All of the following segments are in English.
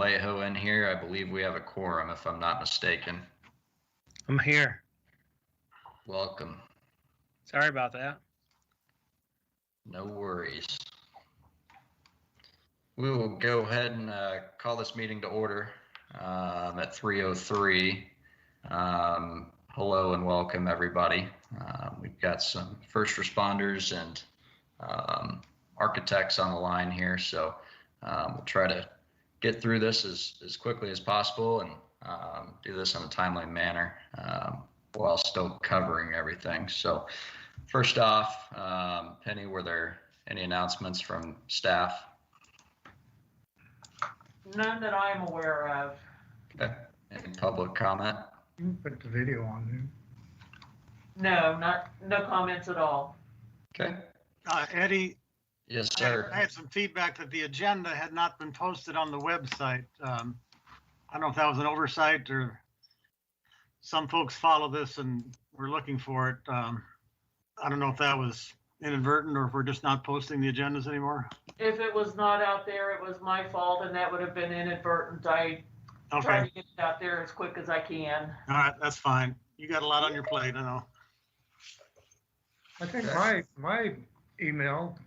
Alejo in here. I believe we have a quorum, if I'm not mistaken. I'm here. Welcome. Sorry about that. No worries. We will go ahead and call this meeting to order at 3:03. Hello and welcome, everybody. We've got some first responders and architects on the line here, so we'll try to get through this as quickly as possible and do this in a timely manner while still covering everything. So first off, Penny, were there any announcements from staff? None that I'm aware of. Okay. Any public comment? You can put the video on No, no comments at all. Okay. Eddie? Yes, sir. I had some feedback that the agenda had not been posted on the website. I don't know if that was an oversight or some folks follow this and we're looking for it. I don't know if that was inadvertent or if we're just not posting the agendas anymore. If it was not out there, it was my fault and that would have been inadvertent. I try to get it out there as quick as I can. All right, that's fine. You got a lot on your plate, I know. I think my email,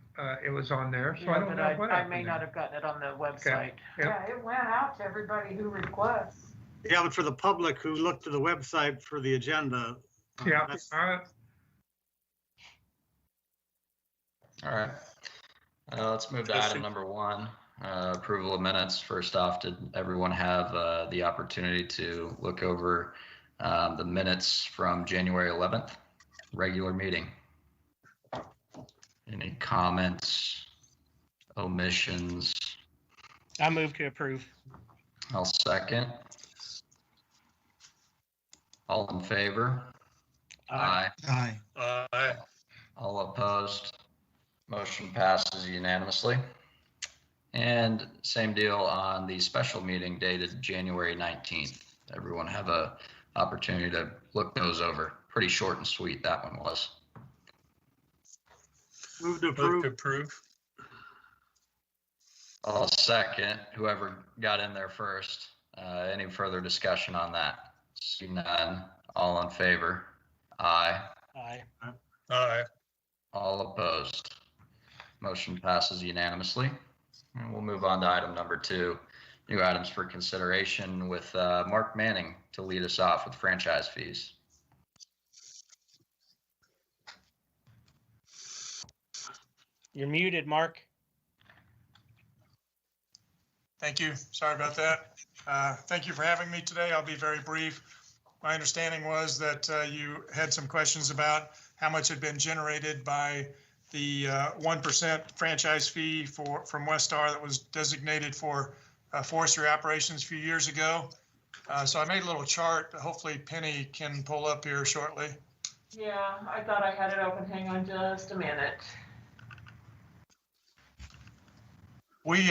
it was on there, so Yeah, I don't but know what I happened may there. not have gotten it on the website. Yep. Yeah, it went out to everybody who requests. Yeah, but for the public who looked to the website for the agenda. Yeah, that's- All right. Let's move to item number 1, approval of minutes. First off, did everyone have the opportunity to look over the minutes from January 11th, regular meeting? Any comments, omissions? I move to approve. I'll second. All in favor? Aye. Aye. All opposed? Motion passes unanimously. And same deal on the special meeting dated January 19th. Everyone have a opportunity to look those over. Pretty short and sweet, that one was. Move to approve. I'll second, whoever got in there first. Any further discussion on that? See none. All in favor? Aye. Aye. All opposed? Motion passes unanimously. And we'll move on to item number 2, new items for consideration with Mark Manning to lead us off with franchise fees. You're muted, Mark. Thank you. Sorry about that. Thank you for having me today. I'll be very brief. My understanding was that you had some questions about how much had been generated by the 1% franchise fee from Westar that was designated for forestry operations a few years ago. So I made a little chart that hopefully Penny can pull up here shortly. Yeah, I thought I had it open. Hang on just a minute. We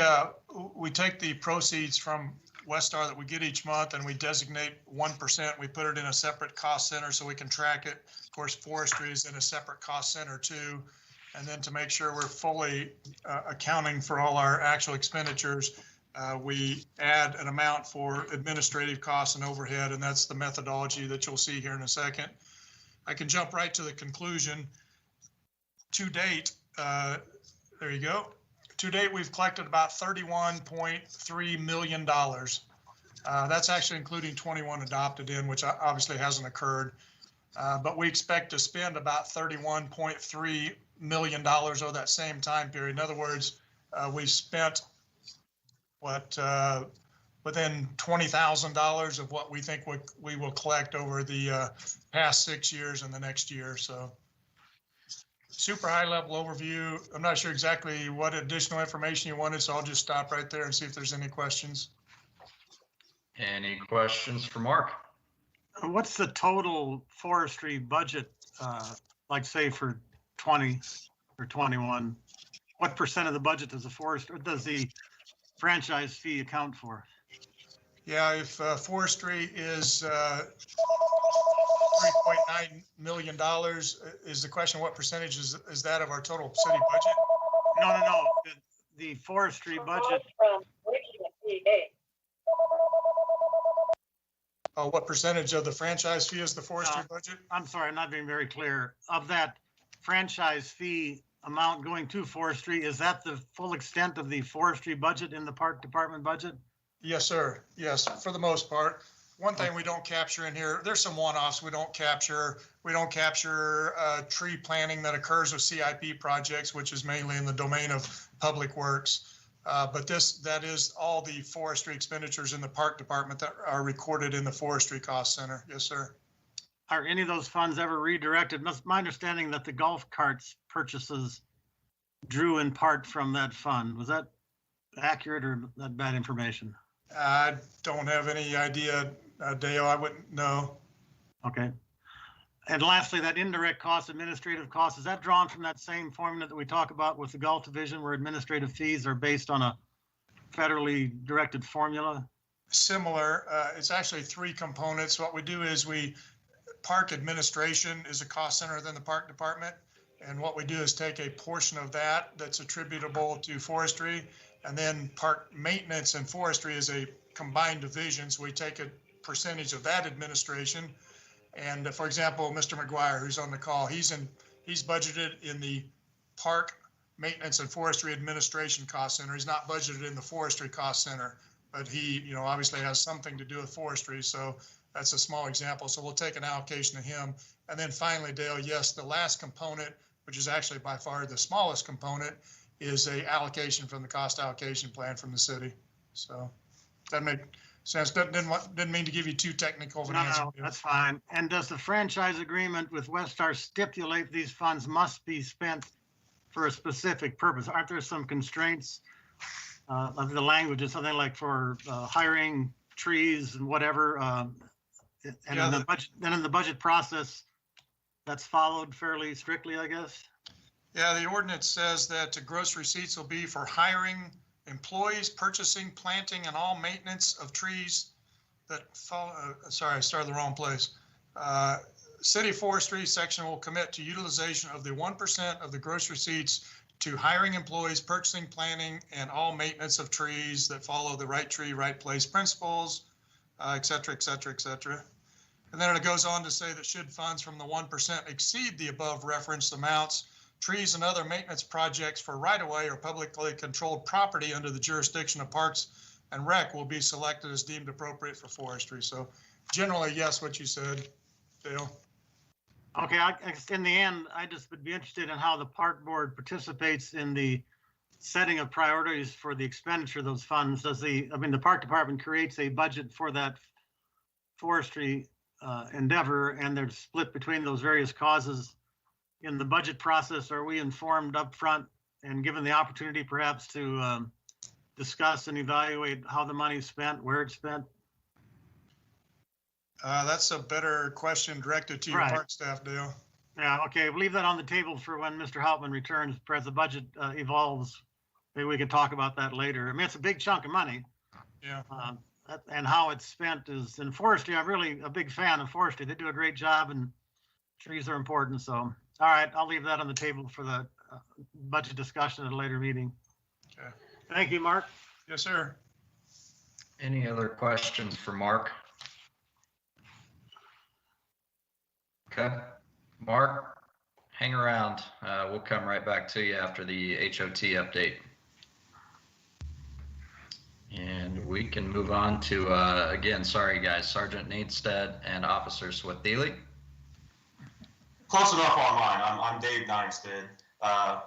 take the proceeds from Westar that we get each month and we designate 1%. We put it in a separate cost center so we can track it. Of course, forestry is in a separate cost center too. And then to make sure we're fully accounting for all our actual expenditures, we add an amount for administrative costs and overhead, and that's the methodology that you'll see here in a second. I can jump right to the conclusion. To date, there you go. To date, we've collected about $31.3 million. That's actually including 21 adopted in, which obviously hasn't occurred. But we expect to spend about $31.3 million over that same time period. In other words, we spent within $20,000 of what we think we will collect over the past 6 years and the next year. So super high level overview. I'm not sure exactly what additional information you wanted, so I'll just stop right there and see if there's any questions. Any questions for Mark? What's the total forestry budget, like say for 20 or 21? What percent of the budget does the franchise fee account for? Yeah, if forestry is $3.9 million, is the question what percentage is that of our total city budget? No. The forestry budget. From Wichita, PA. what percentage of the franchise fee is the forestry budget? I'm sorry, I'm not being very clear. Of that franchise fee amount going to forestry, is that the full extent of the forestry budget in the park department budget? Yes, sir. Yes, for the most part. One thing we don't capture in here, there's some one-offs we don't capture. We don't capture tree planting that occurs with CIP projects, which is mainly in the domain of public works. But that is all the forestry expenditures in the park department that are recorded in the forestry cost center. Yes, sir. Are any of those funds ever redirected? My understanding that the golf carts purchases drew in part from that fund. Was that accurate or that bad information? I don't have any idea, Dale. I wouldn't know. Okay. And lastly, that indirect cost, administrative cost, is that drawn from that same formula that we talk about with the golf division where administrative fees are based on a federally directed formula? Similar. It's actually 3 components. What we do is park administration is a cost center within the park department. And what we do is take a portion of that that's attributable to forestry, and then park maintenance and forestry is a combined division. So we take a percentage of that administration. And for example, Mr. McGuire, who's on the call, he's budgeted in the park maintenance and forestry administration cost center. He's not budgeted in the forestry cost center, but he, obviously has something to do with forestry. So that's a small example. So we'll take an allocation to him. And then finally, Dale, yes, the last component, which is actually by far the smallest component, is a allocation from the cost allocation plan from the city. So that make sense. Didn't mean to give you too technical of an answer. No, that's fine. And does the franchise agreement with Westar stipulate these funds must be spent for a specific purpose? Aren't there some constraints of the language, is something like for hiring trees and whatever? And in the budget process, that's followed fairly strictly, I guess? Yeah, the ordinance says that gross receipts will be for hiring employees, purchasing, planting, and all maintenance of trees that follow. Sorry, I started the wrong place. City forestry section will commit to utilization of the 1% of the gross receipts to hiring employees, purchasing, planting, and all maintenance of trees that follow the right tree, right place principles, et cetera, et cetera, et cetera. And then it goes on to say that should funds from the 1% exceed the above referenced amounts, trees and other maintenance projects for right-of-way or publicly controlled property under the jurisdiction of Parks and Rec will be selected as deemed appropriate for forestry. So generally, yes, what you said, Dale. Okay, in the end, I just would be interested in how the park board participates in the setting of priorities for the expenditure of those funds. The park department creates a budget for that forestry endeavor, and they're split between those various causes. In the budget process, are we informed up front and given the opportunity perhaps to discuss and evaluate how the money is spent, where it's spent? That's a better question directed to your park staff, Dale. Yeah, okay, we'll leave that on the table for when Mr. Hauptman returns, as the budget evolves. Maybe we can talk about that later. I mean, it's a big chunk of money. Yeah. And how it's spent is in forestry. I'm really a big fan of forestry. They do a great job, and trees are important. So, all right, I'll leave that on the table for the budget discussion at a later meeting. Okay. Thank you, Mark. Yes, sir. Any other questions for Mark? Okay, Mark, hang around. We'll come right back to you after the HOT update. And we can move on to, again, sorry guys, Sergeant Needstead and Officer Swatili. Close enough on mine. I'm Dave Neinstead,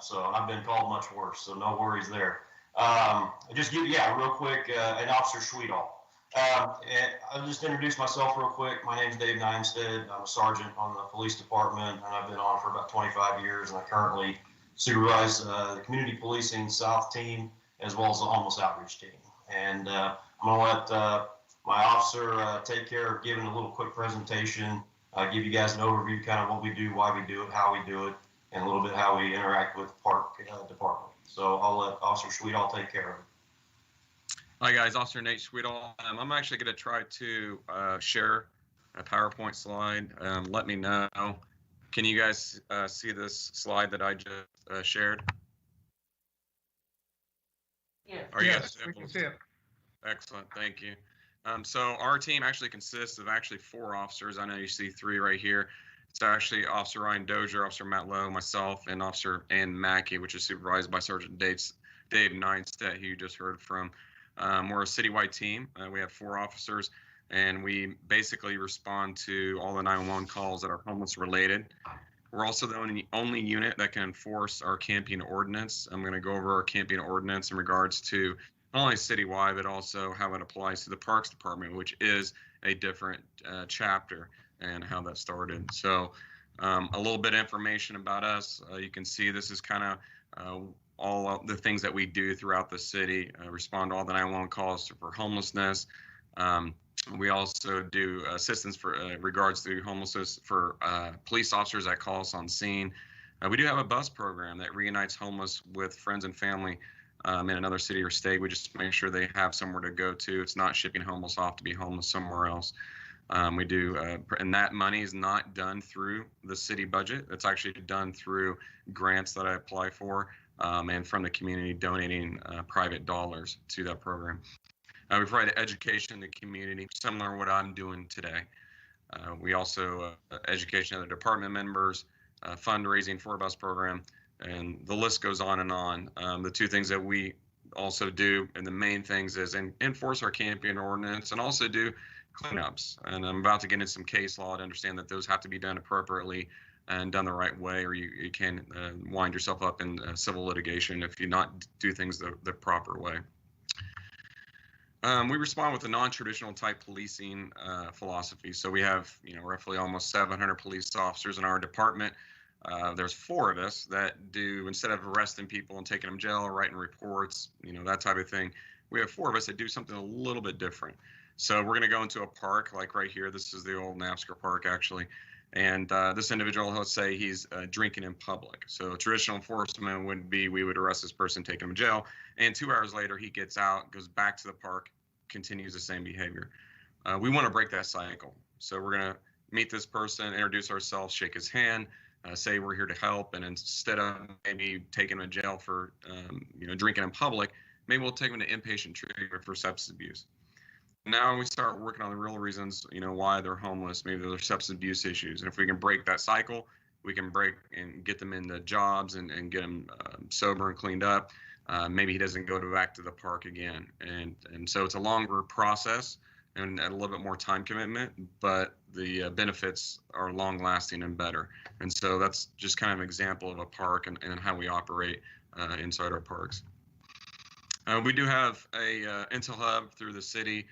so I've been called much worse, so no worries there. Just give real quick, and Officer Sweetall. I'll just introduce myself real quick. My name's Dave Neinstead. I'm a sergeant on the police department, and I've been on for about 25 years, and I currently supervise the community policing South team as well as the homeless outreach team. And I'm going to let my officer take care of giving a little quick presentation, give you guys an overview, kind of what we do, why we do it, how we do it, and a little bit how we interact with the park department. So I'll let Officer Sweetall take care of it. Hi guys, Officer Nate Sweetall. I'm actually going to try to share a PowerPoint slide. Let me know. Can you guys see this slide that I just shared? Yes. Yes, we can see it. Excellent, thank you. So our team actually consists of 4 officers. I know you see 3 right here. It's actually Officer Ryan Dozier, Officer Matt Lowe, myself, and Officer Ann Mackey, which is supervised by Sergeant Dave Neinstedt, who you just heard from. We're a citywide team. We have 4 officers, and we basically respond to all the 911 calls that are homeless related. We're also the only unit that can enforce our camping ordinance. I'm going to go over our camping ordinance in regards to not only citywide, but also how it applies to the Parks Department, which is a different chapter, and how that started. So a little bit of information about us. You can see this is kind of all the things that we do throughout the city, respond to all the 911 calls for homelessness. We also do assistance for regards to homelessness for police officers that call us on scene. We do have a bus program that reunites homeless with friends and family in another city or state. We just make sure they have somewhere to go to. It's not shipping homeless off to be homeless somewhere else. We do, and that money is not done through the city budget. It's actually done through grants that I apply for, and from the community donating private dollars to that program. We provide education in the community, similar to what I'm doing today. We also education of the department members, fundraising for a bus program, and the list goes on and on. The 2 things that we also do, and the main things, is enforce our camping ordinance and also do cleanups. And I'm about to get into some case law to understand that those have to be done appropriately and done the right way, or you can wind yourself up in civil litigation if you not do things the proper way. We respond with a non-traditional type policing philosophy. So we have, roughly almost 700 police officers in our department. There's 4 of us that do, instead of arresting people and taking them to jail or writing reports, that type of thing, we have 4 of us that do something a little bit different. So we're going to go into a park, like right here. This is the old NASCAR park, actually. And this individual, let's say he's drinking in public. So traditional enforcement would be, we would arrest this person, take him to jail, and 2 hours later he gets out, goes back to the park, continues the same behavior. We want to break that cycle. So we're going to meet this person, introduce ourselves, shake his hand, say we're here to help, and instead of maybe taking him to jail for drinking in public, maybe we'll take him to inpatient treatment for substance abuse. Now we start working on the real reasons, why they're homeless. Maybe they're substance abuse issues. And if we can break that cycle, we can break and get them into jobs and get them sober and cleaned up. Maybe he doesn't go back to the park again. And so it's a longer process and a little bit more time commitment, but the benefits are long lasting and better. And so that's just kind of an example of a park and how we operate inside our parks. We do have a intel hub through the city.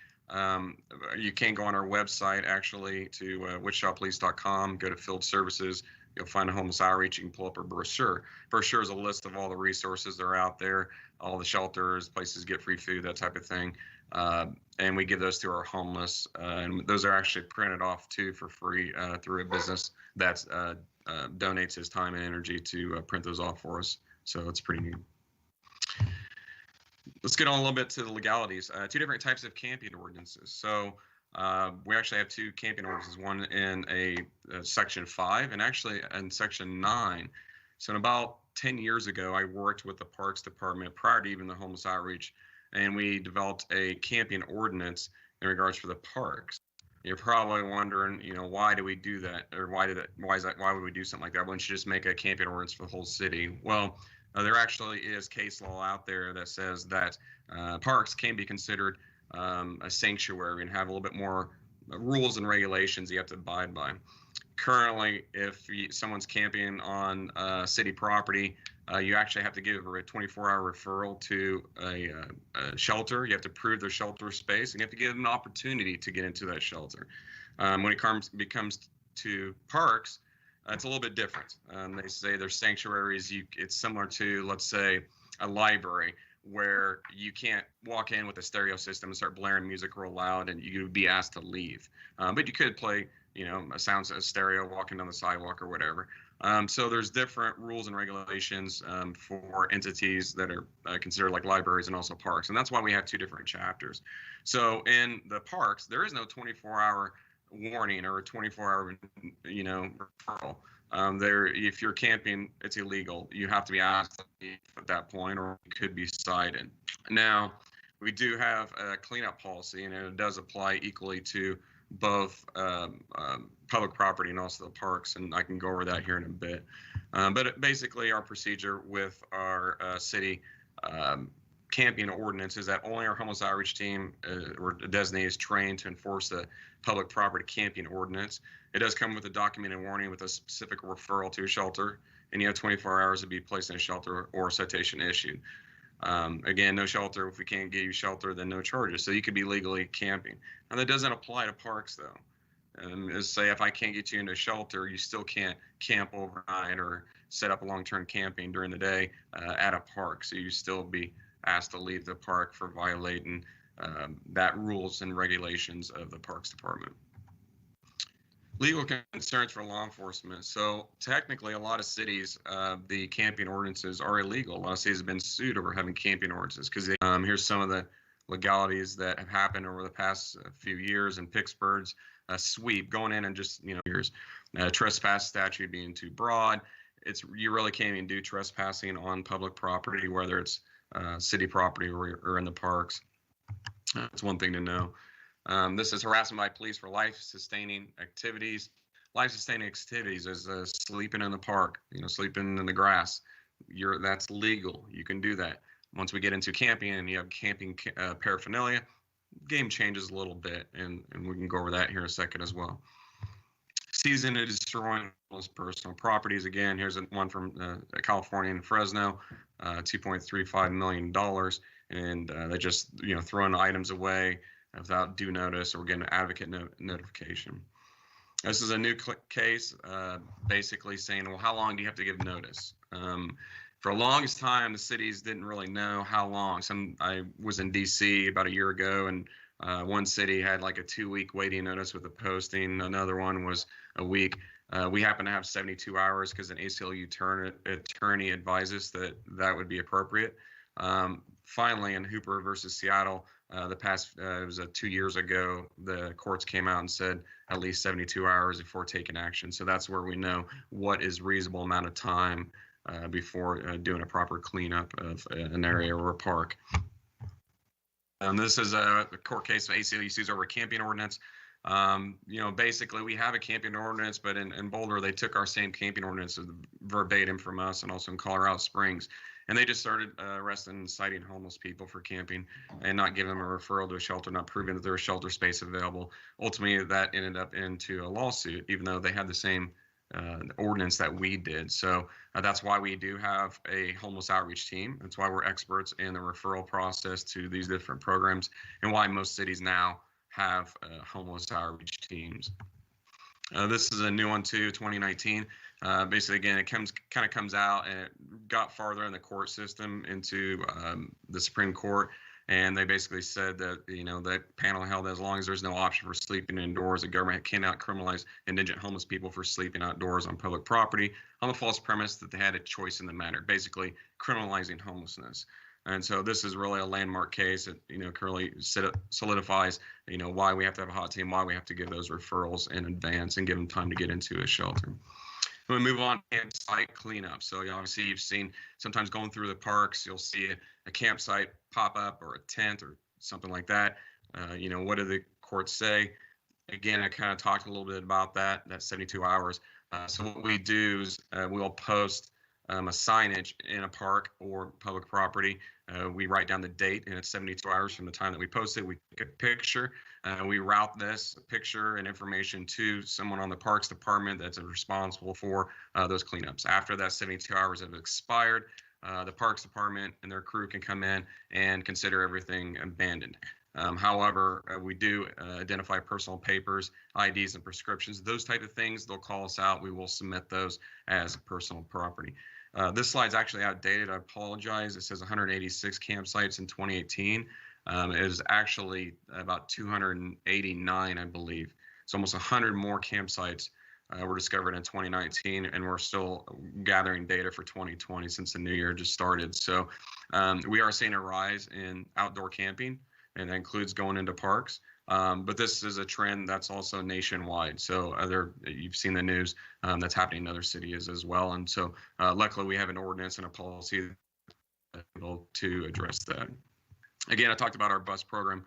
You can go on our website, actually, to wichitapolice.com, go to field services. You'll find a homeless outreach. You can pull up a brochure. Brochure is a list of all the resources that are out there, all the shelters, places to get free food, that type of thing. And we give those to our homeless. And those are actually printed off, too, for free through a business that donates his time and energy to print those off for us. So it's pretty neat. Let's get on a little bit to the legalities. 2 different types of camping ordinances. So we actually have 2 camping ordinances, one in a section 5 and actually in section 9. So in about 10 years ago, I worked with the Parks Department prior to even the homeless outreach, and we developed a camping ordinance in regards for the parks. You're probably wondering, why do we do that? Or why would we do something like that? Why don't you just make a camping ordinance for the whole city? Well, there actually is case law out there that says that parks can be considered a sanctuary and have a little bit more rules and regulations you have to abide by. Currently, if someone's camping on city property, you actually have to give a 24-hour referral to a shelter. You have to prove their shelter space, and you have to give them an opportunity to get into that shelter. When it comes to parks, it's a little bit different. They say they're sanctuaries. It's similar to, let's say, a library where you can't walk in with a stereo system and start blaring music real loud and you'd be asked to leave. But you could play, a stereo walking down the sidewalk or whatever. So there's different rules and regulations for entities that are considered like libraries and also parks. And that's why we have 2 different chapters. So in the parks, there is no 24-hour warning or a 24-hour, referral. If you're camping, it's illegal. You have to be asked at that point, or you could be cited. Now, we do have a cleanup policy, and it does apply equally to both public property and also the parks, and I can go over that here in a bit. But basically, our procedure with our city camping ordinance is that only our homeless outreach team or designated is trained to enforce the public property camping ordinance. It does come with a documented warning with a specific referral to a shelter, and you have 24 hours to be placed in a shelter or a citation issued. Again, no shelter. If we can't get you shelter, then no charges. So you could be legally camping. And that doesn't apply to parks, though. As say, if I can't get you into a shelter, you still can't camp overnight or set up long-term camping during the day at a park. So you still be asked to leave the park for violating that rules and regulations of the Parks Department. Legal concerns for law enforcement. So technically, a lot of cities, the camping ordinances are illegal. A lot of cities have been sued over having camping ordinances because here's some of the legalities that have happened over the past few years in Pittsburgh's sweep going in and just years. Trespass statute being too broad. You really can't even do trespassing on public property, whether it's city property or in the parks. That's one thing to know. This is harassment by police for life-sustaining activities. Life-sustaining activities is sleeping in the park, sleeping in the grass. That's legal. You can do that. Once we get into camping and you have camping paraphernalia, game changes a little bit, and we can go over that here in a second as well. Seizing and destroying personal properties. Again, here's one from California and Fresno, $2.35 million, and they just throwing items away without due notice or getting an advocate notification. This is a new case, basically saying, well, how long do you have to give notice? For the longest time, the cities didn't really know how long. I was in DC about a year ago, and one city had like a 2-week waiting notice with a posting. Another one was a week. We happen to have 72 hours because an ACLU attorney advises that would be appropriate. Finally, in Hooper versus Seattle, it was 2 years ago, the courts came out and said at least 72 hours before taking action. So that's where we know what is reasonable amount of time before doing a proper cleanup of an area or a park. This is a court case of ACLU's over a camping ordinance. Basically we have a camping ordinance, but in Boulder, they took our same camping ordinance verbatim from us, and also in Colorado Springs. And they just started arresting and citing homeless people for camping and not giving them a referral to a shelter, not proving that there was shelter space available. Ultimately, that ended up into a lawsuit, even though they had the same ordinance that we did. So that's why we do have a homeless outreach team. That's why we're experts in the referral process to these different programs, and why most cities now have homeless outreach teams. This is a new one too, 2019. Basically, again, it comes out, and it got farther in the court system into the Supreme Court, and they basically said that that panel held that as long as there's no option for sleeping indoors, the government cannot criminalize indigent homeless people for sleeping outdoors on public property on the false premise that they had a choice in the matter, basically criminalizing homelessness. And so this is really a landmark case that currently solidifies why we have to have a hot team, why we have to give those referrals in advance and give them time to get into a shelter. We move on to campsite cleanup. So obviously you've seen sometimes going through the parks, you'll see a campsite pop up or a tent or something like that. What do the courts say? Again, I kind of talked a little bit about that 72 hours. So what we do is we'll post a signage in a park or public property. We write down the date, and it's 72 hours from the time that we post it. We take a picture. We route this picture and information to someone on the Parks Department that's responsible for those cleanups. After that 72 hours have expired, the Parks Department and their crew can come in and consider everything abandoned. However, we do identify personal papers, IDs, and prescriptions. Those type of things, they'll call us out. We will submit those as personal property. This slide's actually outdated. I apologize. It says 186 campsites in 2018. It is actually about 289, I believe. So almost 100 more campsites were discovered in 2019, and we're still gathering data for 2020 since the new year just started. So we are seeing a rise in outdoor camping, and that includes going into parks. But this is a trend that's also nationwide. So you've seen the news that's happening in other cities as well. And so luckily we have an ordinance and a policy to address that. Again, I talked about our bus program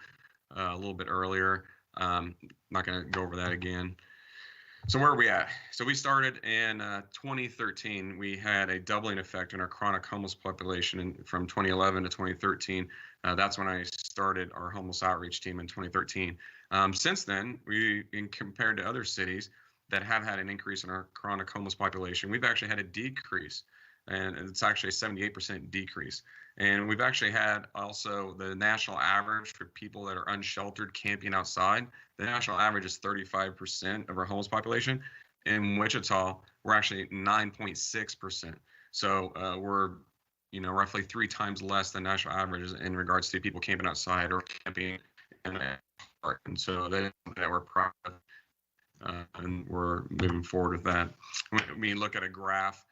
a little bit earlier. Not going to go over that again. So where are we at? So we started in 2013. We had a doubling effect in our chronic homeless population from 2011 to 2013. That's when I started our homeless outreach team in 2013. Since then, compared to other cities that have had an increase in our chronic homeless population, we've actually had a decrease, and it's actually a 78% decrease. And we've actually had also the national average for people that are unsheltered camping outside. The national average is 35% of our homeless population. In Wichita, we're actually 9.6%. So we're, roughly 3 times less than national averages in regards to people camping outside or camping in a park. And so that we're proud of, and we're moving forward with that. When we look at a graph,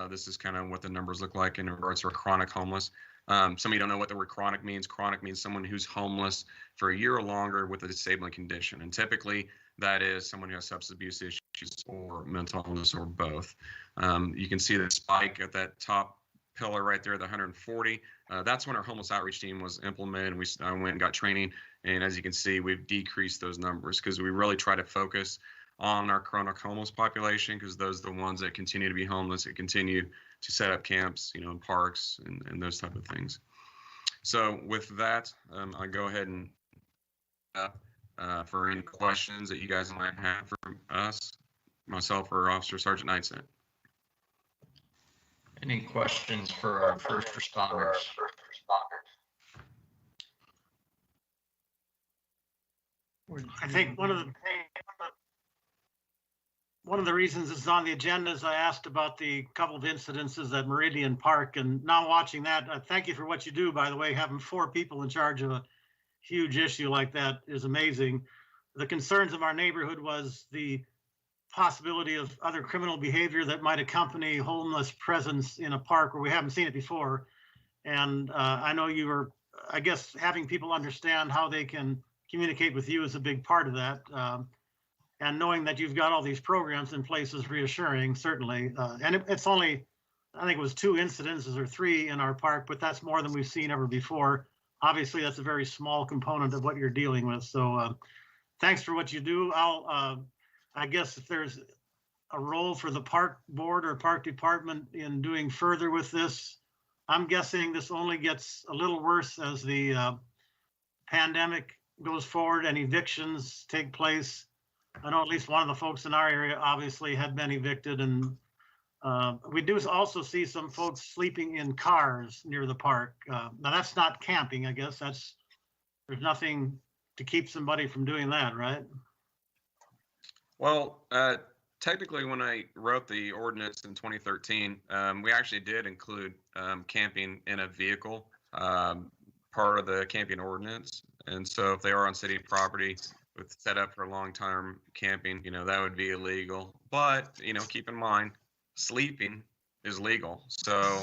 this is kind of what the numbers look like in regards to our chronic homeless. Some of you don't know what the word chronic means. Chronic means someone who's homeless for a year or longer with a disabling condition. And typically that is someone who has substance abuse issues or mental illness or both. You can see the spike at that top pillar right there, the 140. That's when our homeless outreach team was implemented. I went and got training. And as you can see, we've decreased those numbers because we really try to focus on our chronic homeless population, because those are the ones that continue to be homeless, that continue to set up camps, in parks and those type of things. So with that, I'll go ahead and for any questions that you guys might have for us, myself, or Officer Sergeant Knightson. Any questions for our first responders? I think one of the reasons it's on the agenda is I asked about the couple of incidences at Meridian Park, and now watching that, thank you for what you do, by the way. Having 4 people in charge of a huge issue like that is amazing. The concerns of our neighborhood was the possibility of other criminal behavior that might accompany homeless presence in a park where we haven't seen it before. And I know you were, I guess, having people understand how they can communicate with you is a big part of that. And knowing that you've got all these programs in place is reassuring, certainly. And it's only, I think it was 2 incidences or 3 in our park, but that's more than we've seen ever before. Obviously, that's a very small component of what you're dealing with. So thanks for what you do. I guess if there's a role for the park board or park department in doing further with this, I'm guessing this only gets a little worse as the pandemic goes forward and evictions take place. I know at least one of the folks in our area obviously had been evicted, and we do also see some folks sleeping in cars near the park. Now that's not camping, I guess. There's nothing to keep somebody from doing that, right? Well, technically, when I wrote the ordinance in 2013, we actually did include camping in a vehicle, part of the camping ordinance. And so if they are on city property with set up for long-term camping, that would be illegal. But, keep in mind, sleeping is legal. So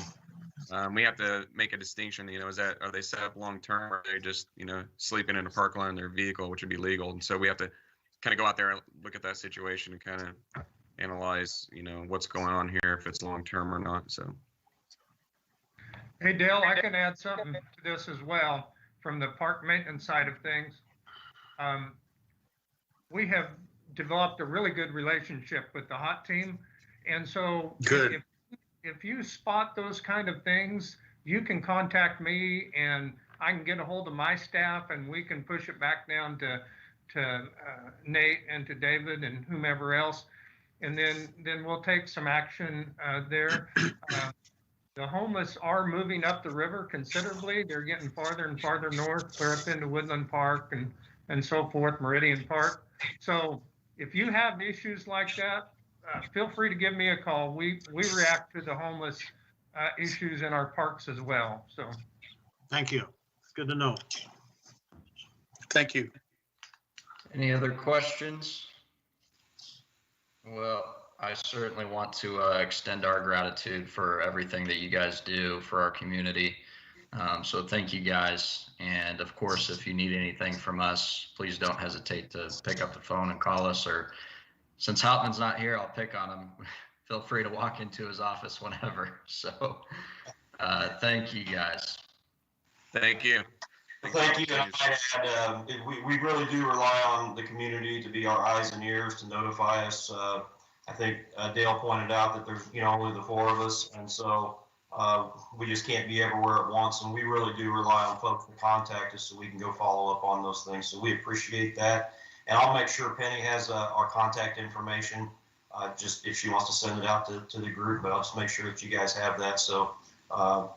we have to make a distinction, are they set up long-term, or are they just, sleeping in a park lot in their vehicle, which would be legal. And so we have to kind of go out there and look at that situation and kind of analyze, what's going on here, if it's long-term or not. So. Hey, Dale, I can add something to this as well from the park maintenance side of things. We have developed a really good relationship with the hot team. And so if you spot those kind of things, you can contact me and I can get a hold of my staff and we can push it back down to Nate and to David and whomever else. And then we'll take some action there. The homeless are moving up the river considerably. They're getting farther and farther north, clear up into Woodland Park and so forth, Meridian Park. So if you have issues like that, feel free to give me a call. We react to the homeless issues in our parks as well. So thank you. It's good to know. Thank you. Any other questions? Well, I certainly want to extend our gratitude for everything that you guys do for our community. So thank you guys. And of course, if you need anything from us, please don't hesitate to pick up the phone and call us, or since Hauptman's not here, I'll pick on him. Feel free to walk into his office whenever. So thank you guys. Thank you. Thank you. And I might add, we really do rely on the community to be our eyes and ears to notify us. I think Dale pointed out that there's, only the 4 of us. And so we just can't be everywhere at once. And we really do rely on folks to contact us so we can go follow up on those things. So we appreciate that. And I'll make sure Penny has our contact information, just if she wants to send it out to the group, but I'll just make sure that you guys have that. So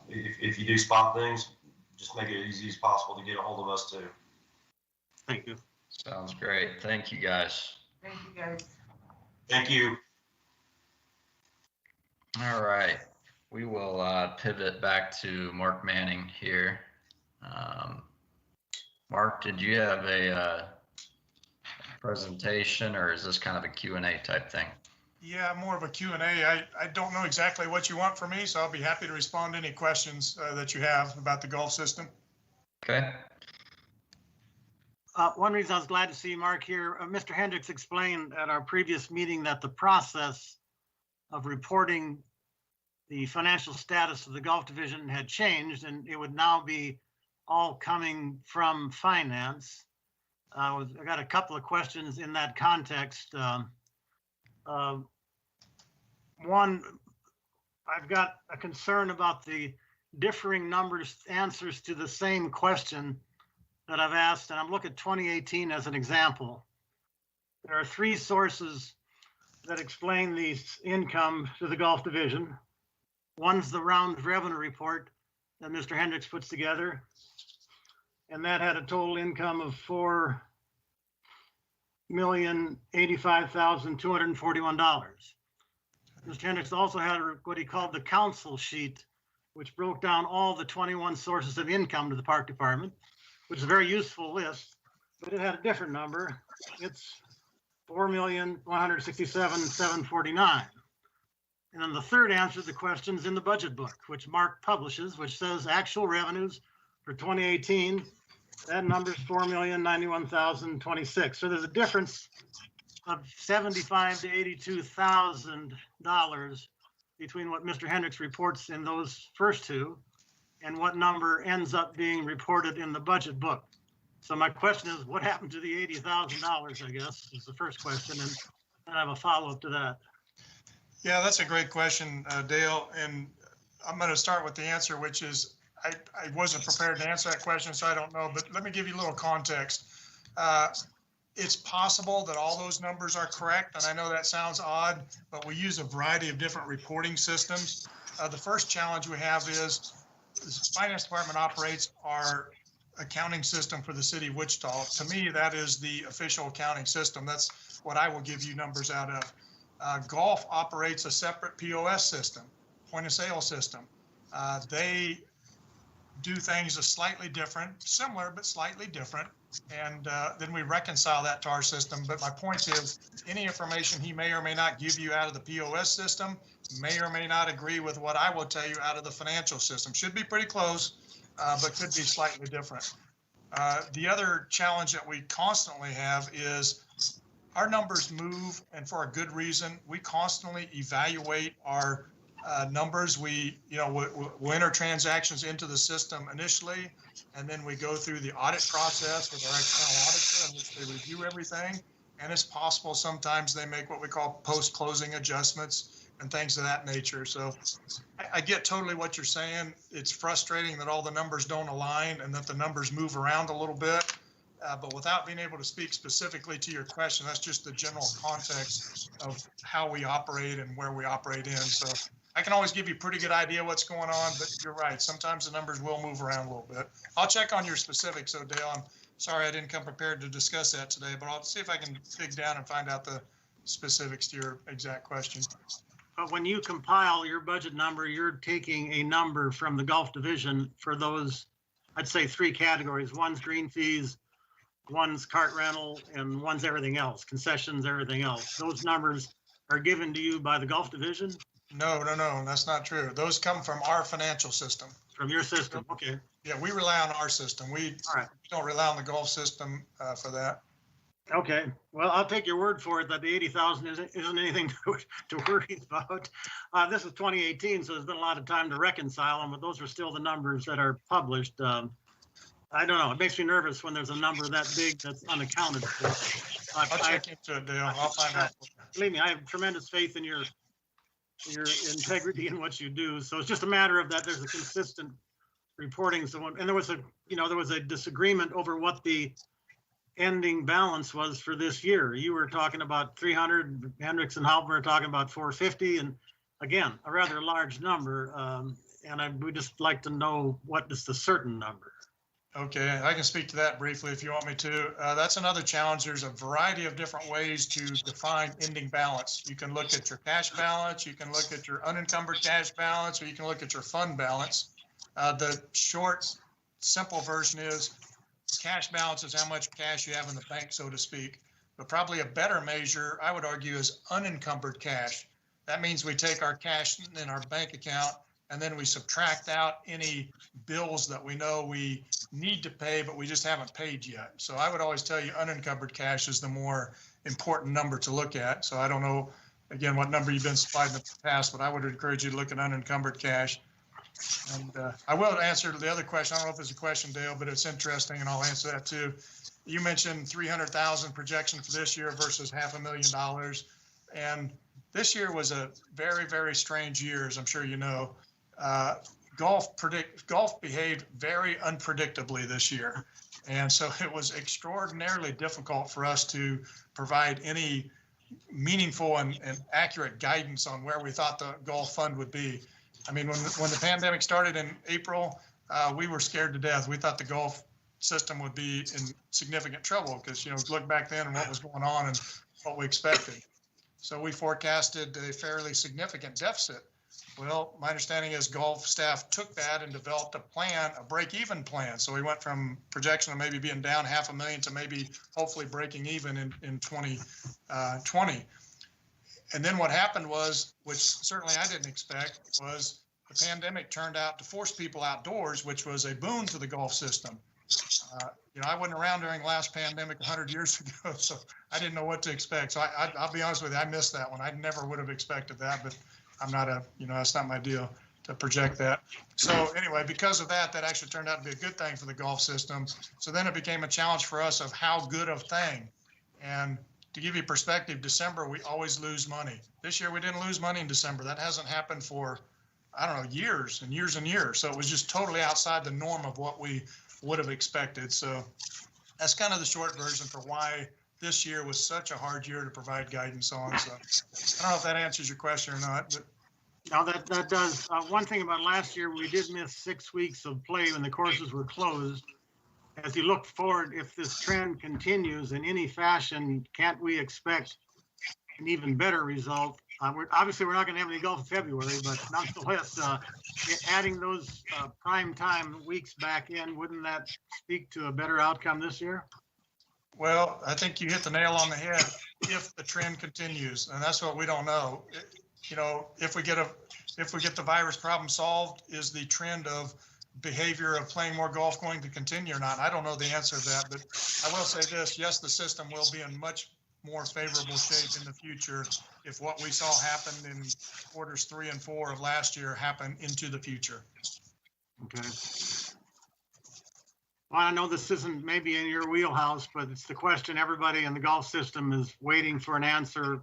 if you do spot things, just make it as easy as possible to get a hold of us too. Thank you. Sounds great. Thank you, guys. Thank you, guys. Thank you. All right. We will pivot back to Mark Manning here. Mark, did you have a presentation, or is this kind of a Q&A type thing? Yeah, more of a Q&A. I don't know exactly what you want from me, so I'll be happy to respond to any questions that you have about the golf system. Okay. One reason I was glad to see Mark here, Mr. Hendricks explained at our previous meeting that the process of reporting the financial status of the golf division had changed, and it would now be all coming from finance. I got a couple of questions in that context. One, I've got a concern about the differing answers to the same question that I've asked, and I'm looking at 2018 as an example. There are 3 sources that explain the income to the golf division. One's the round revenue report that Mr. Hendricks puts together, and that had a total income of $4,085,241. Mr. Hendricks also had what he called the council sheet, which broke down all the 21 sources of income to the park department, which is a very useful list, but it had a different number. It's $4,167,749. And then the third answer to the questions in the budget book, which Mark publishes, which says actual revenues for 2018. That number is $4,091,026. So there's a difference of $75,000 to $82,000 between what Mr. Hendricks reports in those first 2 and what number ends up being reported in the budget book. So my question is, what happened to the $80,000, I guess, is the first question. And I have a follow-up to that. Yeah, that's a great question, Dale. And I'm going to start with the answer, which is I wasn't prepared to answer that question, so I don't know. But let me give you a little context. It's possible that all those numbers are correct. And I know that sounds odd, but we use a variety of different reporting systems. The first challenge we have is the finance department operates our accounting system for the city of Wichita. To me, that is the official accounting system. That's what I will give you numbers out of. Golf operates a separate POS system, point of sale system. They do things a slightly different, similar, but slightly different. And then we reconcile that to our system. But my point is, any information he may or may not give you out of the POS system may or may not agree with what I will tell you out of the financial system. Should be pretty close, but could be slightly different. The other challenge that we constantly have is our numbers move, and for a good reason. We constantly evaluate our numbers. We'll enter transactions into the system initially, and then we go through the audit process with our external auditor in which they review everything. And it's possible sometimes they make what we call post-closing adjustments and things of that nature. So I get totally what you're saying. It's frustrating that all the numbers don't align and that the numbers move around a little bit. But without being able to speak specifically to your question, that's just the general context of how we operate and where we operate in. So I can always give you a pretty good idea what's going on, but you're right. Sometimes the numbers will move around a little bit. I'll check on your specifics, so Dale, I'm sorry I didn't come prepared to discuss that today, but I'll see if I can dig down and find out the specifics to your exact question. But when you compile your budget number, you're taking a number from the golf division for those, I'd say 3 categories. One's green fees, one's cart rental, and one's everything else, concessions, everything else. Those numbers are given to you by the golf division? No, that's not true. Those come from our financial system. From your system, okay. Yeah, we rely on our system. We don't rely on the golf system for that. Okay, well, I'll take your word for it that the 80,000 isn't anything to worry about. This is 2018, so there's been a lot of time to reconcile them, but those are still the numbers that are published. I don't know. It makes me nervous when there's a number that big that's unaccounted for. I'll check into it, Dale. I'll find out. Believe me, I have tremendous faith in your integrity in what you do. So it's just a matter of that there's a consistent reporting. So, and there was a disagreement over what the ending balance was for this year. You were talking about 300, Hendricks and Halpern were talking about 450, and again, a rather large number. And we just like to know what is the certain number. Okay, I can speak to that briefly if you want me to. That's another challenge. There's a variety of different ways to define ending balance. You can look at your cash balance, you can look at your unencumbered cash balance, or you can look at your fund balance. The short, simple version is cash balance is how much cash you have in the bank, so to speak. But probably a better measure, I would argue, is unencumbered cash. That means we take our cash in our bank account and then we subtract out any bills that we know we need to pay, but we just haven't paid yet. So I would always tell you unencumbered cash is the more important number to look at. So I don't know, again, what number you've been supplied in the past, but I would encourage you to look at unencumbered cash. And I will answer the other question. I don't know if it's a question, Dale, but it's interesting, and I'll answer that too. You mentioned 300,000 projection for this year versus $500,000. And this year was a very, very strange year, as I'm sure you know. Golf behaved very unpredictably this year. And so it was extraordinarily difficult for us to provide any meaningful and accurate guidance on where we thought the golf fund would be. I mean, when the pandemic started in April, we were scared to death. We thought the golf system would be in significant trouble because, look back then and what was going on and what we expected. So we forecasted a fairly significant deficit. Well, my understanding is golf staff took that and developed a plan, a break-even plan. So we went from projection of maybe being down $500,000 to maybe hopefully breaking even in 2020. And then what happened was, which certainly I didn't expect, was the pandemic turned out to force people outdoors, which was a boon to the golf system. I wasn't around during the last pandemic 100 years ago, so I didn't know what to expect. So I'll be honest with you, I missed that one. I never would have expected that, but I'm not that's not my deal to project that. So anyway, because of that actually turned out to be a good thing for the golf system. So then it became a challenge for us of how good of thing. And to give you perspective, December, we always lose money. This year, we didn't lose money in December. That hasn't happened for, I don't know, years and years and years. So it was just totally outside the norm of what we would have expected. So that's kind of the short version for why this year was such a hard year to provide guidance on. So I don't know if that answers your question or not. But no, that does. One thing about last year, we did miss 6 weeks of play when the courses were closed. As you look forward, if this trend continues in any fashion, can't we expect an even better result? Obviously, we're not going to have any golf in February, but nonetheless, adding those prime time weeks back in, wouldn't that speak to a better outcome this year? Well, I think you hit the nail on the head. If the trend continues, and that's what we don't know. If we get the virus problem solved, is the trend of behavior of playing more golf going to continue or not? I don't know the answer to that, but I will say this: yes, the system will be in much more favorable shape in the future if what we saw happen in quarters 3 and 4 of last year happen into the future. Okay. Well, I know this isn't maybe in your wheelhouse, but it's the question everybody in the golf system is waiting for an answer.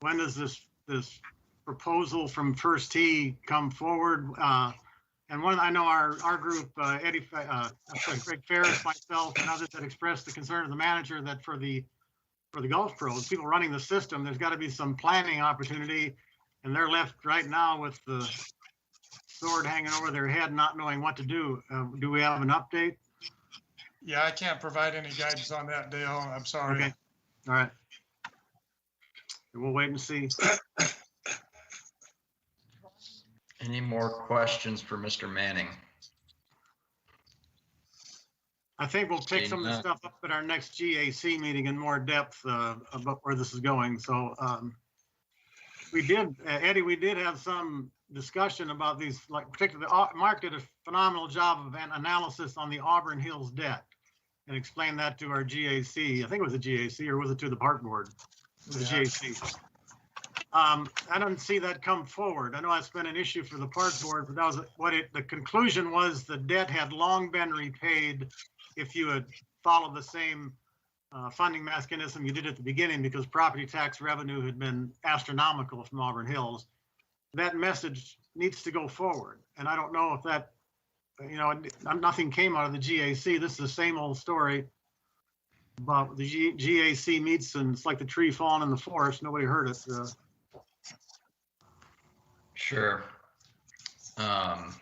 When does this proposal from First Tee come forward? And I know our group, Greg Ferris, myself, and others that expressed the concern of the manager that for the golf pros, people running the system, there's got to be some planning opportunity, and they're left right now with the sword hanging over their head, not knowing what to do. Do we have an update? Yeah, I can't provide any guidance on that, Dale. I'm sorry. Okay. All right. We'll wait and see. Any more questions for Mr. Manning? I think we'll take some of the stuff up at our next GAC meeting in more depth about where this is going. So we did, Eddie, we did have some discussion about these, like particularly Mark did a phenomenal job of an analysis on the Auburn Hills debt and explained that to our GAC. I think it was a GAC, or was it to the park board? It was a GAC. I don't see that come forward. I know that's been an issue for the park board, but that was the conclusion was the debt had long been repaid if you had followed the same funding mechanism you did at the beginning, because property tax revenue had been astronomical from Auburn Hills. That message needs to go forward. And I don't know if that, nothing came out of the GAC. This is the same old story about the GAC meets and it's like the tree falling in the forest. Nobody heard it. Sure. Well,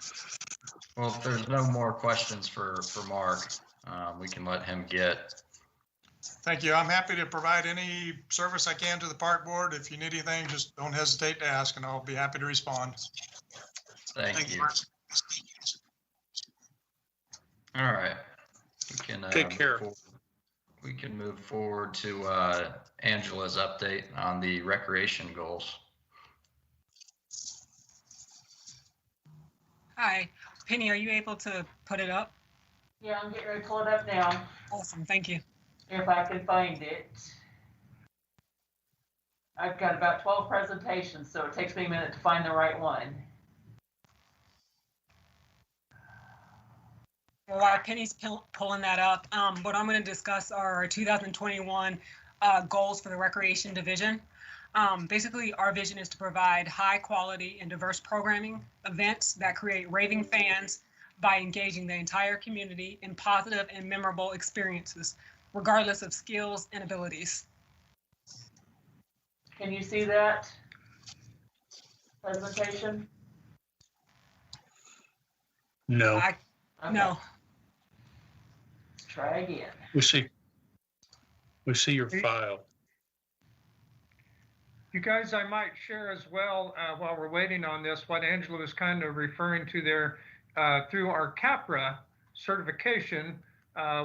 if there's no more questions for Mark, we can let him get. Thank you. I'm happy to provide any service I can to the park board. If you need anything, just don't hesitate to ask and I'll be happy to respond. Thank you. All right. We can take care. We can move forward to Angela's update on the recreation goals. Hi, Penny, are you able to put it up? Yeah, I'm getting ready to pull it up now. Awesome, thank you. If I can find it. I've got about 12 presentations, so it takes me a minute to find the right one. While Penny's pulling that up, what I'm going to discuss are our 2021 goals for the Recreation Division. Basically, our vision is to provide high quality and diverse programming events that create raving fans by engaging the entire community in positive and memorable experiences, regardless of skills and abilities. Can you see that presentation? No. Okay. No. Try again. We see your file. You guys, I might share as well, while we're waiting on this, what Angela was kind of referring to there, through our CAPRA certification,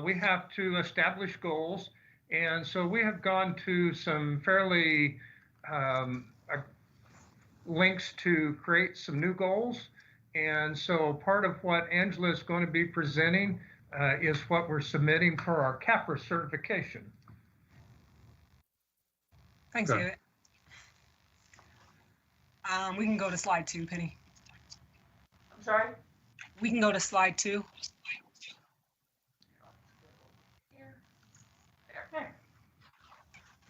we have to establish goals. And so we have gone to some fairly links to create some new goals. And so part of what Angela is going to be presenting is what we're submitting for our CAPRA certification. Thanks, David. We can go to slide 2, Penny. I'm sorry? We can go to slide 2.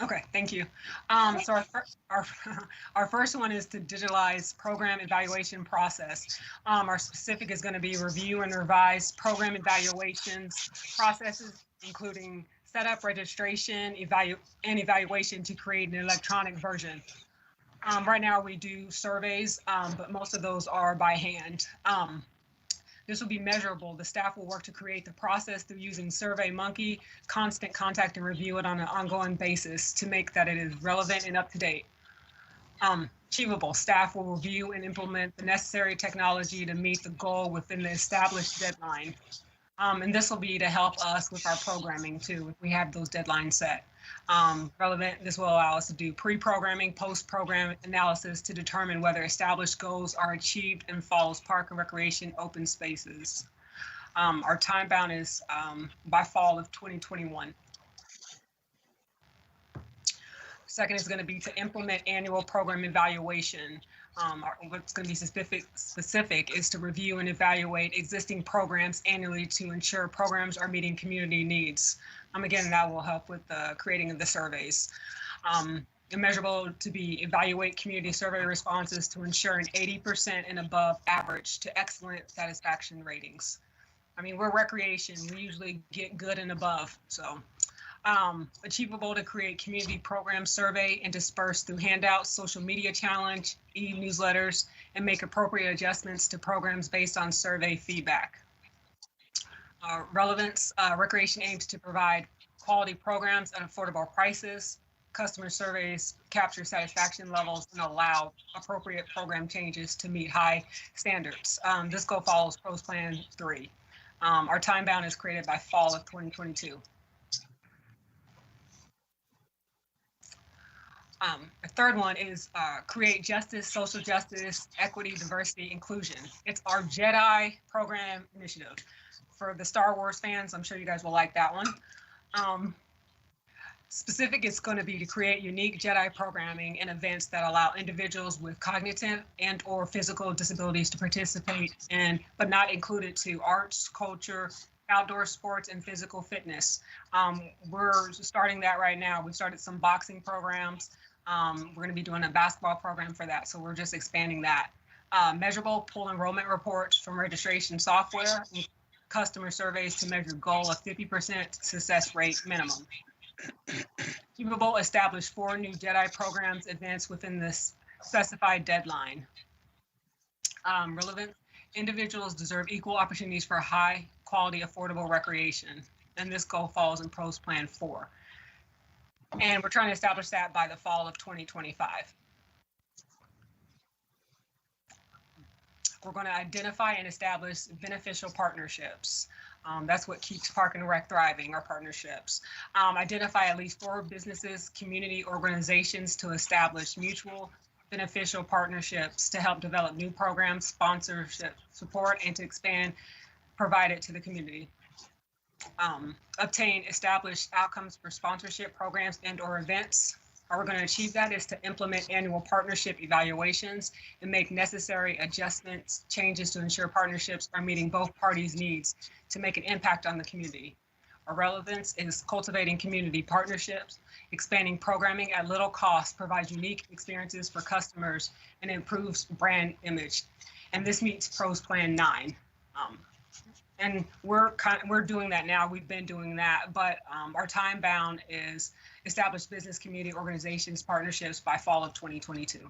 Okay, thank you. So our first one is to digitalize program evaluation process. Our specific is going to be review and revise program evaluations processes, including setup, registration, and evaluation to create an electronic version. Right now we do surveys, but most of those are by hand. This will be measurable. The staff will work to create the process through using SurveyMonkey, constant contact, and review it on an ongoing basis to make that it is relevant and up to date. Achievable. Staff will review and implement the necessary technology to meet the goal within the established deadline. And this will be to help us with our programming too, if we have those deadlines set. Relevant, this will allow us to do pre-programming, post-program analysis to determine whether established goals are achieved and follows park and recreation open spaces. Our time bound is by fall of 2021. Second is going to be to implement annual program evaluation. What's going to be specific is to review and evaluate existing programs annually to ensure programs are meeting community needs. Again, that will help with the creating of the surveys. Measurable to be evaluate community survey responses to ensure an 80% and above average to excellent satisfaction ratings. I mean, we're recreation, we usually get good and above, so. Achievable to create community program survey and disperse through handouts, social media challenge, e-newsletters, and make appropriate adjustments to programs based on survey feedback. Relevance, recreation aims to provide quality programs at affordable prices. Customer surveys capture satisfaction levels and allow appropriate program changes to meet high standards. This goal follows Post Plan 3. Our time bound is created by fall of 2022. The third one is create justice, social justice, equity, diversity, inclusion. It's our JEDI program initiative. For the Star Wars fans, I'm sure you guys will like that one. Specific is going to be to create unique Jedi programming and events that allow individuals with cognitive and or physical disabilities to participate in, but not included to arts, culture, outdoor sports, and physical fitness. We're starting that right now. We've started some boxing programs. We're going to be doing a basketball program for that. So we're just expanding that. Measurable pool enrollment reports from registration software, and customer surveys to measure goal of 50% success rate minimum. Achievable, establish 4 new Jedi programs advanced within this specified deadline. Relevant, individuals deserve equal opportunities for high quality, affordable recreation. And this goal falls in PROS Plan 4. And we're trying to establish that by the fall of 2025. We're going to identify and establish beneficial partnerships. That's what keeps Park and Rec thriving, our partnerships. Identify at least 4 businesses, community organizations to establish mutual beneficial partnerships to help develop new programs, sponsorship support, and to expand, provide it to the community. Obtain established outcomes for sponsorship programs and or events. How we're going to achieve that is to implement annual partnership evaluations and make necessary adjustments, changes to ensure partnerships are meeting both parties' needs to make an impact on the community. Our relevance is cultivating community partnerships, expanding programming at little cost, provides unique experiences for customers, and improves brand image. And this meets PROS Plan 9. And we're doing that now. We've been doing that, but our time bound is establish business community organizations partnerships by fall of 2022.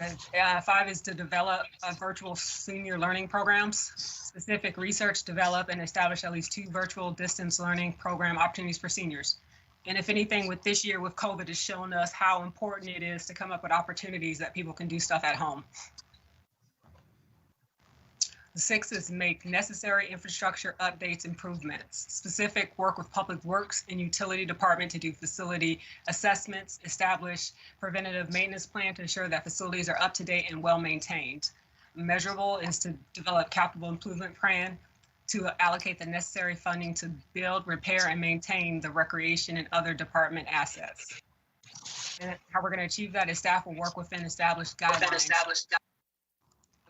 And 5 is to develop virtual senior learning programs. Specific research, develop and establish at least 2 virtual distance learning program opportunities for seniors. And if anything, with this year with COVID, has shown us how important it is to come up with opportunities that people can do stuff at home. 6 is make necessary infrastructure updates, improvements. Specific, work with Public Works and Utility Department to do facility assessments, establish preventative maintenance plan to ensure that facilities are up to date and well maintained. Measurable is to develop capital improvement plan to allocate the necessary funding to build, repair, and maintain the recreation and other department assets. And how we're going to achieve that is staff will work within established guidelines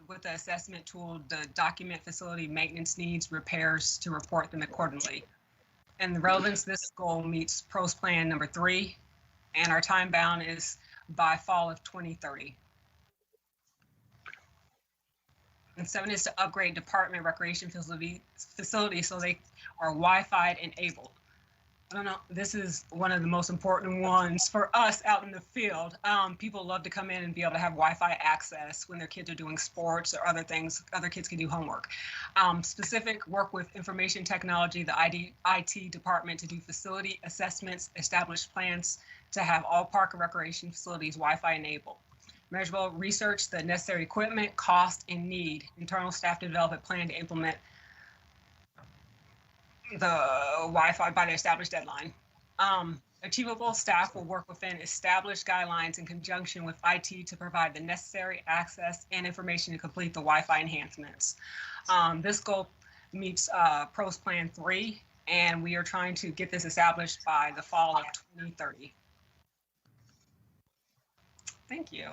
with the assessment tool to document facility maintenance needs, repairs to report them accordingly. And the relevance, this goal meets PROS Plan number 3, and our time bound is by fall of 2030. And 7 is to upgrade department recreation facilities so they are Wi-Fi enabled. I don't know, this is one of the most important ones for us out in the field. People love to come in and be able to have Wi-Fi access when their kids are doing sports or other things, other kids can do homework. Specific, work with information technology, the IT department to do facility assessments, establish plans to have all park and recreation facilities Wi-Fi enabled. Measurable, research the necessary equipment, cost, and need. Internal staff to develop a plan to implement the Wi-Fi by the established deadline. Achievable, staff will work within established guidelines in conjunction with IT to provide the necessary access and information to complete the Wi-Fi enhancements. This goal meets PROS Plan 3, and we are trying to get this established by the fall of 2030. Thank you.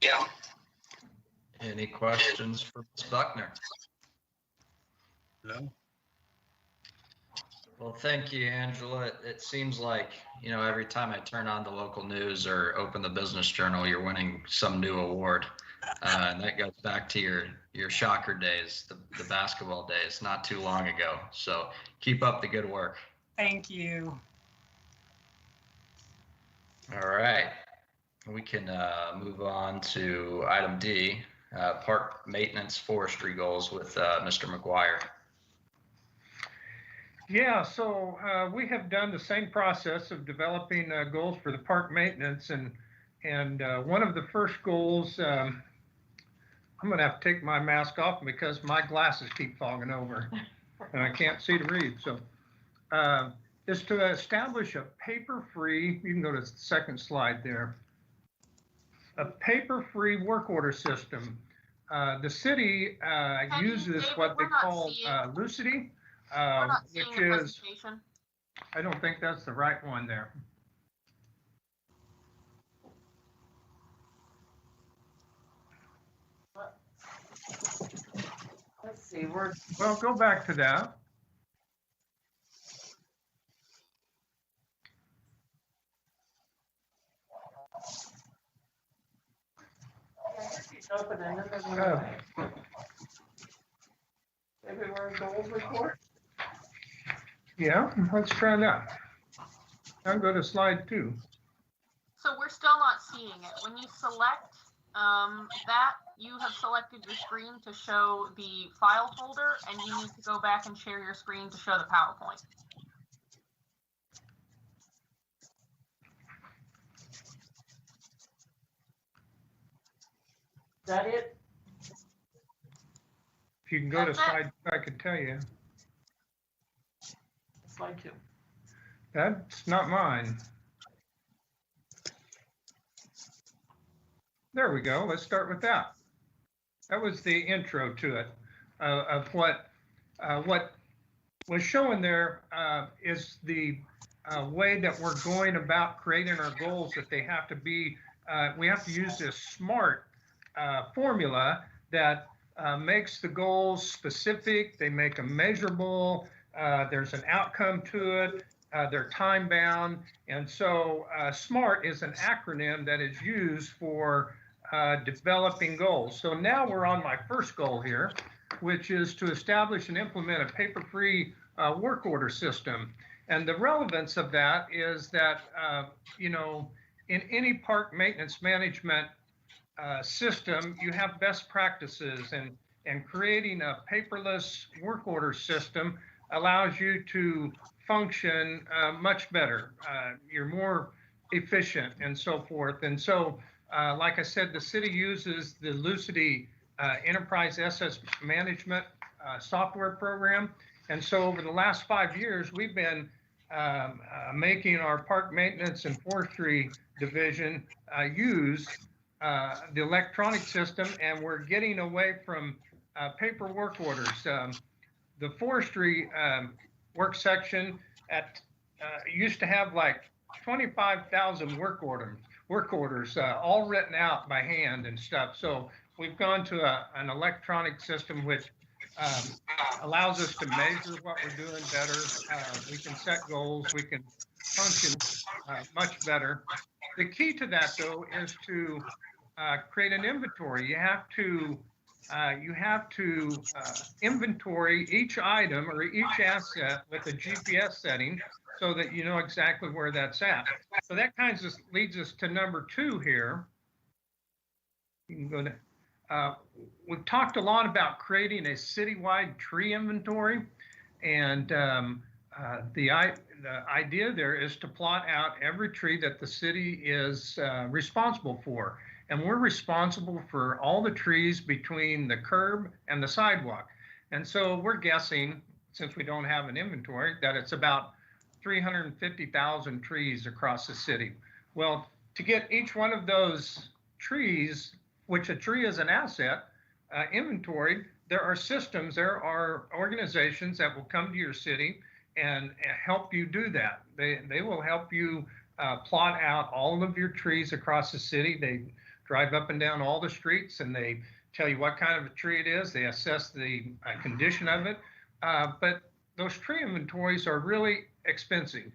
Yeah. Any questions for Ms. Buckner? No. Well, thank you, Angela. It seems like, every time I turn on the local news or open the Business Journal, you're winning some new award. And that goes back to your shocker days, the basketball days, not too long ago. So keep up the good work. Thank you. All right. We can move on to item D, park maintenance forestry goals with Mr. McGuire. Yeah, so we have done the same process of developing goals for the park maintenance, and one of the first goals, I'm going to have to take my mask off because my glasses keep fogging over and I can't see to read. So is to establish a paper-free, you can go to the second slide there, a paper-free work order system. The city uses what they call Lucity. seeing which the is, presentation. I don't think that's the right one there. Let's see, we're, Well, go back to that. opening it, and then February goals report. Yeah, let's try that. I'll go to slide 2. So we're still not seeing it. When you select that, you have selected your screen to show the file folder, and you need to go back and share your screen to show the PowerPoint. Is that it? If you can go to slide 2, I could tell you. Slide 2. That's not mine. There we go. Let's start with that. That was the intro to it, of what was showing there is the way that we're going about creating our goals, that they have to be, we have to use this SMART formula that makes the goals specific, they make them measurable, there's an outcome to it, they're time bound, and so SMART is an acronym that is used for developing goals. So now we're on my first goal here, which is to establish and implement a paper-free work order system. And the relevance of that is that, you know, in any park maintenance management system, you have best practices, and creating a paperless work order system allows you to function much better. You're more efficient and so forth. And so, like I said, the city uses the Lucity Enterprise Asset Management software program. And so over the last 5 years, we've been making our park maintenance and forestry division use the electronic system, and we're getting away from paper work orders. The forestry work section used to have like 25,000 work orders all written out by hand and stuff. So we've gone to an electronic system which allows us to measure what we're doing better. We can set goals, we can function much better. The key to that, though, is to create an inventory. You have to inventory each item or each asset with a GPS setting so that you know exactly where that's at. So that kind of leads us to number 2 here. You can go to, we've talked a lot about creating a citywide tree inventory, and the idea there is to plot out every tree that the city is responsible for. And we're responsible for all the trees between the curb and the sidewalk. And so we're guessing, since we don't have an inventory, that it's about 350,000 trees across the city. Well, to get each one of those trees, which a tree is an asset, inventoried, there are systems, there are organizations that will come to your city and help you do that. They will help you plot out all of your trees across the city. They drive up and down all the streets, and they tell you what kind of a tree it is. They assess the condition of it. But those tree inventories are really expensive,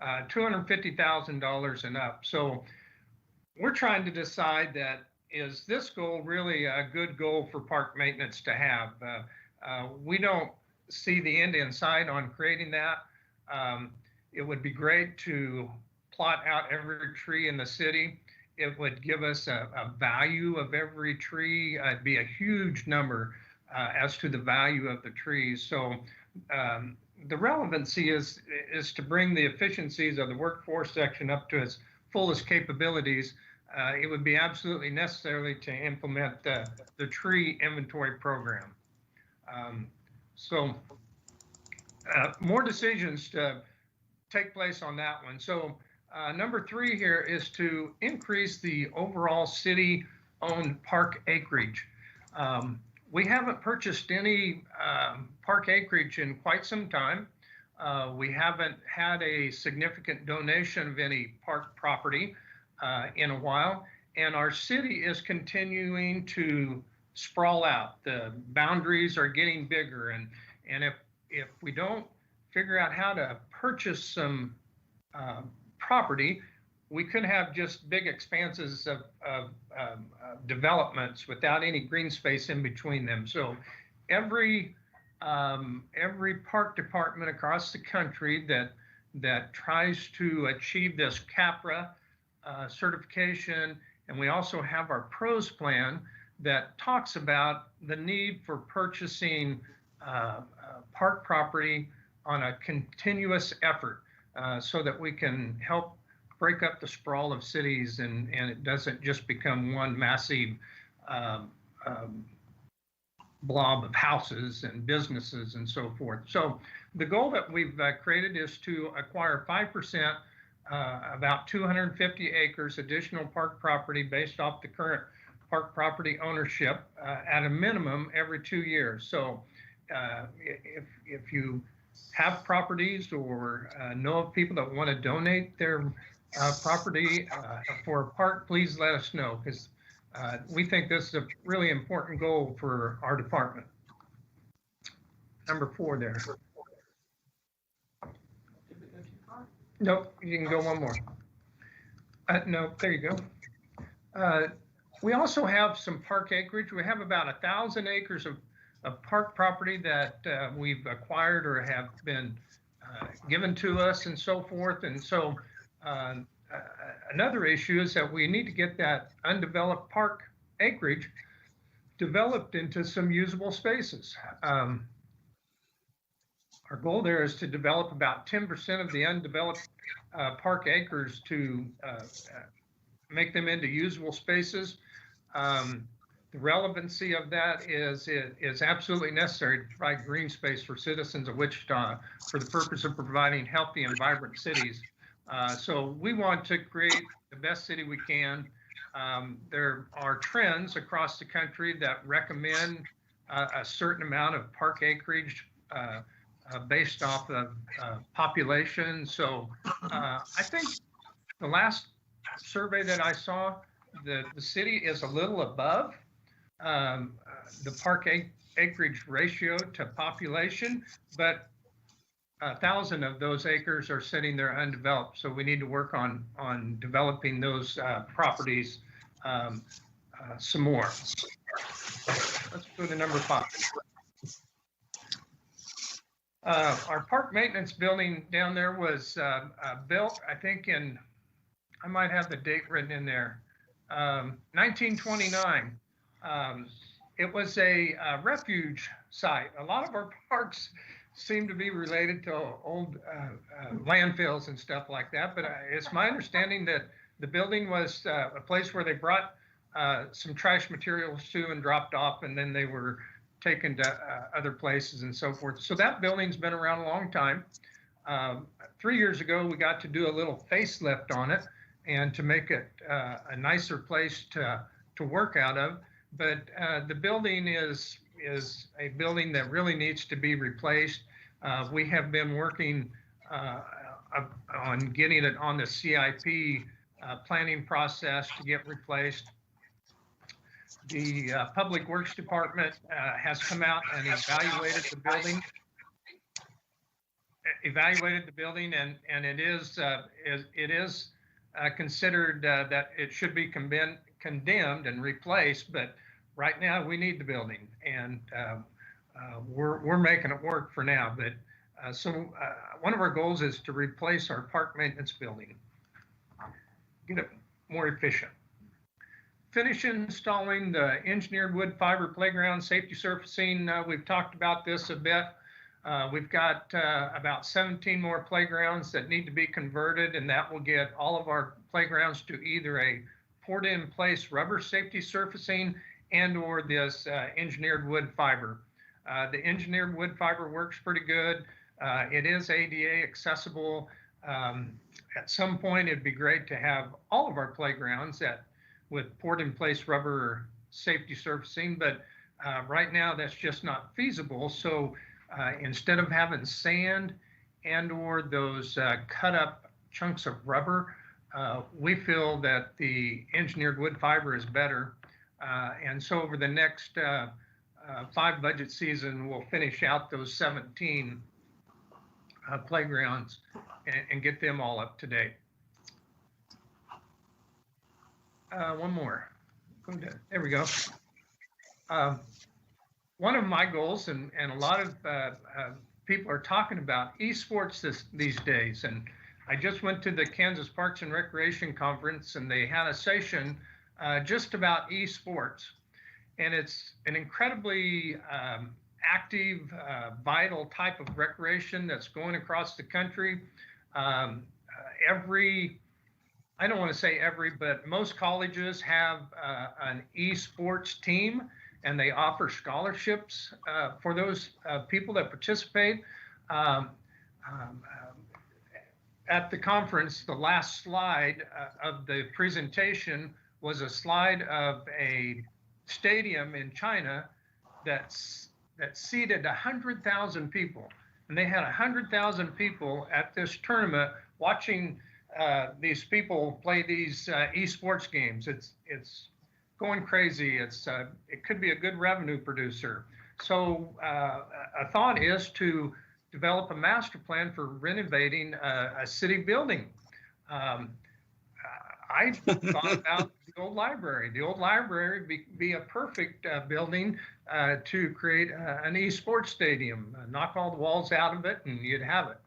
$250,000 and up. So we're trying to decide that, is this goal really a good goal for park maintenance to have? We don't see the end in sight on creating that. It would be great to plot out every tree in the city. It would give us a value of every tree. It'd be a huge number as to the value of the trees. So the relevancy is to bring the efficiencies of the workforce section up to its fullest capabilities. It would be absolutely necessary to implement the tree inventory program. So more decisions to take place on that one. So number 3 here is to increase the overall city-owned park acreage. We haven't purchased any park acreage in quite some time. We haven't had a significant donation of any park property in a while, and our city is continuing to sprawl out. The boundaries are getting bigger, and if we don't figure out how to purchase some property, we could have just big expanses of developments without any green space in between them. So every park department across the country that tries to achieve this CAPRA certification, and we also have our PROS plan that talks about the need for purchasing park property on a continuous effort so that we can help break up the sprawl of cities and it doesn't just become one massive blob of houses and businesses and so forth. So the goal that we've created is to acquire 5%, about 250 acres additional park property based off the current park property ownership at a minimum every 2 years. So if you have properties or know of people that want to donate their property for a park, please let us know, because we think this is a really important goal for our department. Number 4 there. Nope, you can go one more. No, there you go. We also have some park acreage. We have about 1,000 acres of park property that we've acquired or have been given to us and so forth. And so another issue is that we need to get that undeveloped park acreage developed into some usable spaces. Our goal there is to develop about 10% of the undeveloped park acres to make them into usable spaces. The relevancy of that is it is absolutely necessary to provide green space for citizens of Wichita for the purpose of providing healthy and vibrant cities. So we want to create the best city we can. There are trends across the country that recommend a certain amount of park acreage based off of population. So I think the last survey that I saw, the city is a little above the park acreage ratio to population, but 1,000 of those acres are sitting there undeveloped. So we need to work on developing those properties some more. Let's go to number 5. Our park maintenance building down there was built, I think I might have the date written in there, 1929. It was a refuge site. A lot of our parks seem to be related to old landfills and stuff like that, but it's my understanding that the building was a place where they brought some trash materials to and dropped off, and then they were taken to other places and so forth. So that building's been around a long time. 3 years ago, we got to do a little facelift on it and to make it a nicer place to work out of. But the building is a building that really needs to be replaced. We have been working on getting it on the CIP planning process to get replaced. The Public Works Department has come out and evaluated the building, and it is considered that it should be condemned and replaced, but right now we need the building, and we're making it work for now. But so one of our goals is to replace our park maintenance building, get it more efficient. Finish installing the engineered wood fiber playground safety surfacing. We've talked about this a bit. We've got about 17 more playgrounds that need to be converted, and that will get all of our playgrounds to either a poured in place rubber safety surfacing and or this engineered wood fiber. The engineered wood fiber works pretty good. It is ADA accessible. At some point, it'd be great to have all of our playgrounds with poured in place rubber safety surfacing, but Right now, that's just not feasible. So instead of having sand and or those cut up chunks of rubber, we feel that the engineered wood fiber is better. And so over the next 5 budget season, we'll finish out those 17 playgrounds and get them all up to date. One more. There we go. One of my goals, and a lot of people are talking about esports these days, and I just went to the Kansas Parks and Recreation Conference, and they had a session just about esports, and it's an incredibly active, vital type of recreation that's going across the country. I don't want to say every, but most colleges have an esports team, and they offer scholarships for those people that participate. At the conference, the last slide of the presentation was a slide of a stadium in China that seated 100,000 people. And they had 100,000 people at this tournament watching these people play these esports games. It's going crazy. It could be a good revenue producer. So a thought is to develop a master plan for renovating a city building. I thought about the old library. The old library would be a perfect building to create an esports stadium. Knock all the walls out of it, and you'd have it.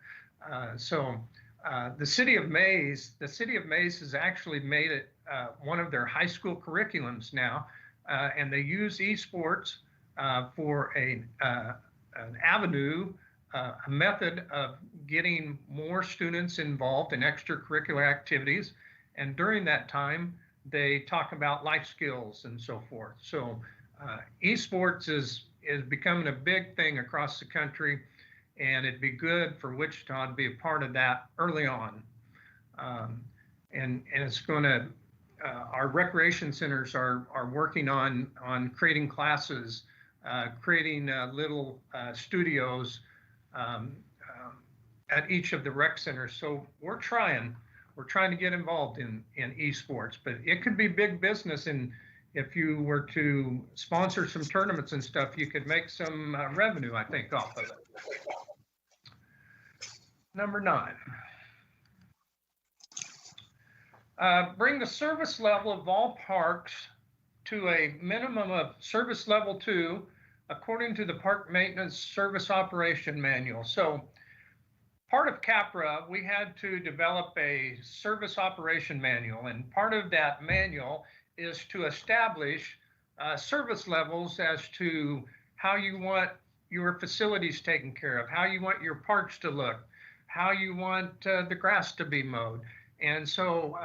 The city of Mays has actually made it one of their high school curriculums now, and they use esports for an avenue, a method of getting more students involved in extracurricular activities. And during that time, they talk about life skills and so forth. So esports is becoming a big thing across the country, and it'd be good for Wichita to be a part of that early on. And it's going to, our recreation centers are working on creating classes, creating little studios at each of the rec centers. So we're trying to get involved in esports, but it could be big business. And if you were to sponsor some tournaments and stuff, you could make some revenue, I think, off of it. Number 9. Bring the service level of all parks to a minimum of service level 2, according to the Park Maintenance Service Operation Manual. So part of CAPRA, we had to develop a service operation manual, and part of that manual is to establish service levels as to how you want your facilities taken care of, how you want your parks to look, how you want the grass to be mowed. And so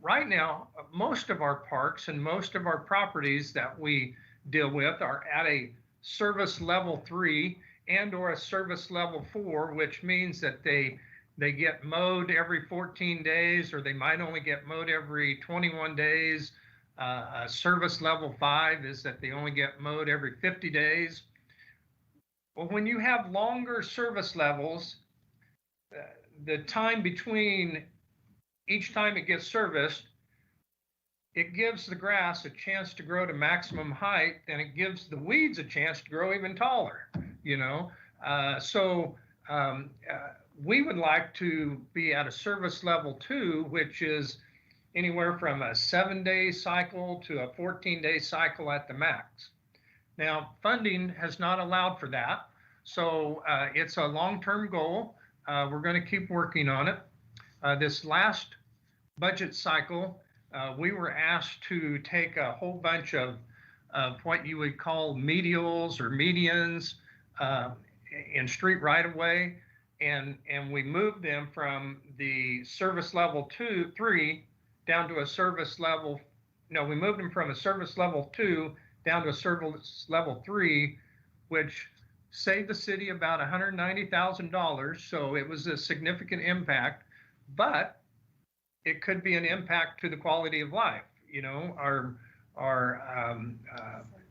right now, most of our parks and most of our properties that we deal with are at a service level 3 and or a service level 4, which means that they get mowed every 14 days, or they might only get mowed every 21 days. Service level 5 is that they only get mowed every 50 days. Well, when you have longer service levels, the time between each time it gets serviced, it gives the grass a chance to grow to maximum height, and it gives the weeds a chance to grow even taller, you know? We would like to be at a service level 2, which is anywhere from a 7-day cycle to a 14-day cycle at the max. Now, funding has not allowed for that, so it's a long-term goal. We're going to keep working on it. This last budget cycle, we were asked to take a whole bunch of what you would call medials or medians in street right-of-way, and we moved them from the service level 3 down to a service level, no, we moved them from a service level 2 down to a service level 3, which saved the city about $190,000. So it was a significant impact, but it could be an impact to the quality of life. You know, our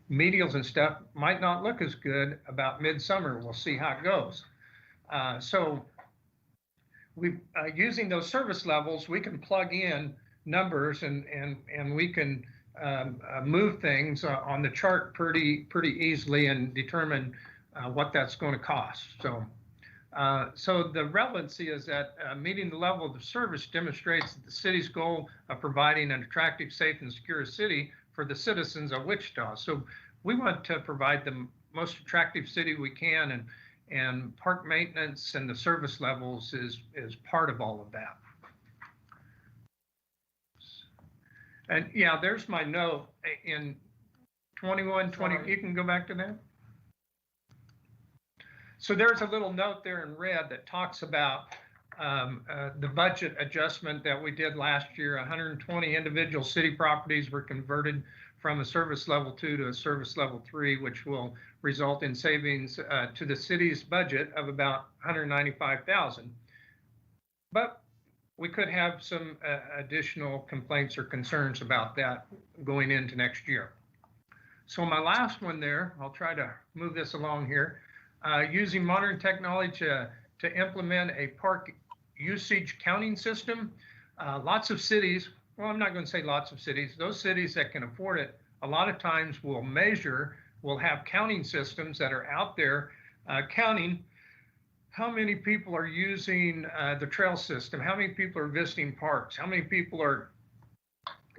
medials and stuff might not look as good about midsummer. We'll see how it goes. So we using those service levels, we can plug in numbers and we can move things on the chart pretty easily and determine what that's going to cost. So the relevancy is that meeting the level of the service demonstrates that the city's goal of providing an attractive, safe, and secure city for the citizens of Wichita. So we want to provide the most attractive city we can, and park maintenance and the service levels is part of all of that. And yeah, there's my note in 2120. You can go back to that. So there's a little note there in red that talks about the budget adjustment that we did last year. 120 individual city properties were converted from a service level 2 to a service level 3, which will result in savings to the city's budget of about $195,000. But we could have some additional complaints or concerns about that going into next year. So my last one there, I'll try to move this along here. Using modern technology to implement a park usage counting system. Lots of cities, well, I'm not going to say lots of cities, those cities that can afford it, a lot of times will have counting systems that are out there counting how many people are using the trail system, how many people are visiting parks, how many people are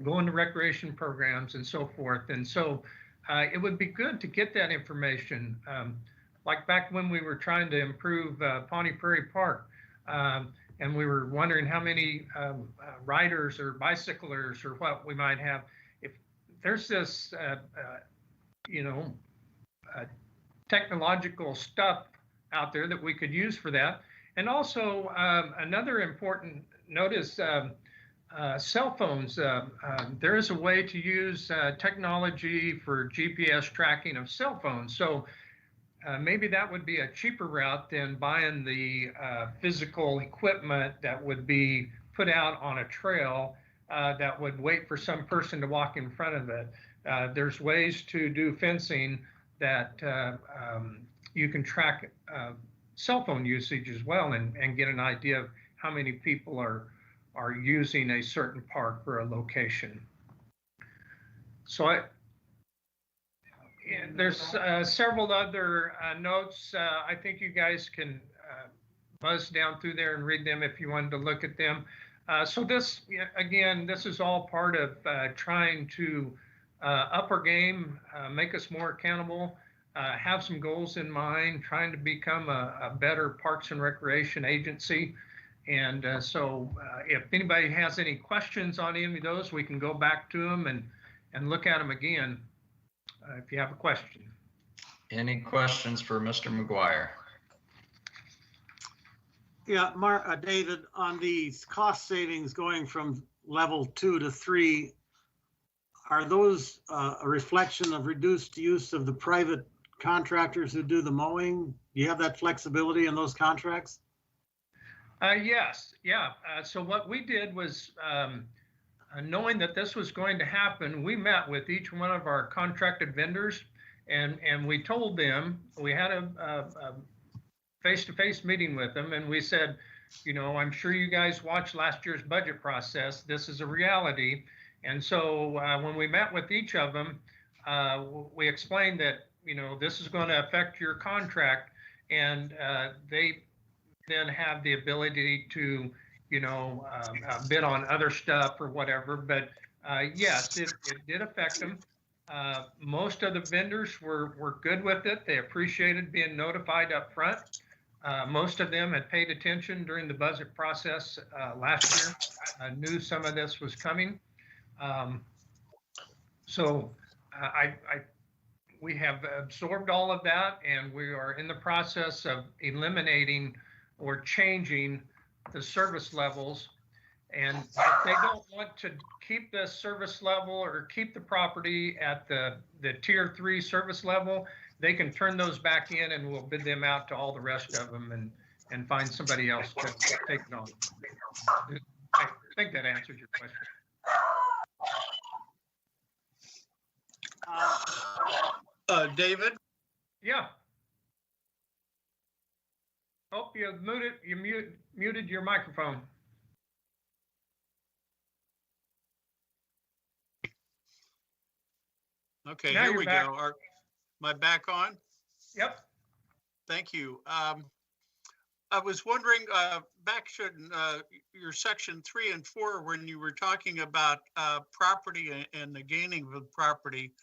going to recreation programs and so forth. And so it would be good to get that information. Like back when we were trying to improve Pawnee Prairie Park, and we were wondering how many riders or bicyclers or what we might have. If there's this, technological stuff out there that we could use for that. And also another important note is cell phones. There is a way to use technology for GPS tracking of cell phones. So maybe that would be a cheaper route than buying the physical equipment that would be put out on a trail that would wait for some person to walk in front of it. There's ways to do fencing that you can track cell phone usage as well and get an idea of how many people are using a certain park or a location. So there's several other notes. I think you guys can buzz down through there and read them if you wanted to look at them. So this, again, this is all part of trying to up our game, make us more accountable, have some goals in mind, trying to become a better parks and recreation agency. And so if anybody has any questions on any of those, we can go back to them and look at them again. If you have a question. Any questions for Mr. McGuire? Yeah, David, on these cost savings going from level 2 to 3, are those a reflection of reduced use of the private contractors who do the mowing? Do you have that flexibility in those contracts? Yes, yeah. So what we did was, knowing that this was going to happen, we met with each one of our contracted vendors and we told them, we had a face-to-face meeting with them, and we said, I'm sure you guys watched last year's budget process. This is a reality. And so when we met with each of them, we explained that, this is going to affect your contract, and they then have the ability to bid on other stuff or whatever. But yes, it did affect them. Most of the vendors were good with it. They appreciated being notified up front. Most of them had paid attention during the budget process last year, knew some of this was coming. So we have absorbed all of that, and we are in the process of eliminating or changing the service levels. And if they don't want to keep the service level or keep the property at the tier 3 service level, they can turn those back in, and we'll bid them out to all the rest of them and find somebody else to take it on. I think that answers your question. David? Yeah. Oh, you muted your microphone. Okay, Now here you're we back. go. Am I back on? Yep. Thank you. I was wondering, back to your section 3 and 4, when you were talking about property and the gaining of property,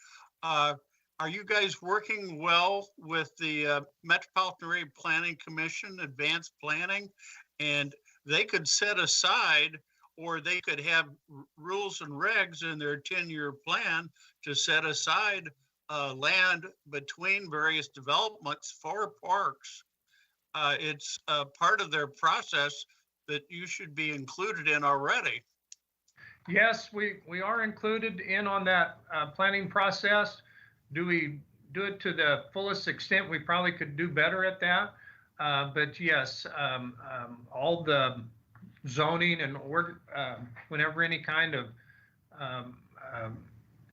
are you guys working well with the Metropolitan Area Planning Commission, advanced planning? And they could set aside, or they could have rules and regs in their 10-year plan to set aside land between various developments for parks. It's part of their process that you should be included in already. Yes, we are included in on that planning process. Do we do it to the fullest extent? We probably could do better at that. But yes, all the zoning and whenever any kind of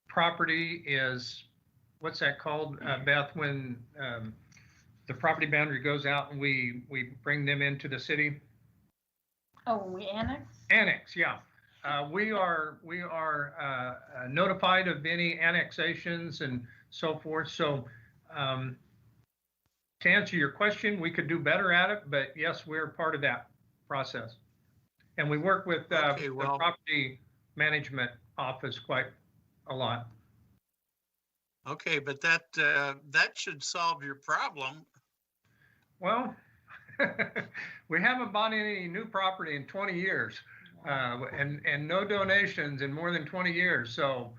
property is, what's that called, Beth, when the property boundary goes out and we bring them into the city? Oh, we annex? Annex, yeah. We are notified of any annexations and so forth. So to answer your question, we could do better at it, but yes, we're part of that process. And we work with the property management office quite a lot. Okay, but that should solve your problem. Well, we haven't bought any new property in 20 years, and no donations in more than 20 years. So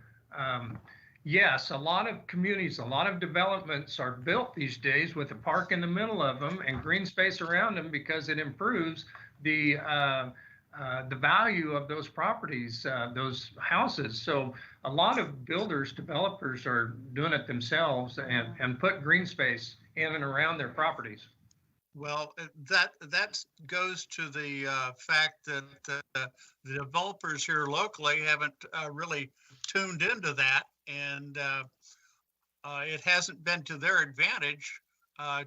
yes, a lot of communities, a lot of developments are built these days with a park in the middle of them and green space around them because it improves the value of those properties, those houses. So a lot of builders, developers are doing it themselves and put green space in and around their properties. Well, that goes to the fact that the developers here locally haven't really tuned into that, and it hasn't been to their advantage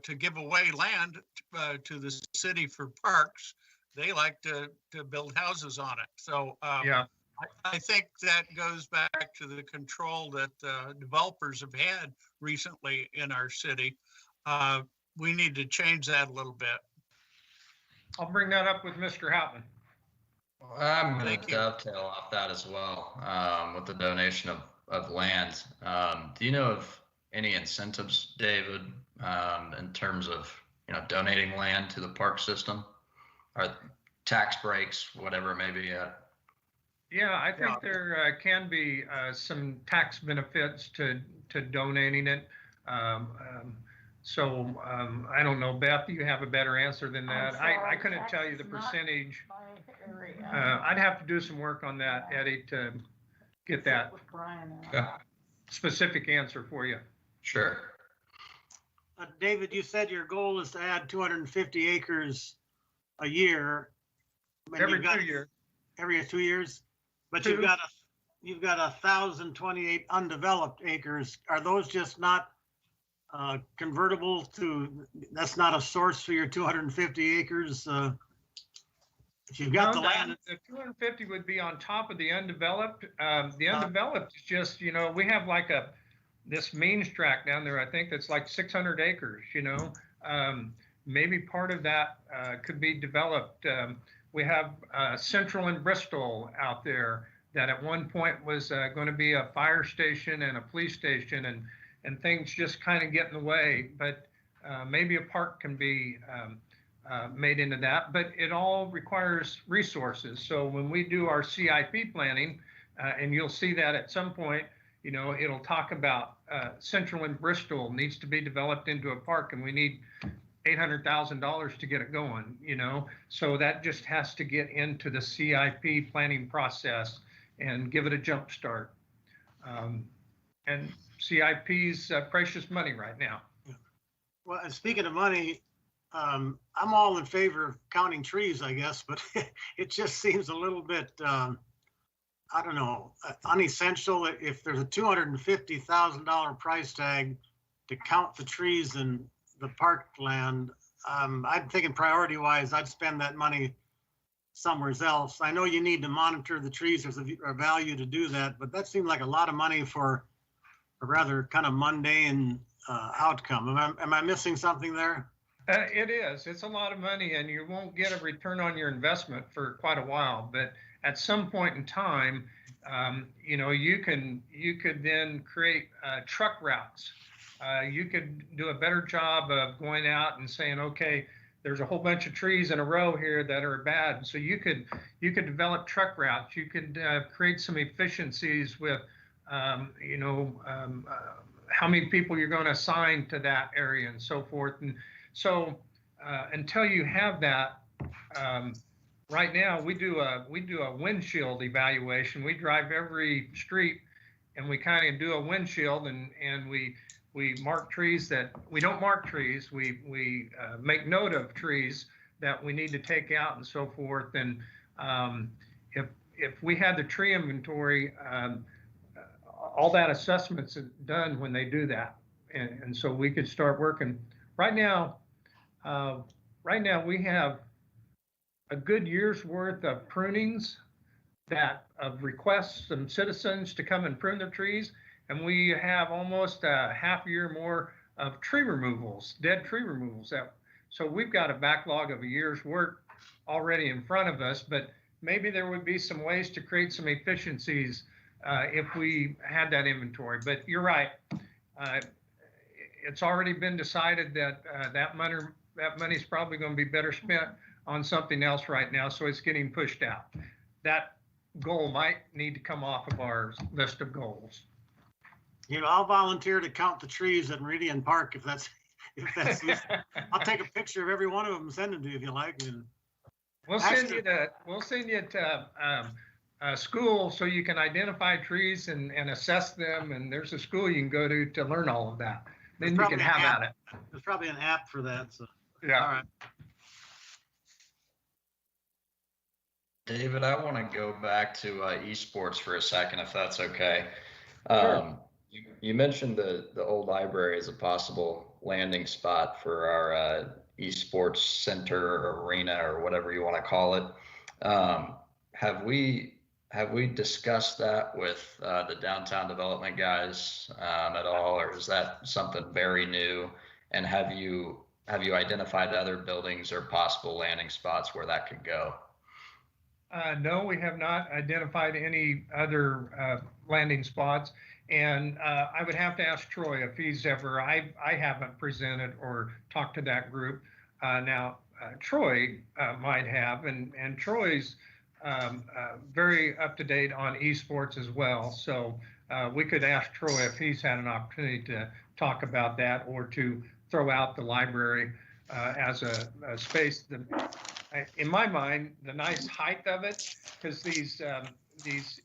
to give away land to the city for parks. They like to build houses on it. So yeah, I think that goes back to the control that developers have had recently in our city. We need to change that a little bit. I'll bring that up with Mr. Houtman. Well, I'm going to dovetail off that as well with the donation of land. Do you know of any incentives, David, in terms of donating land to the park system, or tax breaks, whatever it may be? Yeah, I think there can be some tax benefits to donating it. So I don't know, Beth, you have a better answer than that. I couldn't tell you the percentage. I'd have to do some work on that, Eddie, to get that specific answer for you. Sure. David, you said your goal is to add 250 acres a year. Every 2 years. Every 2 years, but you've got 1,028 undeveloped acres. Are those just not convertible to? That's not a source for your 250 acres. If you've got the land, the 250 would be on top of the undeveloped. The undeveloped is just we have like this Means tract down there. I think that's like 600 acres. Maybe part of that could be developed. We have Central and Bristol out there that at one point was going to be a fire station and a police station, and things just kind of get in the way. But maybe a park can be made into that. But it all requires resources. So when we do our CIP planning, and you'll see that at some point, it'll talk about Central and Bristol needs to be developed into a park, and we need $800,000 to get it going, so that just has to get into the CIP planning process and give it a jump start. And CIP's precious money right now. Well, and speaking of money, I'm all in favor of counting trees, I guess, but it just seems a little bit, I don't know, unessential. If there's a $250,000 price tag to count the trees in the parkland. I'm thinking priority wise, I'd spend that money somewhere else. I know you need to monitor the trees. There's a value to do that, but that seemed like a lot of money for a rather kind of mundane outcome. Am I missing something there? It is. It's a lot of money, and you won't get a return on your investment for quite a while. But at some point in time, you know, you could then create truck routes. You could do a better job of going out and saying, okay, there's a whole bunch of trees in a row here that are bad. So you could develop truck routes. You could create some efficiencies with, you know, how many people you're going to assign to that area and so forth. And so until you have that, right now we do a windshield evaluation. We drive every street and we kind of do a windshield, and we mark trees that we don't mark trees. We make note of trees that we need to take out and so forth. And if we had the tree inventory, all that assessment's done when they do that, and so we could start working. Right now we have a good year's worth of prunings of requests from citizens to come and prune their trees. And we have almost a half year more of tree removals, dead tree removals. So we've got a backlog of a year's work already in front of us, but maybe there would be some ways to create some efficiencies if we had that inventory. But you're right. It's already been decided that that money's probably going to be better spent on something else right now, so it's getting pushed out. That goal might need to come off of our list of goals. You know, I'll volunteer to count the trees at Meridian Park if that's I'll take a picture of every one of them and send them to you if you like. And we'll send you to school so you can identify trees and assess them. And there's a school you can go to learn all of that. Then you can have at it. There's probably an app for that. So yeah. All right. David, I want to go back to esports for a second, if that's okay. Sure. You mentioned the old library as a possible landing spot for our esports center or arena or whatever you want to call it. Have we discussed that with the downtown development guys at all, or is that something very new? And have you identified other buildings or possible landing spots where that could go? No, we have not identified any other landing spots. And I would have to ask Troy if he's ever, I haven't presented or talked to that group. Now, Troy might have, and Troy's very up to date on esports as well. So we could ask Troy if he's had an opportunity to talk about that or to throw out the library as a space that, in my mind, the nice height of it, because these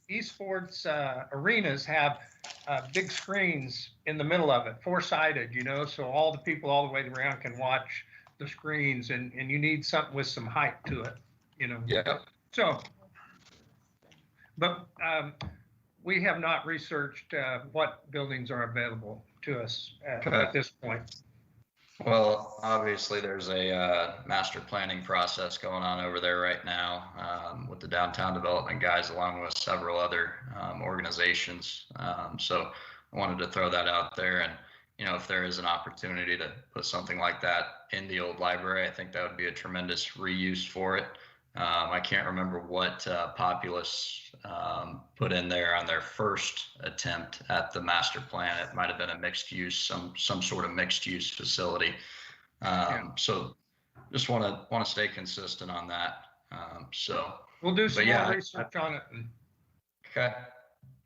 esports arenas have big screens in the middle of it, four-sided, you know, so all the people all the way around can watch the screens, and you need something with some height to it, you know. Yeah. So, but we have not researched what buildings are available to us at this point. Well, obviously there's a master planning process going on over there right now with the downtown development guys, along with several other organizations. So I wanted to throw that out there. And, you know, if there is an opportunity to put something like that in the old library, I think that would be a tremendous reuse for it. I can't remember what Populous put in there on their first attempt at the master plan. It might have been a mixed use, some sort of mixed use facility. So just want to stay consistent on that. So we'll do some more research on it. Okay.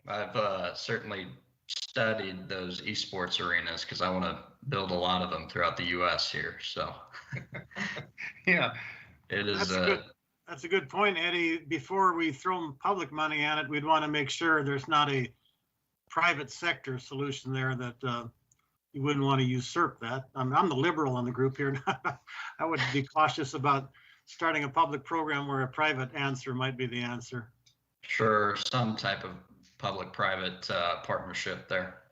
I've certainly studied those esports arenas because I want to build a lot of them throughout the U.S. here. So yeah, it is. That's a good point, Eddie. Before we throw public money at it, we'd want to make sure there's not a private sector solution there that you wouldn't want to usurp that. I'm the liberal in the group here. I would be cautious about starting a public program where a private answer might be the answer. Sure, some type of public-private partnership there.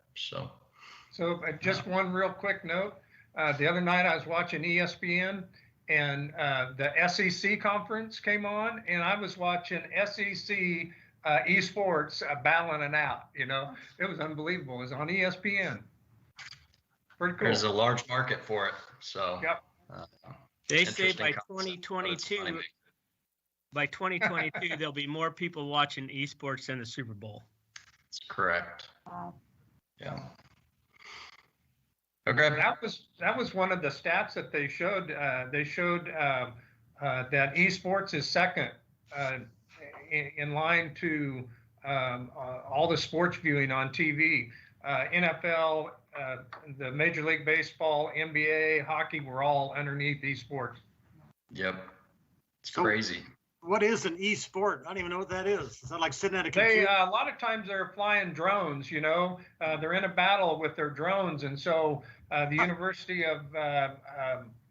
So just one real quick note. The other night I was watching ESPN and the SEC conference came on, and I was watching SEC esports battling it out. You know, it was unbelievable. It was on ESPN. Pretty cool. There's a large market for it. So yep. They say interesting by concept, but it's 2022, funny. by 2022, there'll be more people watching esports than the Super Bowl. That's correct. Wow. Yeah. Okay. That was one of the stats that they showed. They showed that esports is second in line to all the sports viewing on TV. NFL, the Major League Baseball, NBA, hockey were all underneath esports. Yep. It's crazy. What is an e-sport? I don't even know what that is. Is that like sitting at a They computer? a lot of times they're flying drones. You know, they're in a battle with their drones, and so the University of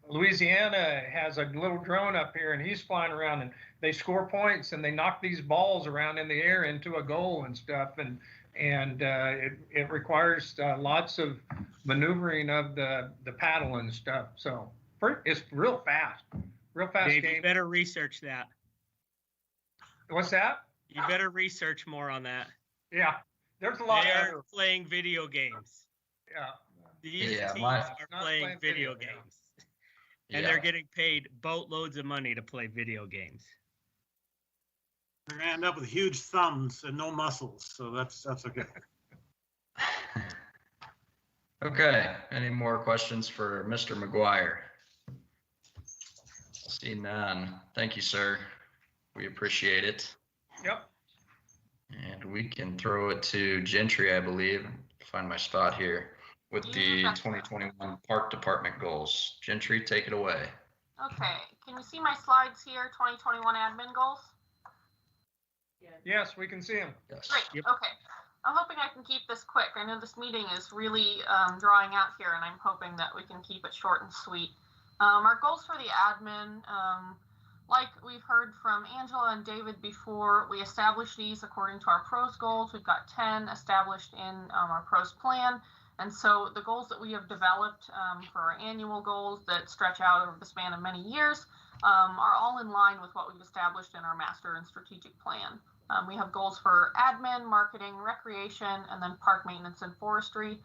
Louisiana has a little drone up here, and he's flying around, and they score points, and they knock these balls around in the air into a goal and stuff, and it requires lots of maneuvering of the paddle and stuff. So it's real fast Dave, game. you better research that. What's that? You better research more on that. Yeah, there's a lot. They of are playing video games. Yeah. These Yeah, teams my- are playing video games. And they're getting paid boatloads of money to play video games. They're gonna end up with huge thumbs and no muscles, so that's okay. Okay. Any more questions for Mr. McGuire? See none. Thank you, sir. We appreciate it. Yep. And we can throw it to Gentry, I believe. Find my spot here with the 2021 Park Department goals. Gentry, take it away. Okay, can you see my slides here, 2021 admin goals? Yes, we can see them. Yes. Great, Yep. okay. I'm hoping I can keep this quick. I know this meeting is really drawing out here, and I'm hoping that we can keep it short and sweet. Our goals for the admin, like we've heard from Angela and David before, we established these according to our pros goals. We've got 10 established in our pros plan. And so the goals that we have developed for our annual goals that stretch out over the span of many years are all in line with what we've established in our master and strategic plan. We have goals for admin, marketing, recreation, and then park maintenance and forestry.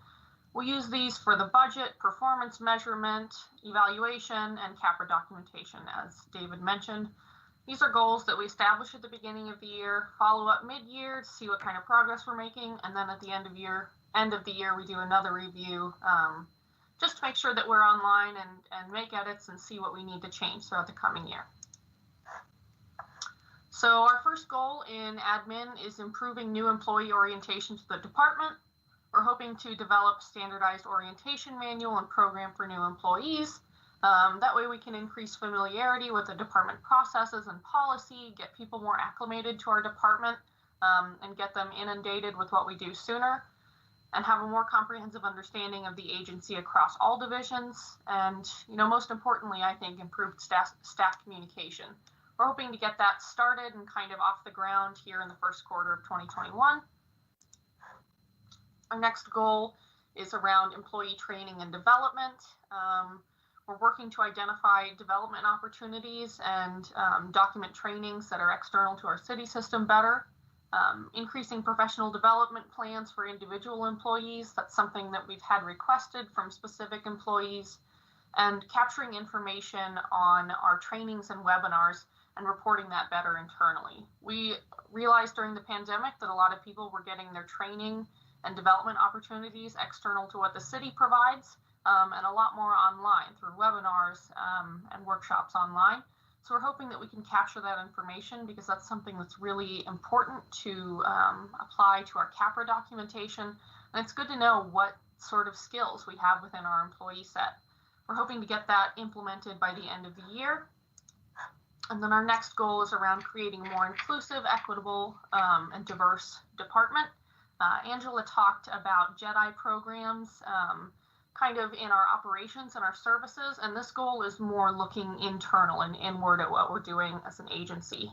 We use these for the budget, performance measurement, evaluation, and CAPRA documentation, as David mentioned. These are goals that we establish at the beginning of the year, follow up mid-year to see what kind of progress we're making, and then at the end of the year we do another review just to make sure that we're online and make edits and see what we need to change throughout the coming year. So our first goal in admin is improving new employee orientation to the department. We're hoping to develop standardized orientation manual and program for new employees. That way we can increase familiarity with the department processes and policy, get people more acclimated to our department, and get them inundated with what we do sooner, and have a more comprehensive understanding of the agency across all divisions. And, most importantly, I think improved staff communication. We're hoping to get that started and kind of off the ground here in the first quarter of 2021. Our next goal is around employee training and development. We're working to identify development opportunities and document trainings that are external to our city system better. Increasing professional development plans for individual employees. That's something that we've had requested from specific employees. And capturing information on our trainings and webinars and reporting that better internally. We realized during the pandemic that a lot of people were getting their training and development opportunities external to what the city provides, and a lot more online through webinars and workshops online. So we're hoping that we can capture that information because that's something that's really important to apply to our CAPRA documentation. And it's good to know what sort of skills we have within our employee set. We're hoping to get that implemented by the end of the year. And then our next goal is around creating a more inclusive, equitable, and diverse department. Angela talked about JEDI programs kind of in our operations and our services, and this goal is more looking internal and inward at what we're doing as an agency.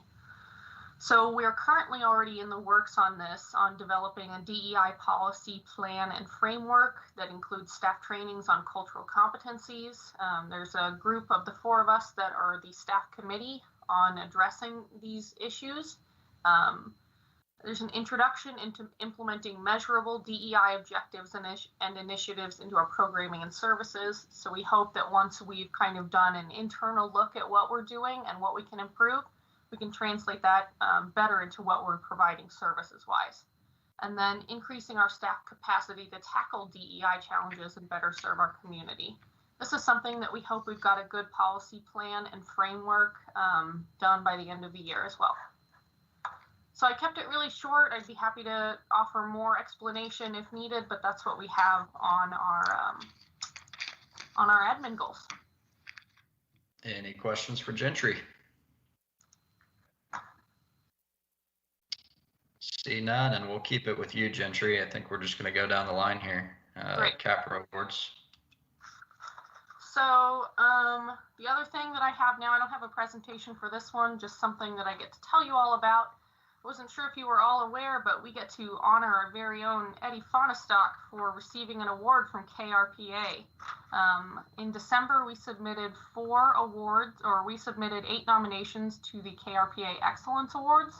So we're currently already in the works on this, on developing a DEI policy plan and framework that includes staff trainings on cultural competencies. There's a group of the 4 of us that are the staff committee on addressing these issues. There's an introduction into implementing measurable DEI objectives and initiatives into our programming and services. So we hope that once we've kind of done an internal look at what we're doing and what we can improve, we can translate that better into what we're providing services-wise. And then increasing our staff capacity to tackle DEI challenges and better serve our community. This is something that we hope we've got a good policy plan and framework done by the end of the year as well. So I kept it really short. I'd be happy to offer more explanation if needed, but that's what we have on our admin goals. Any questions for Gentry? See none, and we'll keep it with you, Gentry. I think we're just going to go down the line here. Great. Capra Awards. So the other thing that I have now, I don't have a presentation for this one, just something that I get to tell you all about. I wasn't sure if you were all aware, but we get to honor our very own Eddie Fonestock for receiving an award from KRPA. In December, we submitted 4 awards, or we submitted 8 nominations to the KRPA Excellence Awards.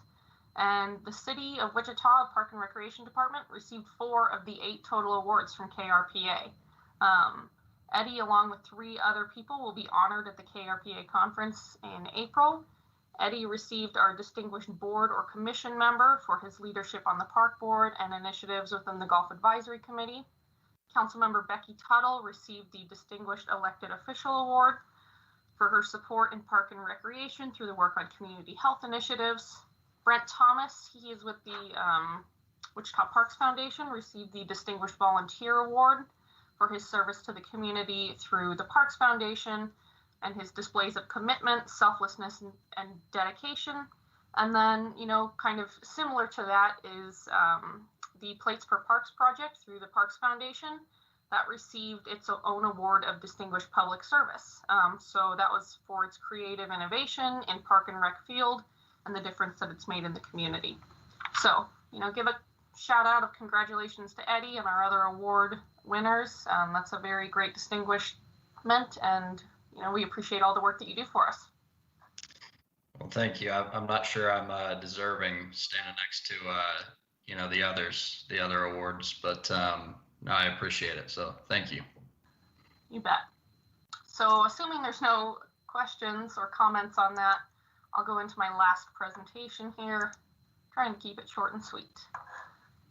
And the City of Wichita Park and Recreation Department received 4 of the 8 total awards from KRPA. Eddie, along with 3 other people, will be honored at the KRPA conference in April. Eddie received our Distinguished Board or Commission member for his leadership on the Park Board and initiatives within the Golf Advisory Committee. Councilmember Becky Tuttle received the Distinguished Elected Official Award for her support in park and recreation through the work on community health initiatives. Brent Thomas, he is with the Wichita Parks Foundation, received the Distinguished Volunteer Award for his service to the community through the Parks Foundation and his displays of commitment, selflessness, and dedication. And then, you know, kind of similar to that is the Plates per Parks project through the Parks Foundation that received its own award of Distinguished Public Service. So that was for its creative innovation in park and rec field and the difference that it's made in the community. So, you know, give a shout out of congratulations to Eddie and our other award winners. That's a very great distinguishment, and you know, we appreciate all the work that you do for us. Well, thank you. I'm not sure I'm deserving standing next to, you know, the other awards, but no, I appreciate it. So thank you. You bet. So assuming there's no questions or comments on that, I'll go into my last presentation here, trying to keep it short and sweet.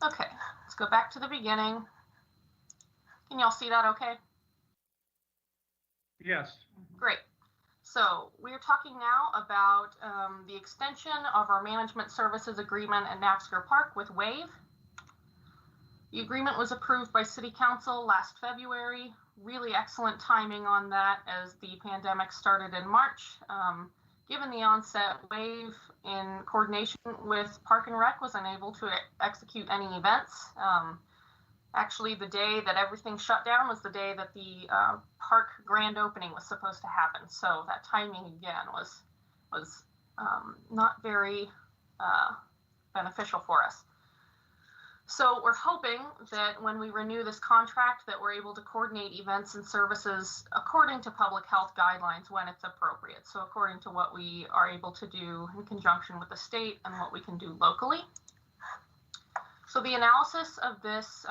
Okay, let's go back to the beginning. Can y'all see that okay? Yes. Great. So we're talking now about the extension of our management services agreement at Napsker Park with WAVE. The agreement was approved by City Council last February. Really excellent timing on that as the pandemic started in March. Given the onset, WAVE, in coordination with Park and Rec, was unable to execute any events. Actually, the day that everything shut down was the day that the park grand opening was supposed to happen. So that timing again was not very beneficial for us. So we're hoping that when we renew this contract that we're able to coordinate events and services according to public health guidelines when it's appropriate. So according to what we are able to do in conjunction with the state and what we can do locally. So the analysis of this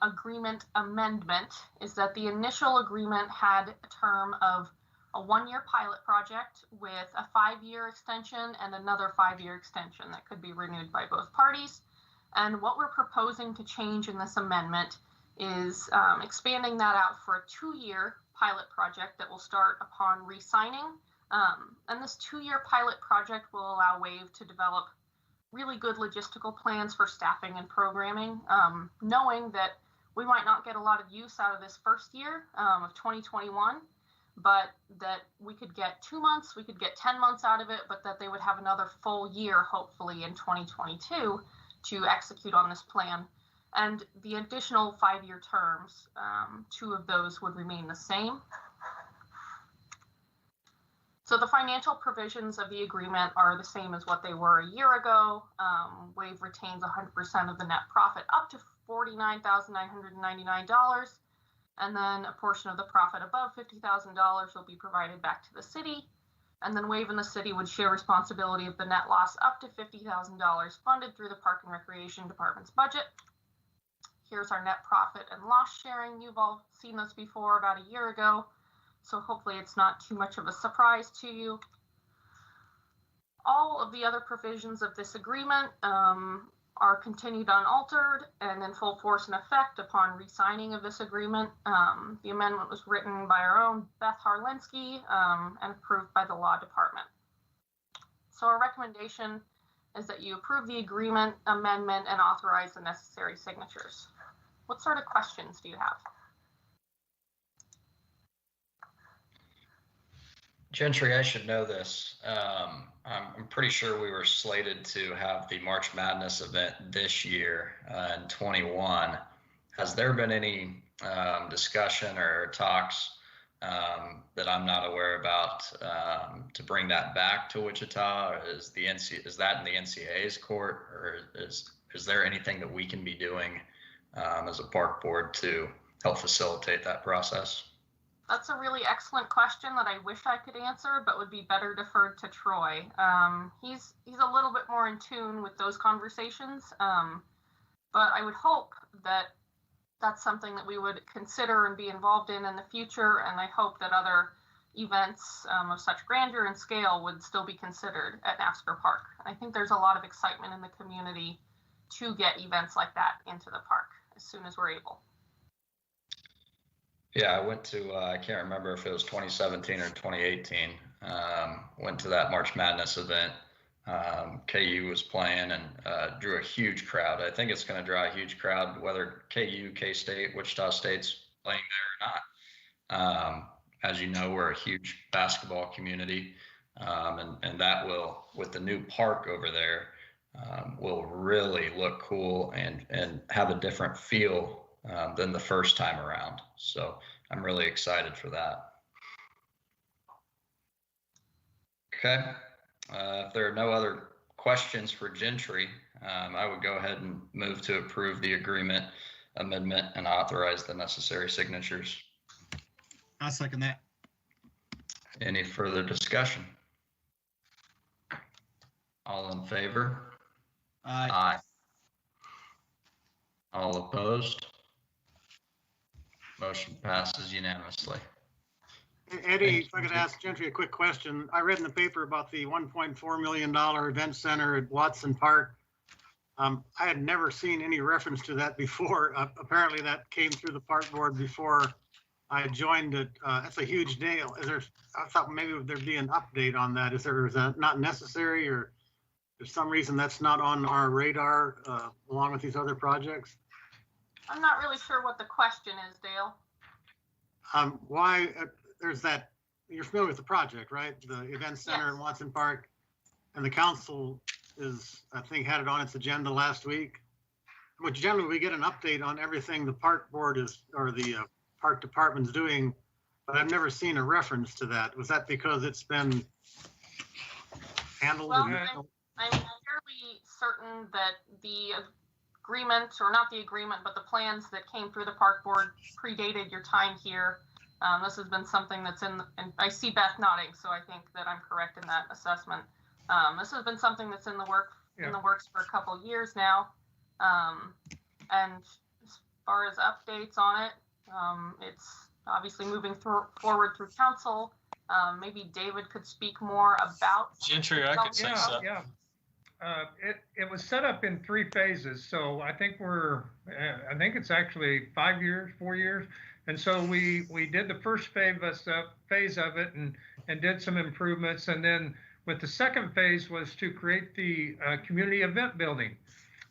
agreement amendment is that the initial agreement had a term of a 1-year pilot project with a 5-year extension and another 5-year extension that could be renewed by both parties. And what we're proposing to change in this amendment is expanding that out for a 2-year pilot project that will start upon re-signing. And this 2-year pilot project will allow WAVE to develop really good logistical plans for staffing and programming, knowing that we might not get a lot of use out of this first year of 2021, but that we could get 2 months, we could get 10 months out of it, but that they would have another full year, hopefully in 2022, to execute on this plan. And the additional 5-year terms, 2 of those would remain the same. So the financial provisions of the agreement are the same as what they were a year ago. WAVE retains 100% of the net profit up to $49,999. And then a portion of the profit above $50,000 will be provided back to the city. And then WAVE and the city would share responsibility of the net loss up to $50,000 funded through the Park and Recreation Department's budget. Here's our net profit and loss sharing. You've all seen this before about a year ago, so hopefully it's not too much of a surprise to you. All of the other provisions of this agreement are continued unaltered and in full force and effect upon re-signing of this agreement. The amendment was written by our own Beth Harlinsky and approved by the Law Department. So our recommendation is that you approve the agreement amendment and authorize the necessary signatures. What sort of questions do you have? Gentry, I should know this. I'm pretty sure we were slated to have the March Madness event this year in 21. Has there been any discussion or talks that I'm not aware about to bring that back to Wichita? Or is that in the NCAA's court, or is there anything that we can be doing as a park board to help facilitate that process? That's a really excellent question that I wish I could answer, but would be better deferred to Troy. He's a little bit more in tune with those conversations, but I would hope that that's something that we would consider and be involved in the future, and I hope that other events of such grandeur and scale would still be considered at NASCAR Park. I think there's a lot of excitement in the community to get events like that into the park as soon as we're able. Yeah, I went to, I can't remember if it was 2017 or 2018, went to that March Madness event. KU was playing and drew a huge crowd. I think it's going to draw a huge crowd, whether KU, K-State, Wichita State's playing there or not. As you know, we're a huge basketball community, and that will, with the new park over there, will really look cool and have a different feel than the first time around. So I'm really excited for that. Okay. If there are no other questions for Gentry, I would go ahead and move to approve the agreement amendment and authorize the necessary signatures. I'll second that. Any further discussion? All in favor? Aye. Aye. All opposed? Motion passes unanimously. Eddie, if I could ask Gentry a quick question. I read in the paper about the $1.4 million event center at Watson Park. I had never seen any reference to that before. Apparently that came through the park board before I joined it. That's a huge deal. I thought maybe there'd be an update on that. Is that not necessary, or there's some reason that's not on our radar along with these other projects? I'm not really sure what the question is, Dale. Why there's that, you're familiar with the project, right? The event center Yes. in Watson Park, and the council I think had it on its agenda last week. Which generally we get an update on everything the park board or the park department's doing, but I've never seen a reference to that. Was that because it's been handled? Well, I'm fairly certain that the agreement, or not the agreement, but the plans that came through the park board predated your time here. This has been something that's and I see Beth nodding, so I think that I'm correct in that assessment. This has been something that's in the works for a couple years now. And as far as updates on it, it's obviously moving forward through council. Maybe David could speak more about. Gentry, I could say so. Yeah. It was set up in 3 phases, so I think I think it's actually 4 years. And so we did the first phase of it and did some improvements. And then with the second phase was to create the community event building.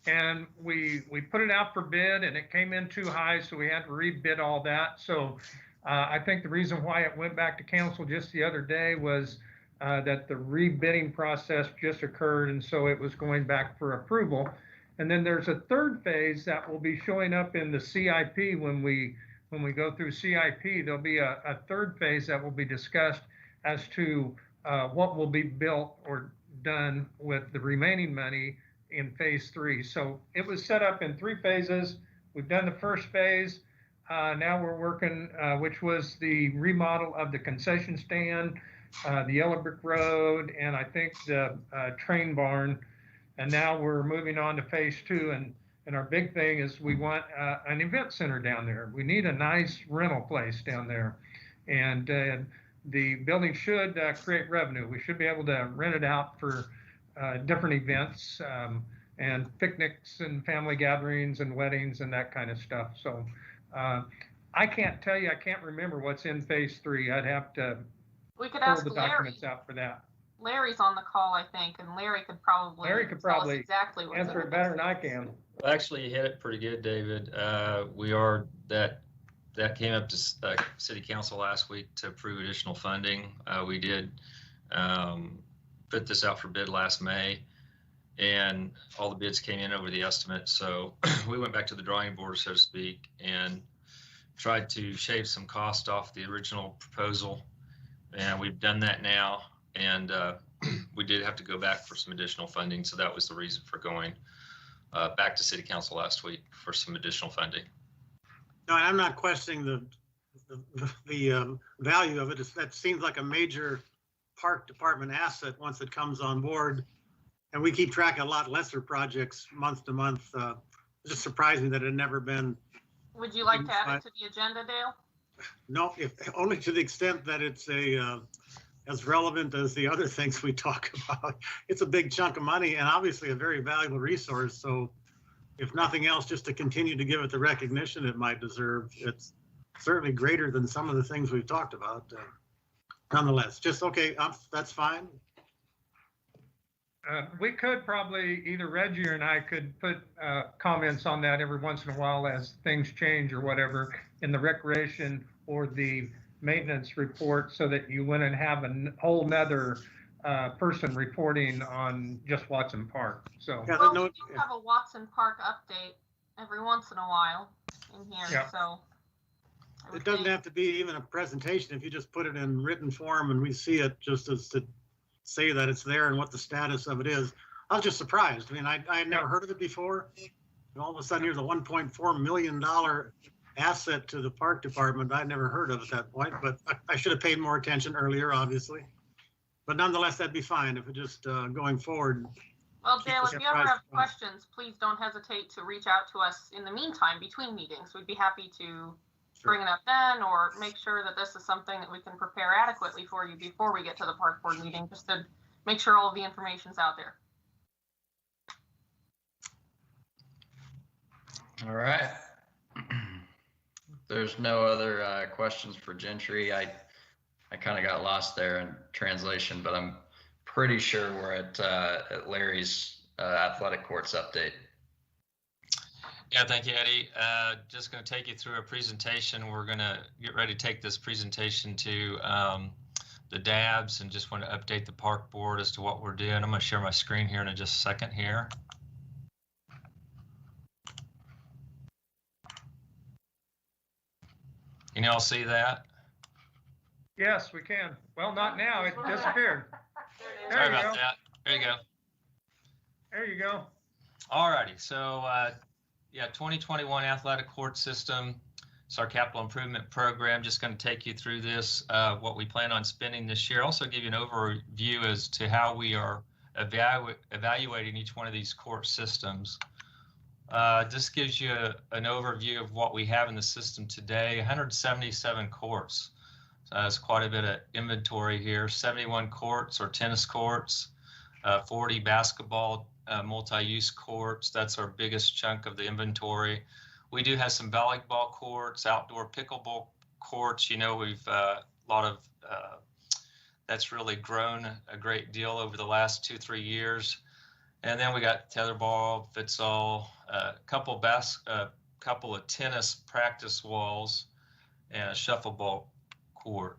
And we put it out for bid, and it came in too high, so we had to rebid all that. So I think the reason why it went back to council just the other day was that the rebidding process just occurred, and so it was going back for approval. And then there's a third phase that will be showing up in the CIP. When we go through CIP, there'll be a third phase that will be discussed as to what will be built or done with the remaining money in phase 3. So it was set up in 3 phases. We've done the first phase. Now we're working, which was the remodel of the concession stand, the yellow brick road, and I think the train barn. And now we're moving on to phase 2. And our big thing is we want an event center down there. We need a nice rental place down there. And the building should create revenue. We should be able to rent it out for different events and picnics and family gatherings and weddings and that kind of stuff. So I can't tell you, I can't remember what's in phase 3. I'd have to pull the documents out for that. Larry's on the call, I think, and Larry could probably tell us exactly what's answer it better than I can. Well, actually, you hit it pretty good, David. That came up to City Council last week to approve additional funding. We did put this out for bid last May, and all the bids came in over the estimate. So we went back to the drawing board, so to speak, and tried to shave some cost off the original proposal. And we've done that now. And we did have to go back for some additional funding. So that was the reason for going back to City Council last week for some additional funding. No, I'm not questioning the value of it. That seems like a major park department asset once it comes on board. And we keep track of a lot lesser projects month to month. It just surprised me that it had never been. Would you like to add it to the agenda, Dale? No, if only to the extent that it's as relevant as the other things we talk about. It's a big chunk of money and obviously a very valuable resource. So if nothing else, just to continue to give it the recognition it might deserve. It's certainly greater than some of the things we've talked about. Nonetheless, just okay, that's fine. We could probably, either Reggie and I could put comments on that every once in a while as things change or whatever in the recreation or the maintenance report, so that you wouldn't have a whole nother person reporting on just Watson Park. So well, we do have a Watson Park update every once in a while in here. Yeah. So it doesn't have to be even a presentation if you just put it in written form and we see it, just as to say that it's there and what the status of it is. I was just surprised. I mean, I had never heard of it before. And all of a sudden here's a $1.4 million asset to the park department I'd never heard of at that point, but I should have paid more attention earlier, obviously. But nonetheless, that'd be fine if it just going forward. Well, Dale, if you ever have questions, please don't hesitate to reach out to us in the meantime between meetings. We'd be happy to bring it up then, or make sure that this is something that we can prepare adequately for you before we get to the park board meeting, just to make sure all of the information's out there. All right. There's no other questions for Gentry. I kind of got lost there in translation, but I'm pretty sure we're at Larry's athletic courts update. Yeah, thank you, Eddie. Just going to take you through a presentation. We're going to get ready to take this presentation to the DABs, and just want to update the park board as to what we're doing. I'm going to share my screen here in just a second here. Can you all see that? Yes, we can. Well, not now. It disappeared. Sorry about that. There you go. There you go. All righty. So, yeah, 2021 athletic court system. It's our capital improvement program. Just going to take you through this, what we plan on spending this year. Also give you an overview as to how we are evaluating each one of these court systems. This gives you an overview of what we have in the system today. 177 courts. So that's quite a bit of inventory here. 71 courts or tennis courts, 40 basketball multi-use courts. That's our biggest chunk of the inventory. We do have some volleyball courts, outdoor pickleball courts. You know, we've a lot of that's really grown a great deal over the last 2-3 years. And then we got tetherball, futsal, a couple of tennis practice walls, and a shuffleball court.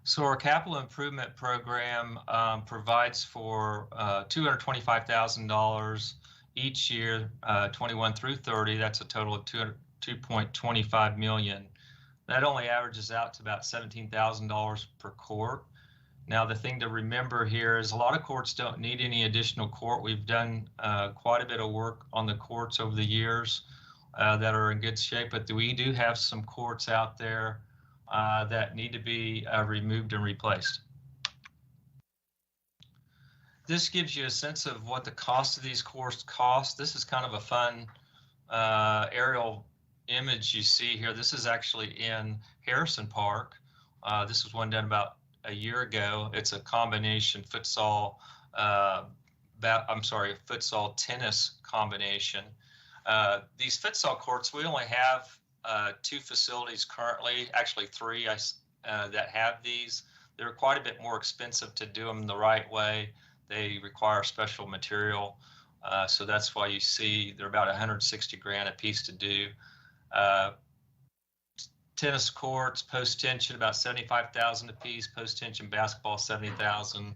So our capital improvement program provides for $225,000 each year, 21 through 30. That's a total of $2.25 million. That only averages out to about $17,000 per court. Now, the thing to remember here is a lot of courts don't need any additional court. We've done quite a bit of work on the courts over the years that are in good shape, but we do have some courts out there that need to be removed and replaced. This gives you a sense of what the cost of these courts cost. This is kind of a fun aerial image you see here. This is actually in Harrison Park. This was one done about a year ago. It's a combination futsal, futsal tennis combination. These futsal courts, we only have 2 facilities currently, actually 3 that have these. They're quite a bit more expensive to do them the right way. They require special material. So that's why you see they're about 160 grand a piece to do. Tennis courts, post tension, about 75,000 a piece. Post tension basketball, 70,000.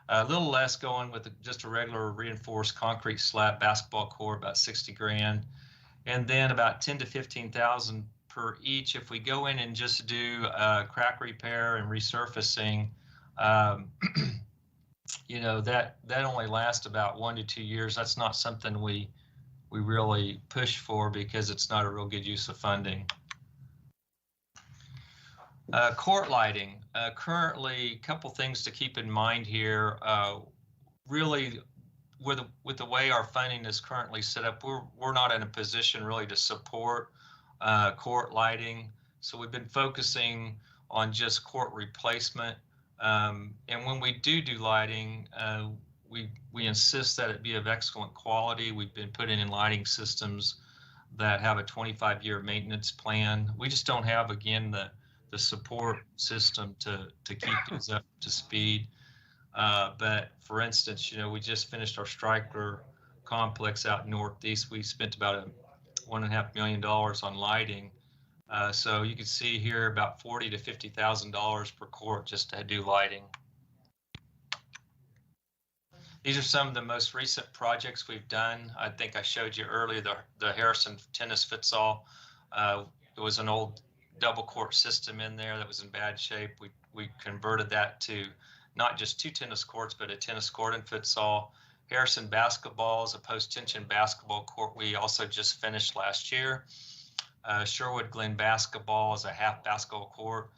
A little less going with just a regular reinforced concrete slab basketball court, about 60 grand. And then about 10 to 15,000 per each. If we go in and just do crack repair and resurfacing, you know, that only lasts about 1 to 2 years. That's not something we really push for because it's not a real good use of funding. Court lighting. Currently, a couple things to keep in mind here. Really, with the way our funding is currently set up, we're not in a position really to support court lighting. So we've been focusing on just court replacement. And when we do lighting, we insist that it be of excellent quality. We've been putting in lighting systems that have a 25-year maintenance plan. We just don't have, again, the support system to keep these up to speed. But for instance, you know, we just finished our Stryker complex out northeast. We spent about $1.5 million on lighting. So you can see here about $40,000 to $50,000 per court just to do lighting. These are some of the most recent projects we've done. I think I showed you earlier the Harrison tennis futsal. It was an old double court system in there that was in bad shape. We converted that to not just 2 tennis courts, but a tennis court and futsal. Harrison basketball is a post-tension basketball court we also just finished last year. Sherwood Glen basketball is a half basketball court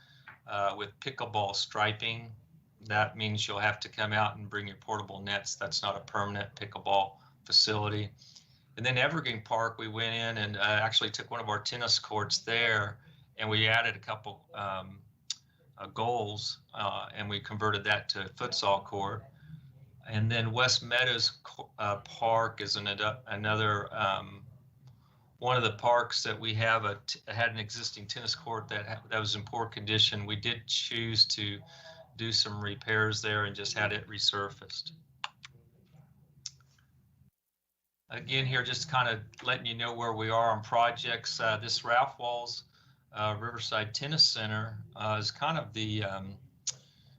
with pickleball striping. That means you'll have to come out and bring your portable nets. That's not a permanent pickleball facility. And then Evergreen Park, we went in and actually took one of our tennis courts there, and we added a couple goals, and we converted that to a futsal court. And then West Meadows Park is another one of the parks that we have had an existing tennis court that was in poor condition. We did choose to do some repairs there and just had it resurfaced. Again, here just kind of letting you know where we are on projects. This Ralph Walls Riverside Tennis Center is kind of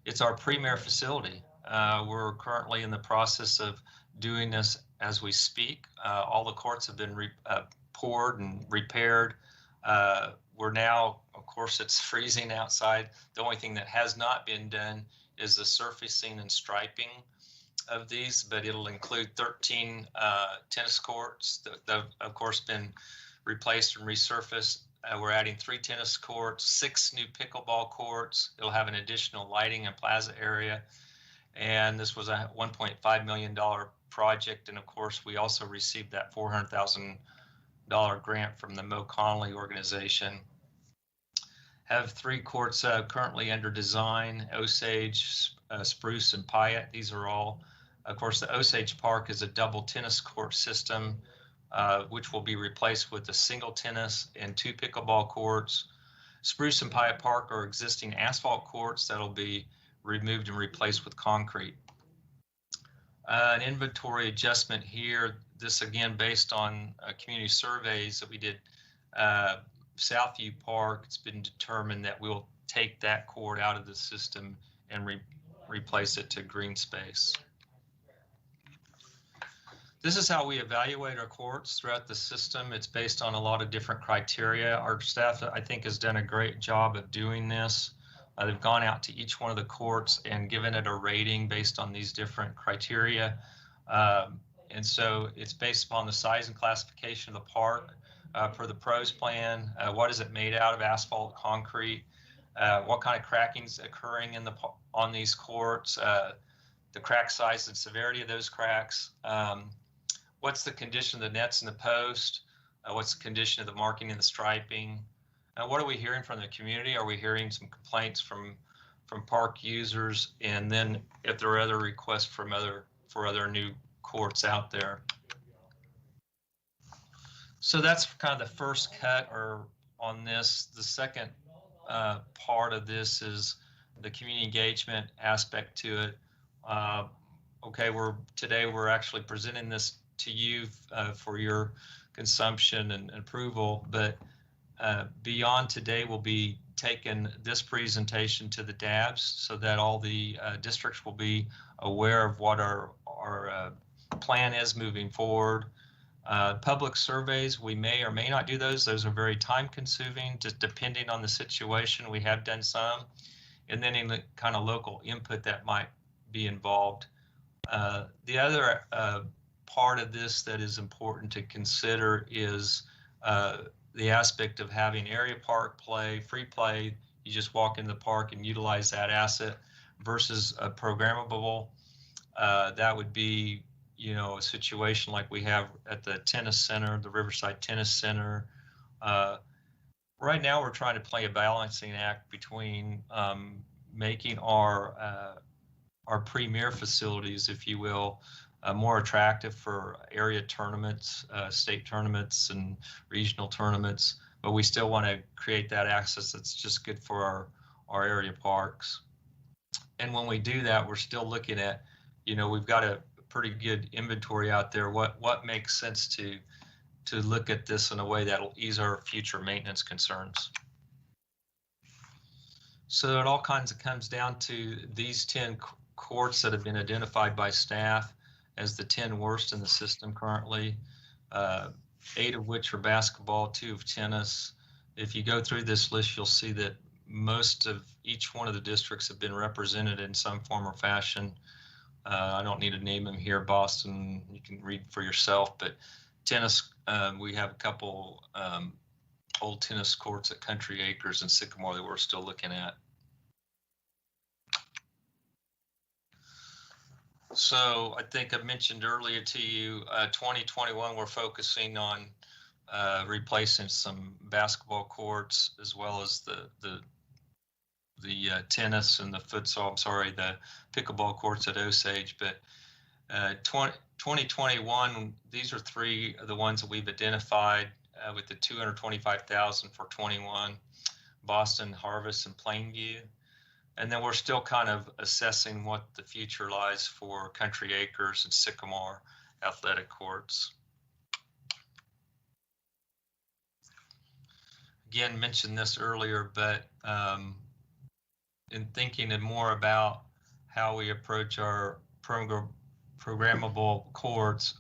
it's our premier facility. We're currently in the process of doing this as we speak. All the courts have been poured and repaired. We're now, of course, it's freezing outside. The only thing that has not been done is the surfacing and striping of these, but it'll include 13 tennis courts that have, of course, been replaced and resurfaced. We're adding 3 tennis courts, 6 new pickleball courts. It'll have an additional lighting and plaza area. And this was a $1.5 million project. And of course, we also received that $400,000 grant from the Mo Connolly organization. Have 3 courts currently under design: Osage, Spruce, and Pyatt. These are all, of course, the Osage Park is a double tennis court system, which will be replaced with a single tennis and 2 pickleball courts. Spruce and Pyatt Park are existing asphalt courts that'll be removed and replaced with concrete. An inventory adjustment here. This again based on community surveys that we did. Southview Park, it's been determined that we'll take that court out of the system and replace it to green space. This is how we evaluate our courts throughout the system. It's based on a lot of different criteria. Our staff, I think, has done a great job of doing this. They've gone out to each one of the courts and given it a rating based on these different criteria. And so it's based upon the size and classification of the park per the pros plan. What is it made out of, asphalt, concrete? What kind of cracking's occurring on these courts? The crack size and severity of those cracks. What's the condition of the nets and the post? What's the condition of the marking and the striping? What are we hearing from the community? Are we hearing some complaints from park users? And then if there are other requests for other new courts out there. So that's kind of the first cut on this. The second part of this is the community engagement aspect to it. Okay, today we're actually presenting this to you for your consumption and approval, but beyond today, we'll be taking this presentation to the DABs so that all the districts will be aware of what our plan is moving forward. Public surveys, we may or may not do those. Those are very time consuming, just depending on the situation. We have done some, and then any kind of local input that might be involved. The other part of this that is important to consider is the aspect of having area park play, free play. You just walk into the park and utilize that asset versus a programmable. That would be, a situation like we have at the tennis center, the Riverside Tennis Center. Right now, we're trying to play a balancing act between making our premier facilities, if you will, more attractive for area tournaments, state tournaments, and regional tournaments. But we still want to create that access that's just good for our area parks. And when we do that, we're still looking at, we've got a pretty good inventory out there. What makes sense to look at this in a way that'll ease our future maintenance concerns. So it all kinds of comes down to these 10 courts that have been identified by staff as the 10 worst in the system currently, 8 of which are basketball, 2 of tennis. If you go through this list, you'll see that most of each one of the districts have been represented in some form or fashion. I don't need to name them here. Boston, you can read for yourself, but tennis, we have a couple old tennis courts at Country Acres and Sycamore that we're still looking at. So I think I mentioned earlier to you, 2021, we're focusing on replacing some basketball courts as well as the tennis and the the pickleball courts at Osage. But 2021, these are 3 of the ones that we've identified with the $225,000 for 21, Boston, Harvest, and Plainview. And then we're still kind of assessing what the future lies for Country Acres and Sycamore athletic courts. Again, mentioned this earlier, but in thinking more about how we approach our programmable courts,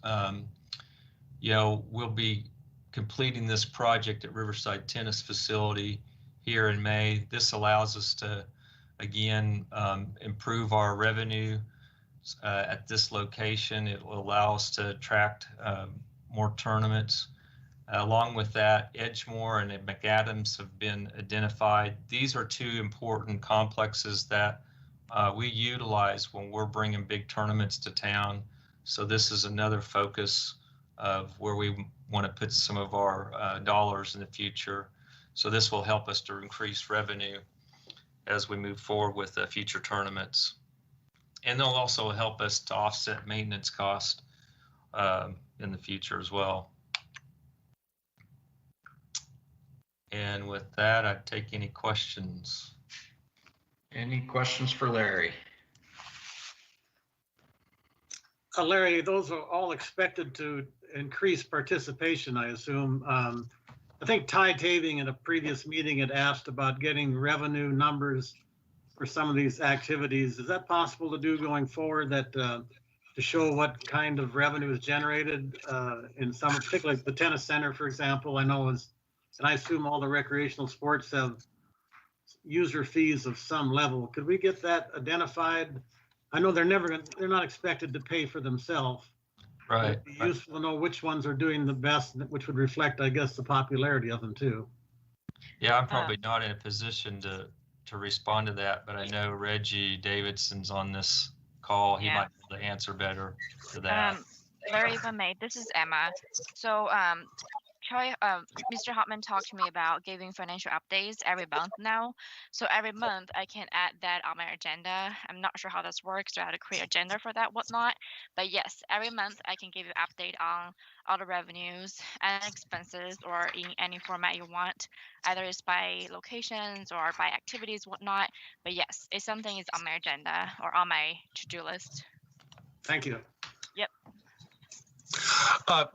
we'll be completing this project at Riverside Tennis Facility here in May. This allows us to, again, improve our revenue at this location. It will allow us to attract more tournaments. Along with that, Edgemore and McAdams have been identified. These are 2 important complexes that we utilize when we're bringing big tournaments to town. So this is another focus of where we want to put some of our dollars in the future. So this will help us to increase revenue as we move forward with future tournaments. And they'll also help us to offset maintenance costs in the future as well. And with that, I'd take any questions. Any questions for Larry? Larry, those are all expected to increase participation, I assume. I think Ty Taving in a previous meeting had asked about getting revenue numbers for some of these activities. Is that possible to do going forward, that to show what kind of revenue is generated in some, particularly the tennis center, for example, I know is, and I assume all the recreational sports have user fees of some level. Could we get that identified? I know they're not expected to pay for themselves. Right. It'd be useful to know which ones are doing the best, which would reflect, I guess, the popularity of them too. Yeah, I'm probably not in a position to respond to that, but I know Reggie Davidson's on this call. He might be able to answer better to that. Larry, if I may, this is Emma. So Mr. Hartman talked to me about giving financial updates every month now. So every month I can add that on my agenda. I'm not sure how this works or how to create agenda for that, whatnot. But yes, every month I can give you an update on all the revenues and expenses or in any format you want, either it's by locations or by activities, whatnot. But yes, it's something is on my agenda or on my to-do list. Thank you. Yep.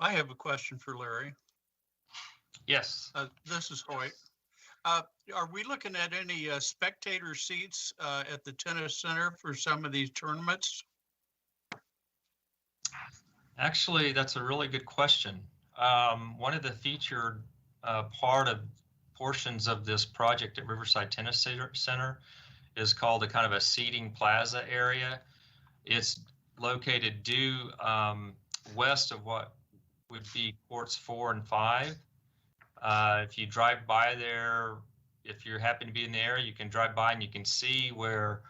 I have a question for Larry. Yes. This is Hoyt. Are we looking at any spectator seats at the tennis center for some of these tournaments? Actually, that's a really good question. One of the featured portions of this project at Riverside Tennis Center is called a kind of a seating plaza area. It's located due west of what would be courts 4 and 5. If you drive by there, if you happen to be in the area, you can drive by and you can see where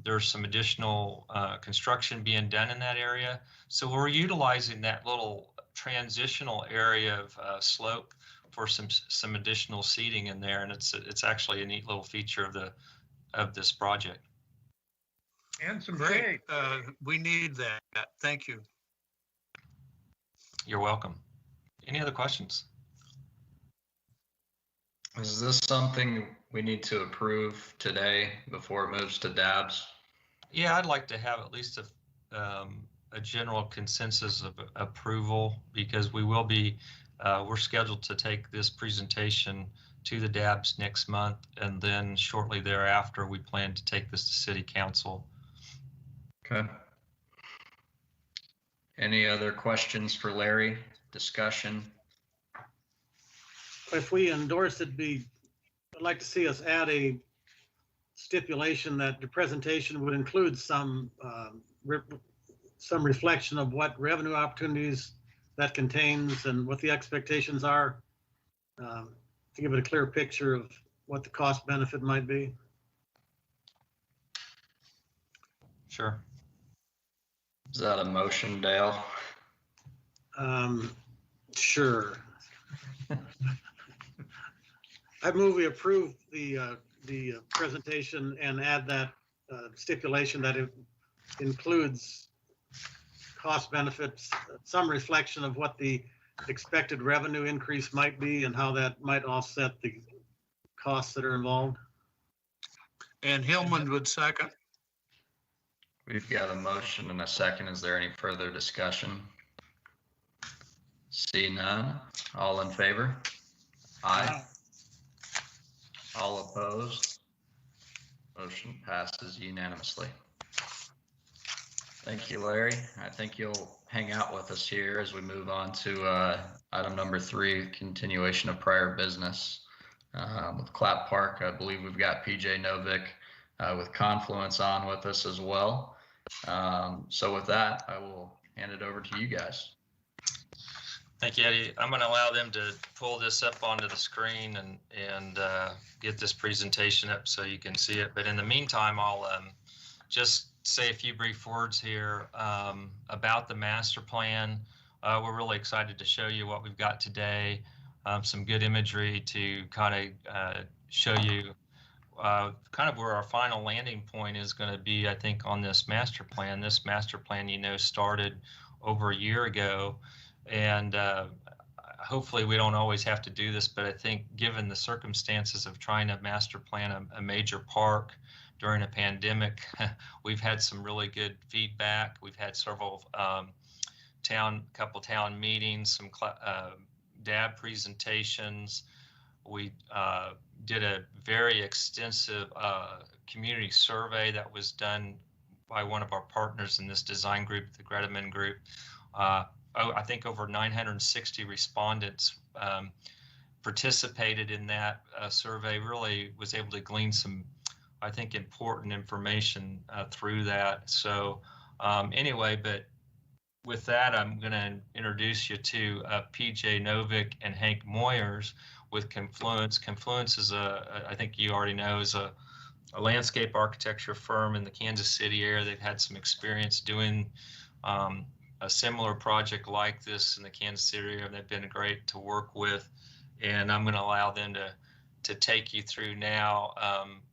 there's some additional construction being done in that area. So we're utilizing that little transitional area of slope for some additional seating in there, and it's actually a neat little feature of this project. And some Great. shade. We need that. Thank you. You're welcome. Any other questions? Is this something we need to approve today before it moves to DABS? Yeah, I'd like to have at least a general consensus of approval, because we will be, we're scheduled to take this presentation to the DABS next month, and then shortly thereafter, we plan to take this to City Council. Okay. Any other questions for Larry? Discussion? If we endorse it, I'd like to see us add a stipulation that the presentation would include some reflection of what revenue opportunities that contains and what the expectations are, to give it a clear picture of what the cost benefit might be. Sure. Is that a motion, Dale? Sure. I move we approve the presentation and add that stipulation that it includes cost benefits, some reflection of what the expected revenue increase might be and how that might offset the costs that are involved. And Hillman would second. We've got a motion and a second. Is there any further discussion? See none. All in favor? Aye. All opposed? Motion passes unanimously. Thank you, Larry. I think you'll hang out with us here as we move on to item number 3, continuation of prior business. With Clap Park, I believe we've got PJ Novick with Confluence on with us as well. So with that, I will hand it over to you guys. Thank you, Eddie. I'm going to allow them to pull this up onto the screen and get this presentation up so you can see it. But in the meantime, I'll just say a few brief words here about the master plan. We're really excited to show you what we've got today. Some good imagery to kind of show you kind of where our final landing point is going to be, I think, on this master plan. This master plan, started over a year ago. And hopefully we don't always have to do this, but I think given the circumstances of trying to master plan a major park during a pandemic, we've had some really good feedback. We've had several couple town meetings, some DAB presentations. We did a very extensive community survey that was done by one of our partners in this design group, the Gretamin Group. I think over 960 respondents participated in that survey. Really was able to glean some, I think, important information through that. So anyway, but with that, I'm going to introduce you to PJ Novick and Hank Moyers with Confluence. Confluence is I think you already know, is a landscape architecture firm in the Kansas City area. They've had some experience doing a similar project like this in the Kansas City area. They've been great to work with, and I'm going to allow them to take you through now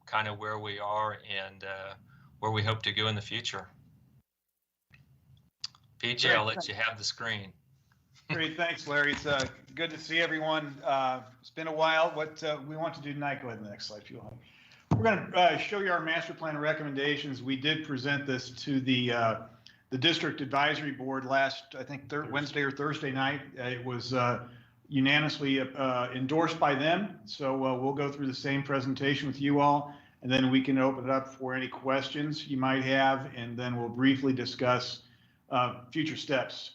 kind of where we are and where we hope to go in the future. PJ, I'll let you have the screen. Great, thanks, Larry. It's good to see everyone. It's been a while. What we want to do tonight, go ahead to the next slide if you want. We're going to show you our master plan recommendations. We did present this to the district advisory board last, I think, Wednesday or Thursday night. It was unanimously endorsed by them. So we'll go through the same presentation with you all, and then we can open it up for any questions you might have, and then we'll briefly discuss future steps.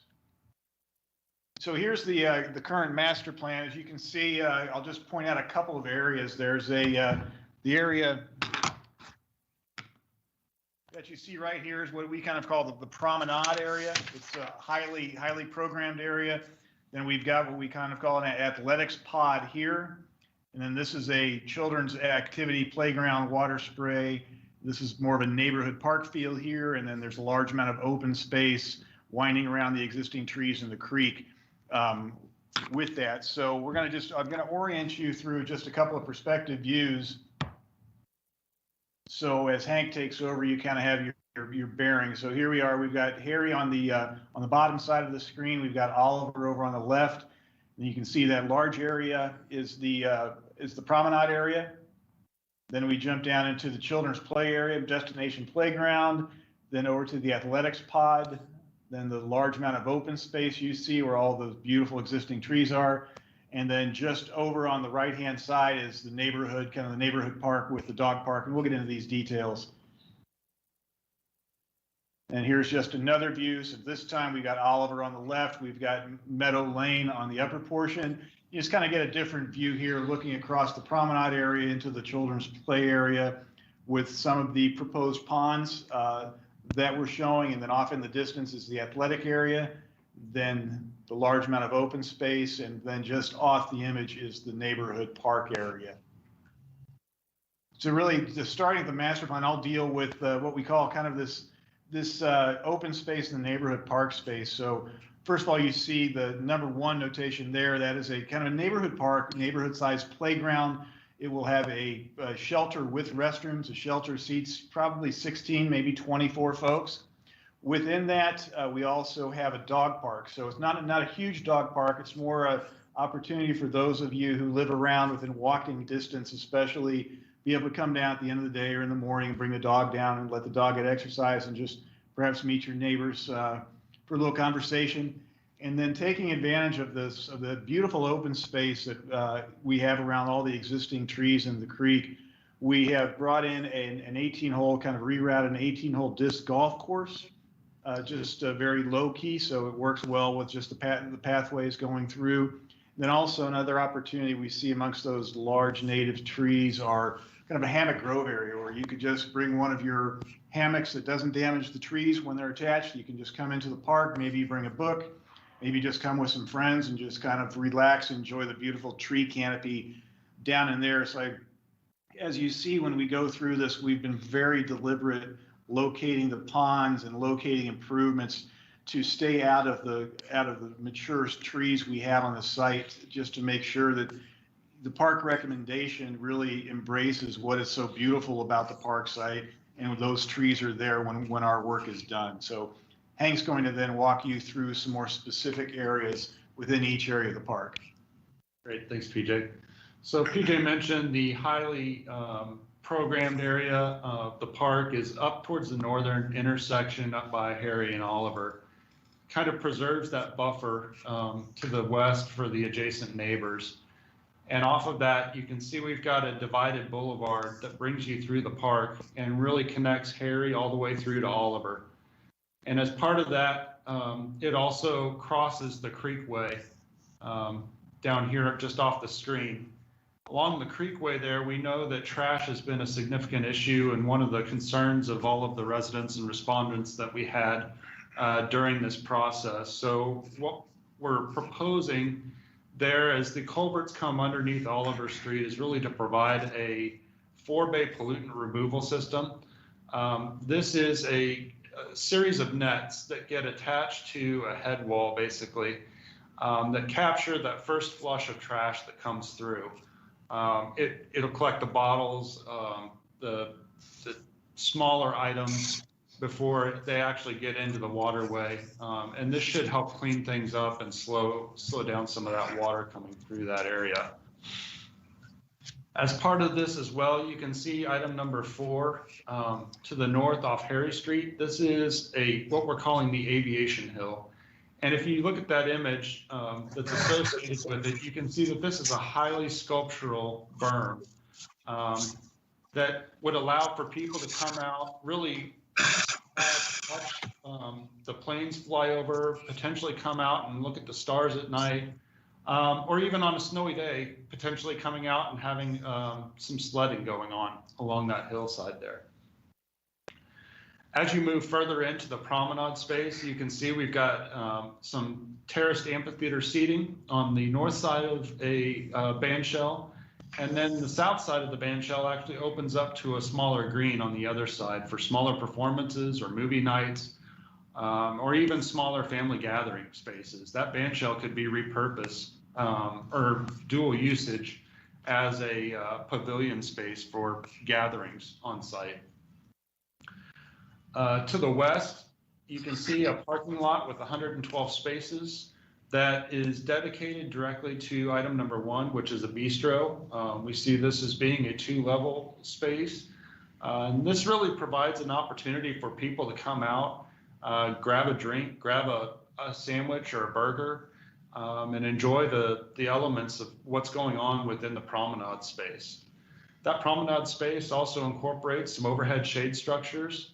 So here's the current master plan. As you can see, I'll just point out a couple of areas. There's the area that you see right here is what we kind of call the promenade area. It's a highly programmed area. Then we've got what we kind of call an athletics pod here. And then this is a children's activity playground, water spray. This is more of a neighborhood park feel here. And then there's a large amount of open space winding around the existing trees in the creek with that. So we're going to I'm going to orient you through just a couple of perspective views. So as Hank takes over, you kind of have your bearing. So here we are. We've got Harry on the bottom side of the screen. We've got Oliver over on the left. And you can see that large area is the promenade area. Then we jump down into the children's play area, destination playground, then over to the athletics pod, then the large amount of open space you see where all those beautiful existing trees are. And then just over on the right-hand side is the neighborhood, kind of the neighborhood park with the dog park. And we'll get into these details. And here's just another view. So this time we've got Oliver on the left. We've got Meadow Lane on the upper portion. You just kind of get a different view here looking across the promenade area into the children's play area with some of the proposed ponds that we're showing. And then off in the distance is the athletic area. Then the large amount of open space, and then just off the image is the neighborhood park area. So really, just starting the master plan, I'll deal with what we call kind of this open space in the neighborhood park space. So first of all, you see the number 1 notation there. That is a kind of a neighborhood park, neighborhood-sized playground. It will have a shelter with restrooms. A shelter seats probably 16, maybe 24 folks. Within that, we also have a dog park. So it's not a huge dog park. It's more an opportunity for those of you who live around within walking distance, especially, be able to come down at the end of the day or in the morning and bring the dog down and let the dog get exercise and just perhaps meet your neighbors for a little conversation. And then taking advantage of the beautiful open space that we have around all the existing trees in the creek, we have brought in an 18-hole, kind of rerouted an 18-hole disc golf course. Just very low key, so it works well with just the pathways going through. And then also another opportunity we see amongst those large native trees are kind of a hammock grove area where you could just bring one of your hammocks that doesn't damage the trees when they're attached. You can just come into the park, maybe you bring a book, maybe just come with some friends and just kind of relax, enjoy the beautiful tree canopy down in there. So as you see, when we go through this, we've been very deliberate locating the ponds and locating improvements to stay out of the mature trees we have on the site, just to make sure that the park recommendation really embraces what is so beautiful about the park site, and those trees are there when our work is done. So Hank's going to then walk you through some more specific areas within each area of the park. Great, thanks, PJ. So PJ mentioned the highly programmed area of the park is up towards the northern intersection up by Harry and Oliver. Kind of preserves that buffer to the west for the adjacent neighbors. And off of that, you can see we've got a divided boulevard that brings you through the park and really connects Harry all the way through to Oliver. And as part of that, it also crosses the Creekway down here just off the screen. Along the Creekway there, we know that trash has been a significant issue and one of the concerns of all of the residents and respondents that we had during this process. So what we're proposing there as the culverts come underneath Oliver Street is really to provide a 4-bay pollutant removal system. This is a series of nets that get attached to a head wall, basically, that capture that first flush of trash that comes through. It'll collect the bottles, the smaller items before they actually get into the waterway. And this should help clean things up and slow down some of that water coming through that area. As part of this as well, you can see item number 4 to the north off Harry Street. This is what we're calling the Aviation Hill. And if you look at that image that's associated with it, you can see that this is a highly sculptural berm that would allow for people to come out, really watch the planes fly over, potentially come out and look at the stars at night, or even on a snowy day, potentially coming out and having some sledding going on along that hillside there. As you move further into the promenade space, you can see we've got some terraced amphitheater seating on the north side of a band shell. And then the south side of the band shell actually opens up to a smaller green on the other side for smaller performances or movie nights, or even smaller family gathering spaces. That band shell could be repurposed or dual usage as a pavilion space for gatherings on site. To the west, you can see a parking lot with 112 spaces that is dedicated directly to item number 1, which is a bistro. We see this as being a 2-level space. And this really provides an opportunity for people to come out, grab a drink, grab a sandwich or a burger, and enjoy the elements of what's going on within the promenade space. That promenade space also incorporates some overhead shade structures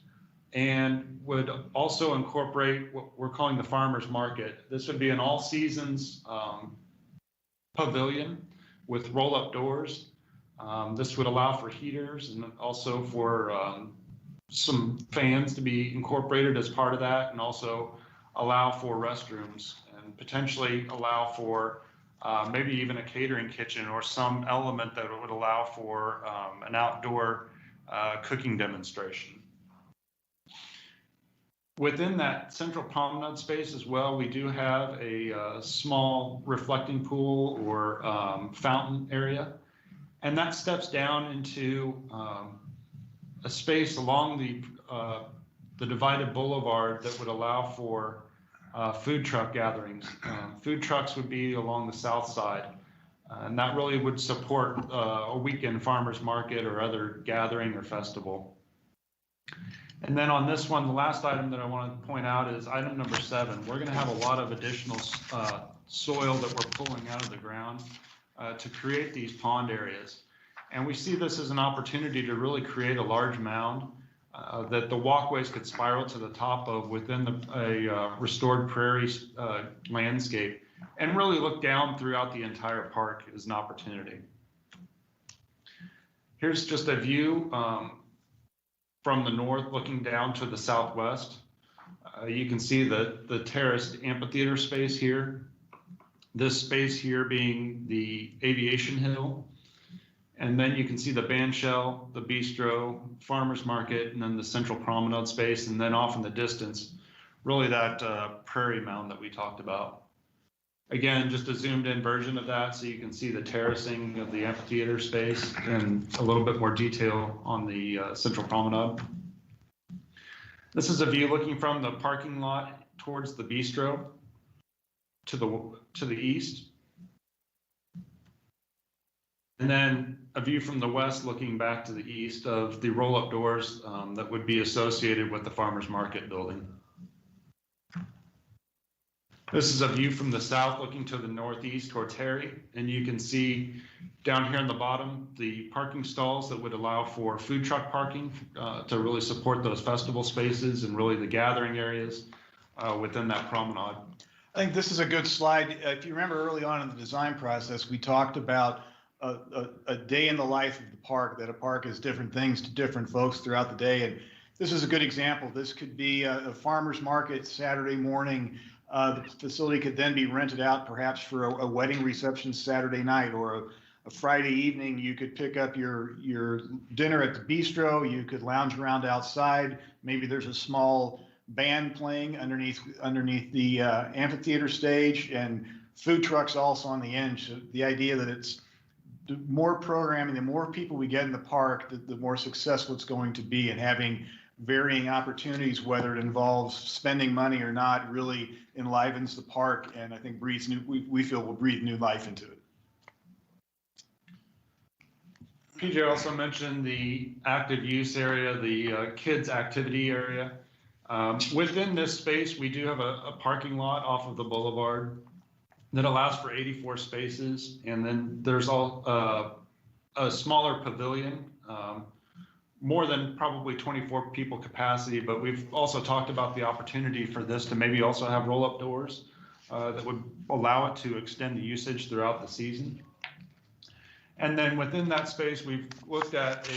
and would also incorporate what we're calling the farmer's market. This would be an all seasons pavilion with roll-up doors. This would allow for heaters and also for some fans to be incorporated as part of that, and also allow for restrooms and potentially allow for maybe even a catering kitchen or some element that would allow for an outdoor cooking demonstration. Within that central promenade space as well, we do have a small reflecting pool or fountain area, and that steps down into a space along the divided boulevard that would allow for food truck gatherings. Food trucks would be along the south side, and that really would support a weekend farmers market or other gathering or festival. And then on this one, the last item that I want to point out is item number 7. We're going to have a lot of additional soil that we're pulling out of the ground to create these pond areas. And we see this as an opportunity to really create a large mound that the walkways could spiral to the top of within a restored prairie landscape, and really look down throughout the entire park as an opportunity. Here's just a view from the north looking down to the southwest. You can see the terraced amphitheater space here. This space here being the Aviation Hill. And then you can see the band shell, the bistro, farmer's market, and then the central promenade space. And then off in the distance, really that prairie mound that we talked about. Again, just a zoomed in version of that so you can see the terracing of the amphitheater space and a little bit more detail on the central promenade. This is a view looking from the parking lot towards the bistro to the east. And then a view from the west looking back to the east of the roll-up doors that would be associated with the farmer's market building. This is a view from the south looking to the northeast towards Harry, and you can see down here in the bottom the parking stalls that would allow for food truck parking to really support those festival spaces and really the gathering areas within that promenade. I think this is a good slide. If you remember early on in the design process, we talked about a day in the life of the park, that a park is different things to different folks throughout the day. And this is a good example. This could be a farmer's market Saturday morning. The facility could then be rented out perhaps for a wedding reception Saturday night, or a Friday evening. You could pick up your dinner at the Bistro. You could lounge around outside. Maybe there's a small band playing underneath the amphitheater stage, and food trucks also on the end. So the idea that it's the more programming, the more people we get in the park, the more successful it's going to be, and having varying opportunities, whether it involves spending money or not, really enlivens the park, and I think breathes new, we feel will breathe new life into it. PJ also mentioned the active use area, the kids activity area. Within this space, we do have a parking lot off of the boulevard that allows for 84 spaces, and then there's a smaller pavilion, more than probably 24 people capacity, but we've also talked about the opportunity for this to maybe also have roll-up doors that would allow it to extend the usage throughout the season. And then within that space, we've looked at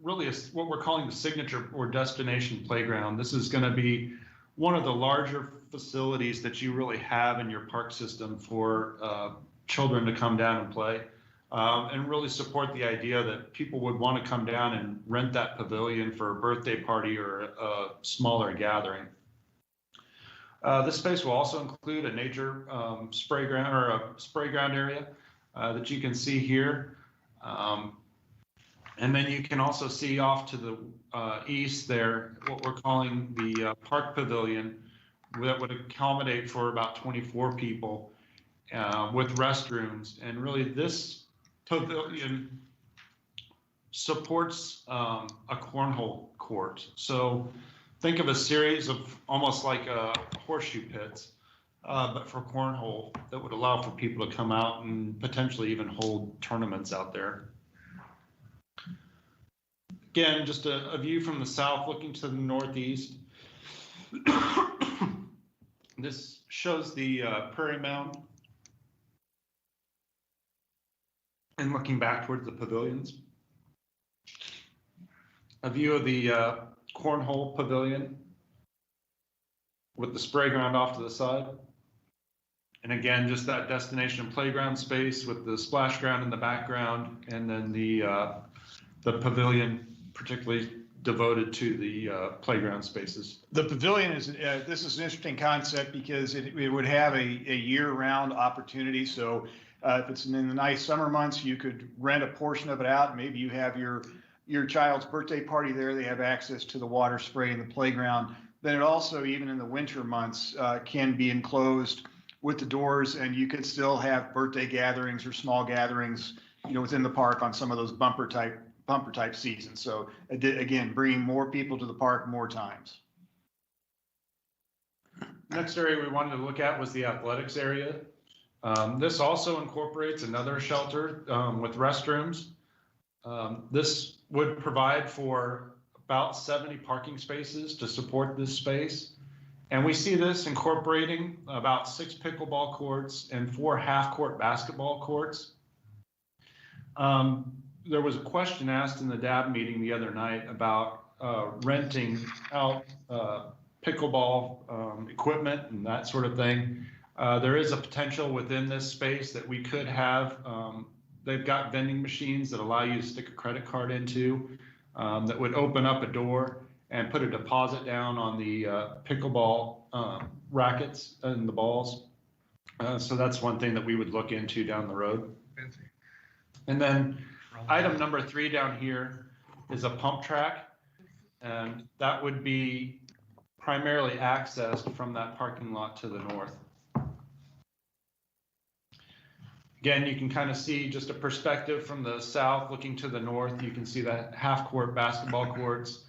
what we're calling the signature or destination playground. This is going to be one of the larger facilities that you really have in your park system for children to come down and play. And really support the idea that people would want to come down and rent that pavilion for a birthday party or a smaller gathering. This space will also include a nature spray ground, or a spray ground area that you can see here. And then you can also see off to the east there what we're calling the park pavilion, that would accommodate for about 24 people with restrooms. And really this pavilion supports a cornhole court. So think of a series of almost like horseshoe pits, but for cornhole, that would allow for people to come out and potentially even hold tournaments out there. Again, just a view from the south looking to the northeast. This shows the Prairie Mound, and looking back towards the pavilions. A view of the cornhole pavilion with the spray ground off to the side. And again, just that destination playground space with the splash ground in the background, and then the pavilion particularly devoted to the playground spaces. The pavilion is, this is an interesting concept because it would have a year-round opportunity. So if it's in the nice summer months, you could rent a portion of it out. Maybe you have your child's birthday party there. They have access to the water spray in the playground. Then it also, even in the winter months, can be enclosed with the doors, and you could still have birthday gatherings or small gatherings, within the park on some of those bumper type seasons. So again, bringing more people to the park more times. Next area we wanted to look at was the athletics area. This also incorporates another shelter with restrooms. This would provide for about 70 parking spaces to support this space. And we see this incorporating about 6 pickleball courts and 4 half-court basketball courts. There was a question asked in the DAB meeting the other night about renting out pickleball equipment and that sort of thing. There is a potential within this space that we could have. They've got vending machines that allow you to stick a credit card into that would open up a door and put a deposit down on the pickleball rackets and the balls. So that's one thing that we would look into down the road. And then item number 3 down here is a pump track, and that would be primarily accessed from that parking lot to the north. Again, you can kind of see just a perspective from the south looking to the north. You can see that half-court basketball courts,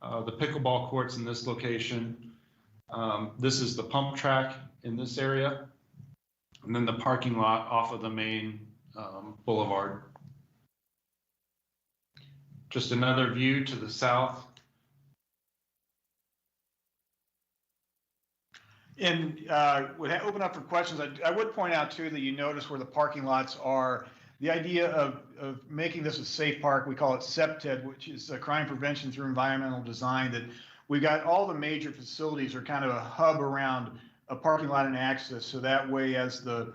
the pickleball courts in this location. This is the pump track in this area. And then the parking lot off of the main boulevard. Just another view to the south. And would open up for questions. I would point out too that you notice where the parking lots are. The idea of making this a safe park, we call it CPTED, which is crime prevention through environmental design, that we've got all the major facilities are kind of a hub around a parking lot and access. So that way, as the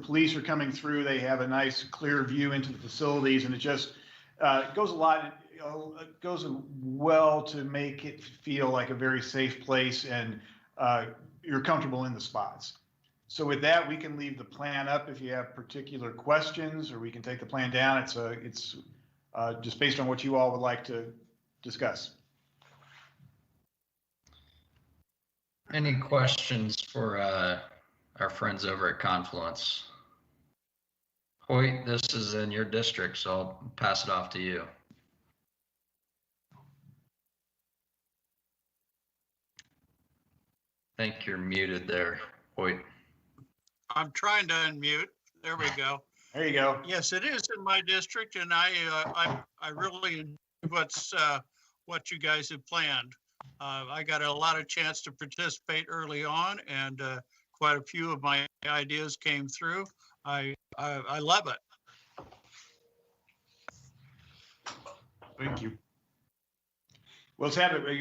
police are coming through, they have a nice clear view into the facilities, and it just goes a lot. It goes well to make it feel like a very safe place, and you're comfortable in the spots. So with that, we can leave the plan up if you have particular questions, or we can take the plan down. It's just based on what you all would like to discuss. Any questions for our friends over at Confluence? Hoyt, this is in your district, so I'll pass it off to you. I think you're muted there, Hoyt. I'm trying to unmute. There we go. There you go. Yes, it is in my district, and I really enjoy what you guys have planned. I got a lot of chance to participate early on, and quite a few of my ideas came through. I love it. Thank you. Well,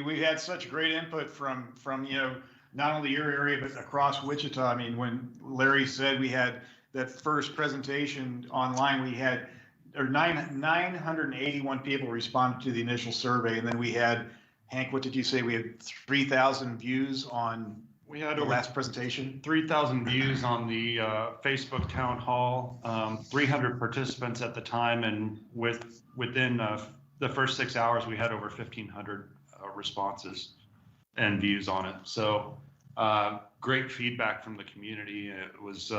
we've had such great input from not only your area, but across Wichita. I mean, when Larry said we had that first presentation online, we had 981 people responded to the initial survey. And then we had, Hank, what did you say? We had 3,000 views on the last presentation? 3,000 views on the Facebook town hall, 300 participants at the time. And within the first 6 hours, we had over 1,500 responses and views on it. So great feedback from the community. It was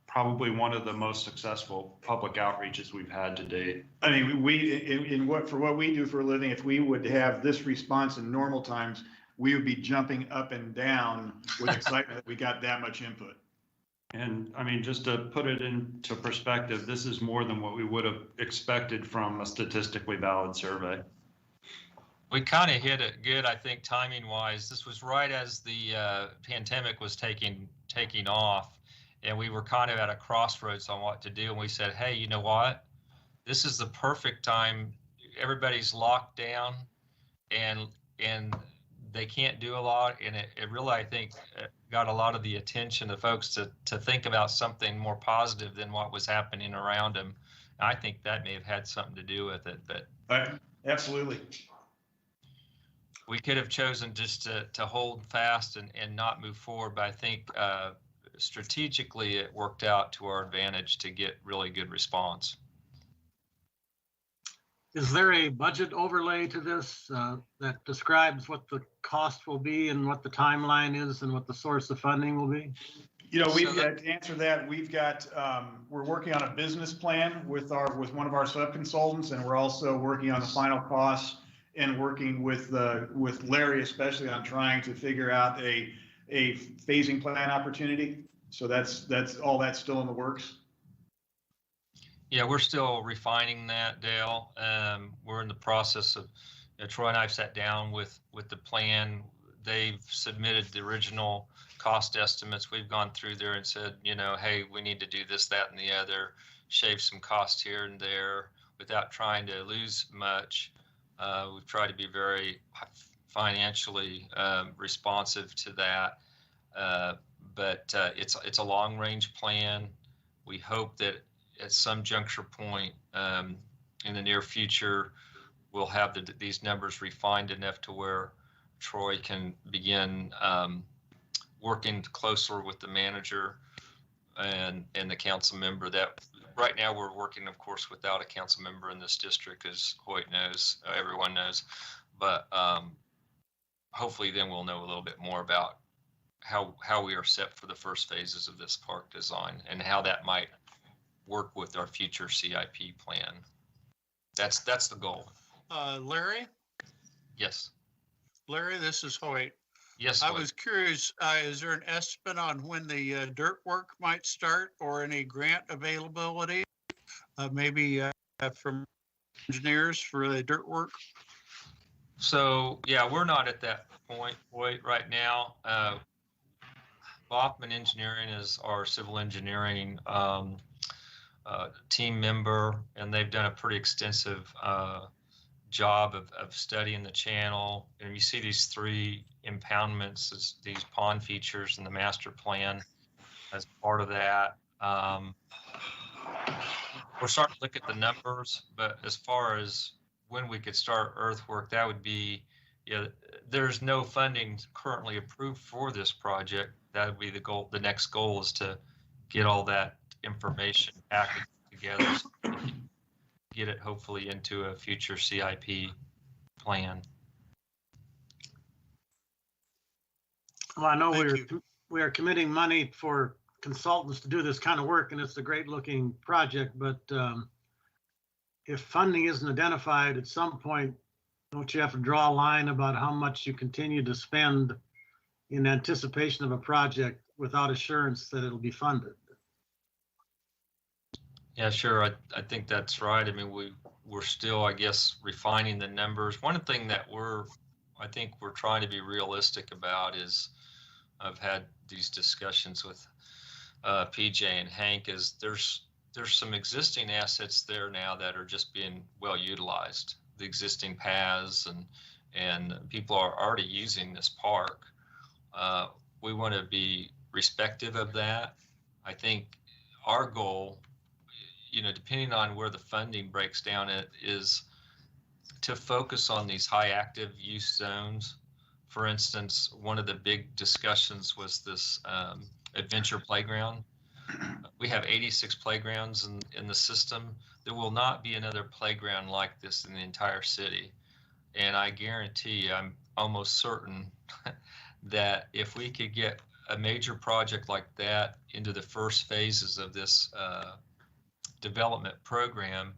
probably one of the most successful public outreaches we've had to date. I mean, for what we do for a living, if we would have this response in normal times, we would be jumping up and down with excitement that we got that much input. And I mean, just to put it into perspective, this is more than what we would have expected from a statistically valid survey. We kind of hit it good, I think, timing wise. This was right as the pandemic was taking off, and we were kind of at a crossroads on what to do. And we said, hey, you know what? This is the perfect time. Everybody's locked down, and they can't do a lot. And it really, I think, got a lot of the attention of folks to think about something more positive than what was happening around them. I think that may have had something to do with it. But absolutely. We could have chosen just to hold fast and not move forward, but I think strategically it worked out to our advantage to get really good response. Is there a budget overlay to this that describes what the cost will be and what the timeline is and what the source of funding will be? We've got to answer that. We've got we're working on a business plan with one of our sub-consultants, and we're also working on the final costs and working with Larry especially on trying to figure out a phasing plan opportunity. So that's still in the works. Yeah, we're still refining that, Dale. We're in the process of, Troy and I have sat down with the plan. They've submitted the original cost estimates. We've gone through there and said, hey, we need to do this, that, and the other, shave some costs here and there without trying to lose much. We've tried to be very financially responsive to that, but it's a long-range plan. We hope that at some juncture point in the near future, we'll have these numbers refined enough to where Troy can begin working closer with the manager and the council member. That right now we're working, of course, without a council member in this district, as Hoyt knows, everyone knows. But hopefully then we'll know a little bit more about how we are set for the first phases of this park design and how that might work with our future CIP plan. That's the goal. Larry? Yes. Larry, this is Hoyt. Yes. I was curious, is there an estimate on when the dirt work might start or any grant availability? Maybe from engineers for the dirt work? So, yeah, we're not at that point right now. Bachman Engineering is our civil engineering team member, and they've done a pretty extensive job of studying the channel. And you see these 3 impoundments, these pond features in the master plan as part of that. We're starting to look at the numbers, but as far as when we could start earthwork, that would be, there's no funding currently approved for this project. That would be the goal. The next goal is to get all that information packaged together, so we can get it hopefully into a future CIP plan. Well, I know we are committing money for consultants to do this kind of work, and it's a great looking project, but if funding isn't identified at some point, don't you have to draw a line about how much you continue to spend in anticipation of a project without assurance that it'll be funded? Yeah, sure. I think that's right. I mean, we're still, I guess, refining the numbers. One thing that I think we're trying to be realistic about is, I've had these discussions with PJ and Hank, is there's some existing assets there now that are just being well utilized. The existing paths and people are already using this park. We want to be respective of that. I think our goal, depending on where the funding breaks down, it is to focus on these high active use zones. For instance, one of the big discussions was this adventure playground. We have 86 playgrounds in the system. There will not be another playground like this in the entire city. And I guarantee you, I'm almost certain that if we could get a major project like that into the first phases of this development program,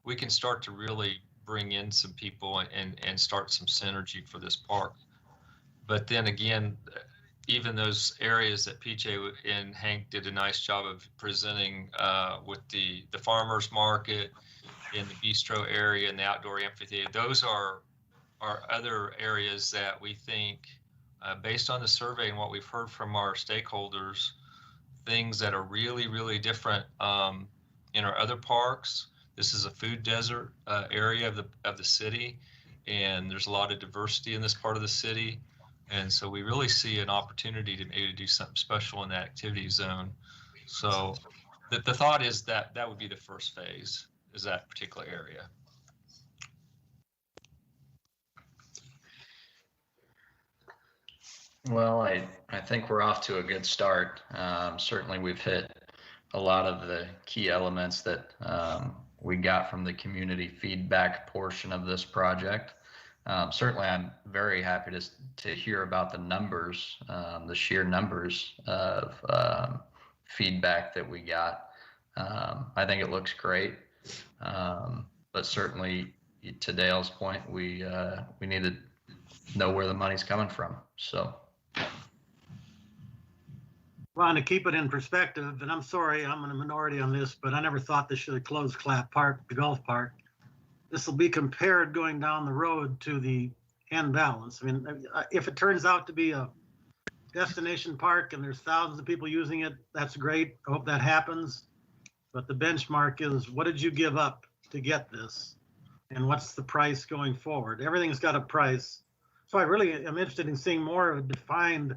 we can start to really bring in some people and start some synergy for this park. But then again, even those areas that PJ and Hank did a nice job of presenting with the farmers market in the bistro area and the outdoor amphitheater, those are other areas that we think, based on the survey and what we've heard from our stakeholders, things that are really, really different in our other parks. This is a food desert area of the city, and there's a lot of diversity in this part of the city. And so we really see an opportunity to maybe do something special in that activity zone. So the thought is that would be the first phase, is that particular area. Well, I think we're off to a good start. Certainly we've hit a lot of the key elements that we got from the community feedback portion of this project. Certainly, I'm very happy to hear about the numbers, the sheer numbers of feedback that we got. I think it looks great, but certainly, to Dale's point, we need to know where the money's coming from. So, well, and to keep it in perspective, and I'm sorry, I'm in a minority on this, but I never thought this should have closed Clapp Park, the golf park. This will be compared going down the road to the end balance. I mean, if it turns out to be a destination park and there's thousands of people using it, that's great. I hope that happens. But the benchmark is, what did you give up to get this? And what's the price going forward? Everything's got a price. So I really am interested in seeing more of a defined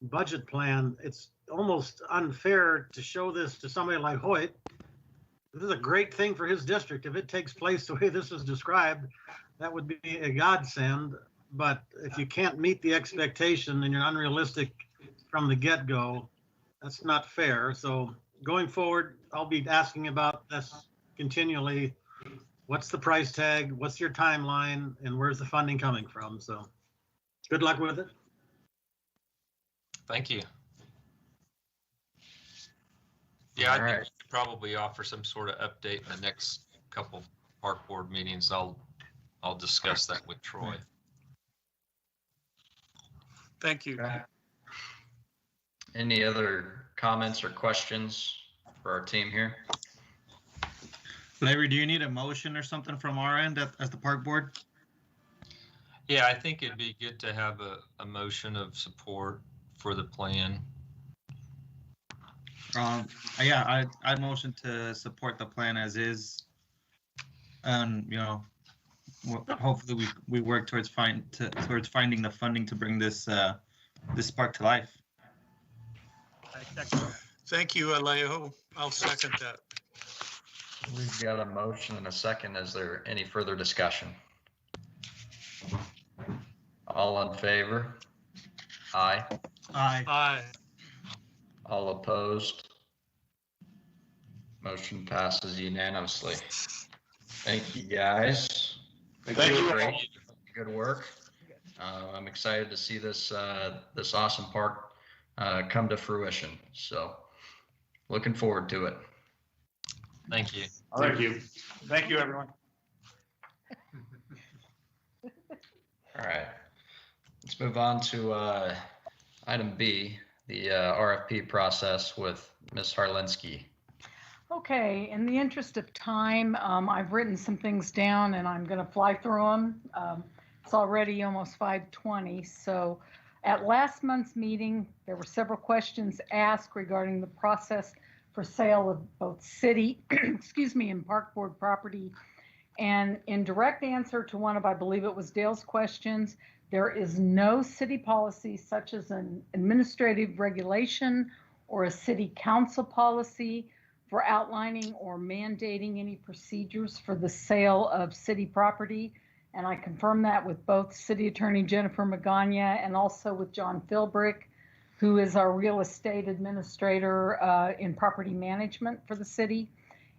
budget plan. It's almost unfair to show this to somebody like Hoyt. This is a great thing for his district. If it takes place the way this is described, that would be a godsend. But if you can't meet the expectation and you're unrealistic from the get-go, that's not fair. So going forward, I'll be asking about this continually. What's the price tag? What's your timeline? And where's the funding coming from? So good luck with it. Thank you. Yeah, I think we could probably offer some sort of update in the next couple park board meetings. I'll discuss that with Troy. Thank you. Okay. Any other comments or questions for our team here? Larry, do you need a motion or something from our end as the park board? Yeah, I think it'd be good to have a motion of support for the plan. Yeah, I motion to support the plan as is. And, you know, hopefully we work towards finding the funding to bring this this park to life. Thank you, Alejo. I'll second that. We've got a motion and a second. Is there any further discussion? All in favor? Aye. Aye. Aye. All opposed? Motion passes unanimously. Thank you, guys. Thank you. Great. Good work. I'm excited to see this this awesome park come to fruition. So, looking forward to it. Thank you. Thank you. Thank you, everyone. All right. Let's move on to item B, the RFP process with Ms. Harlinski. Okay, in the interest of time, I've written some things down and I'm going to fly through them. It's already almost 5:20. So at last month's meeting, there were several questions asked regarding the process for sale of both city, excuse me, and park board property. And in direct answer to one of, I believe it was Dale's questions, there is no city policy such as an administrative regulation or a city council policy for outlining or mandating any procedures for the sale of city property. And I confirm that with both City Attorney Jennifer Magana and also with John Philbrick, who is our real estate administrator in property management for the city.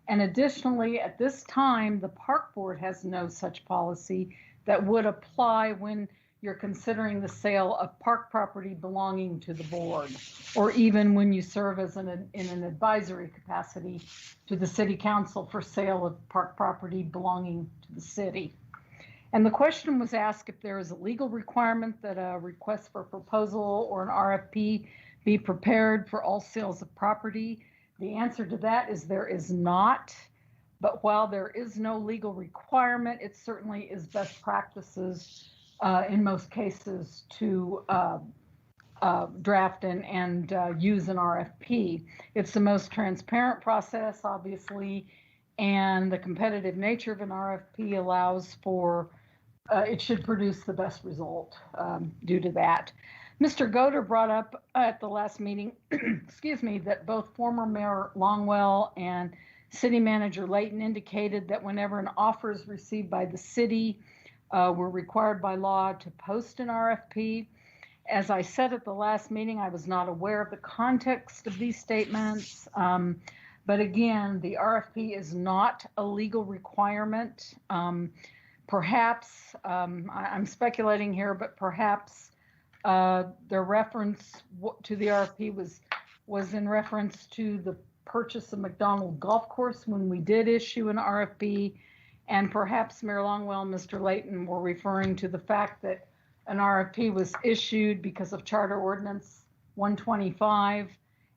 And additionally, at this time, the park board has no such policy that would apply when you're considering the sale of park property belonging to the board, or even when you serve as in an advisory capacity to the city council for sale of park property belonging to the city. And the question was asked if there is a legal requirement that a request for proposal or an RFP be prepared for all sales of property. The answer to that is there is not. But while there is no legal requirement, it certainly is best practices in most cases to draft and use an RFP. It's the most transparent process, obviously, and the competitive nature of an RFP allows for it should produce the best result due to that. Mr. Goder brought up at the last meeting, excuse me, that both former Mayor Longwell and City Manager Layton indicated that whenever an offer is received by the city, we're required by law to post an RFP. As I said at the last meeting, I was not aware of the context of these statements. But again, the RFP is not a legal requirement. Perhaps, I'm speculating here, but perhaps the reference to the RFP was in reference to the purchase of McDonald Golf Course when we did issue an RFP. And perhaps Mayor Longwell and Mr. Layton were referring to the fact that an RFP was issued because of Charter Ordinance 125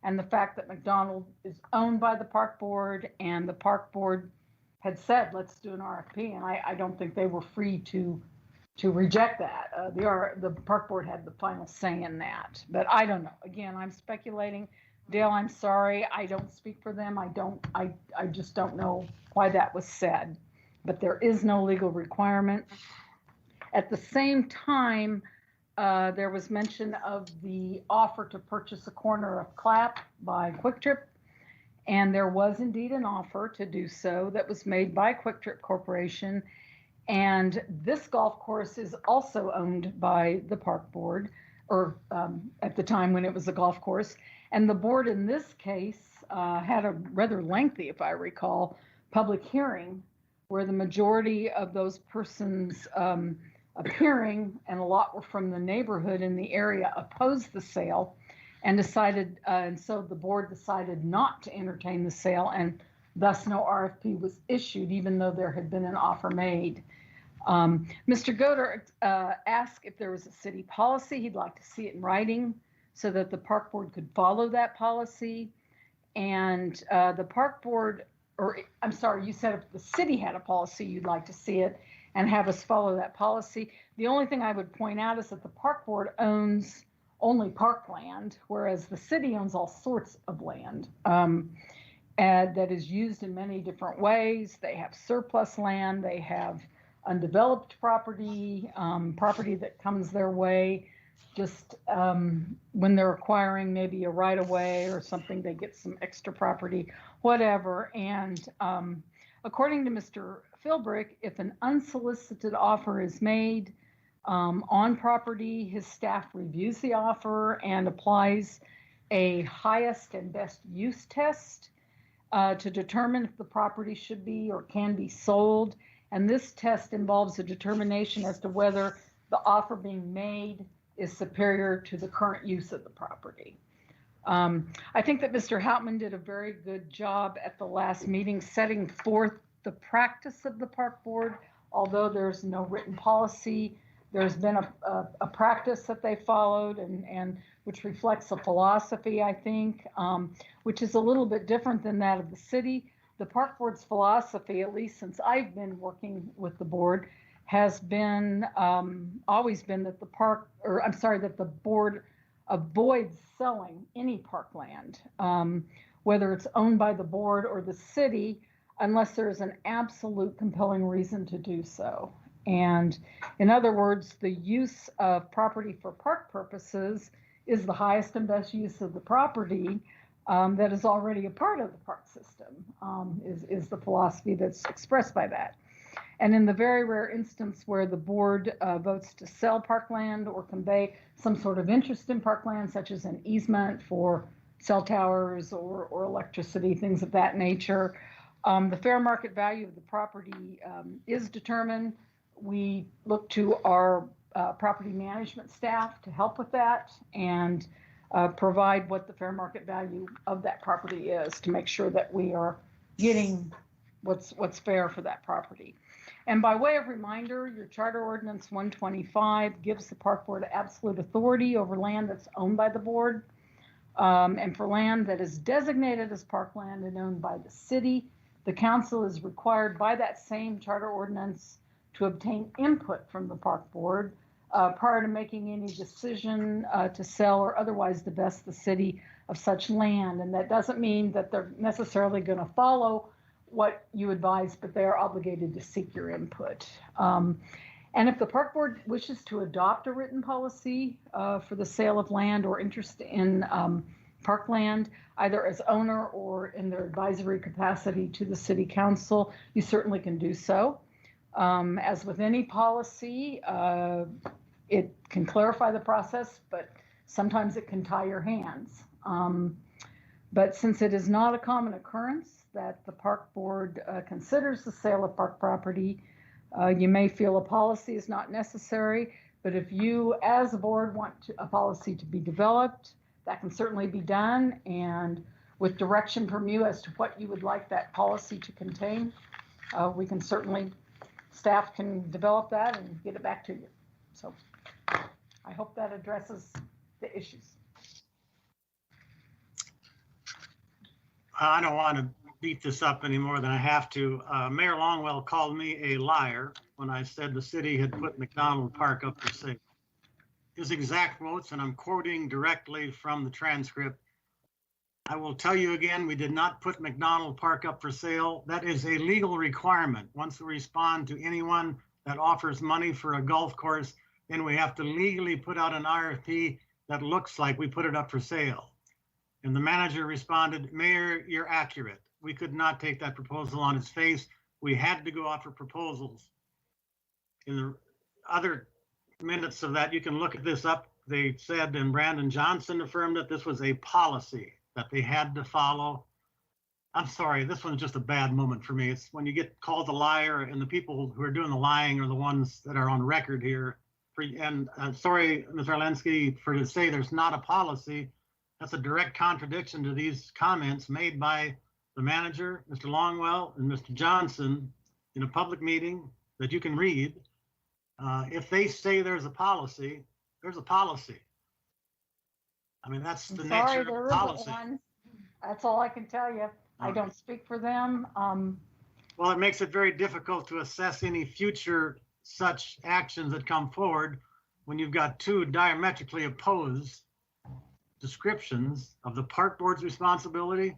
and the fact that McDonald is owned by the park board and the park board had said, let's do an RFP. And I don't think they were free to reject that. The park board had the final say in that, but I don't know. Again, I'm speculating. Dale, I'm sorry. I don't speak for them. I just don't know why that was said, but there is no legal requirement. At the same time, there was mention of the offer to purchase a corner of Clap by Quick Trip. And there was indeed an offer to do so that was made by Quick Trip Corporation. And this golf course is also owned by the park board, or at the time when it was a golf course. And the board in this case had a rather lengthy, if I recall, public hearing where the majority of those persons appearing, and a lot were from the neighborhood in the area, opposed the sale. And decided, and so the board decided not to entertain the sale, and thus no RFP was issued, even though there had been an offer made. Mr. Goder asked if there was a city policy. He'd like to see it in writing so that the park board could follow that policy. And the park board, or I'm sorry, you said if the city had a policy, you'd like to see it and have us follow that policy. The only thing I would point out is that the park board owns only parkland, whereas the city owns all sorts of land and that is used in many different ways. They have surplus land, they have undeveloped property, property that comes their way just when they're acquiring maybe a right of way or something, they get some extra property, whatever. And according to Mr. Philbrick, if an unsolicited offer is made on property, his staff reviews the offer and applies a highest and best use test to determine if the property should be or can be sold. And this test involves a determination as to whether the offer being made is superior to the current use of the property. I think that Mr. Hauptman did a very good job at the last meeting setting forth the practice of the park board. Although there's no written policy, there's been a practice that they followed and which reflects a philosophy, I think, which is a little bit different than that of the city. The park board's philosophy, at least since I've been working with the board, has been always been that that the board avoids selling any parkland, whether it's owned by the board or the city, unless there's an absolute compelling reason to do so. And in other words, the use of property for park purposes is the highest and best use of the property that is already a part of the park system, is the philosophy that's expressed by that. And in the very rare instance where the board votes to sell parkland or convey some sort of interest in parkland, such as an easement for cell towers or electricity, things of that nature, the fair market value of the property is determined. We look to our property management staff to help with that and provide what the fair market value of that property is to make sure that we are getting what's fair for that property. And by way of reminder, your Charter Ordinance 125 gives the park board absolute authority over land that's owned by the board. And for land that is designated as parkland and owned by the city, the council is required by that same charter ordinance to obtain input from the park board prior to making any decision to sell or otherwise divest the city of such land. And that doesn't mean that they're necessarily going to follow what you advise, but they are obligated to seek your input. And if the park board wishes to adopt a written policy for the sale of land or interest in parkland, either as owner or in their advisory capacity to the city council, you certainly can do so. As with any policy, it can clarify the process, but sometimes it can tie your hands. But since it is not a common occurrence that the park board considers the sale of park property, you may feel a policy is not necessary, but if you as a board want a policy to be developed, that can certainly be done, and with direction from you as to what you would like that policy to contain, we can certainly, staff can develop that and get it back to you. So I hope that addresses the issues. I don't want to beat this up any more than I have to. Mayor Longwell called me a liar when I said the city had put McDonald Park up for sale. His exact quotes, and I'm quoting directly from the transcript. I will tell you again, we did not put McDonald Park up for sale. That is a legal requirement. Once we respond to anyone that offers money for a golf course, then we have to legally put out an RFP that looks like we put it up for sale. And the manager responded, Mayor, you're accurate. We could not take that proposal on its face. We had to go out for proposals. In the other minutes of that, you can look at this up. They said, and Brandon Johnson affirmed that this was a policy that they had to follow. I'm sorry, this one's just a bad moment for me. It's when you get called a liar and the people who are doing the lying are the ones that are on record here. And sorry, Ms. Arlensky, for to say there's not a policy. That's a direct contradiction to these comments made by the manager, Mr. Longwell, and Mr. Johnson in a public meeting that you can read. If they say there's a policy, there's a policy. I mean, that's the Sorry, nature there of the isn't policy. one. That's all I can tell you. I don't speak for them. Well, it makes it very difficult to assess any future such actions that come forward when you've got two diametrically opposed descriptions of the park board's responsibility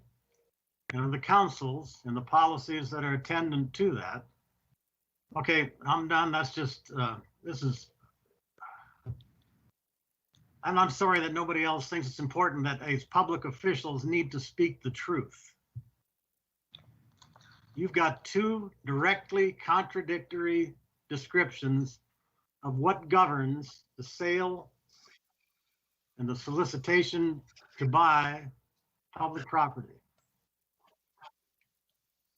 and of the council's and the policies that are attendant to that. Okay, I'm done. That's just, this is, and I'm sorry that nobody else thinks it's important that as public officials need to speak the truth. You've got two directly contradictory descriptions of what governs the sale and the solicitation to buy public property.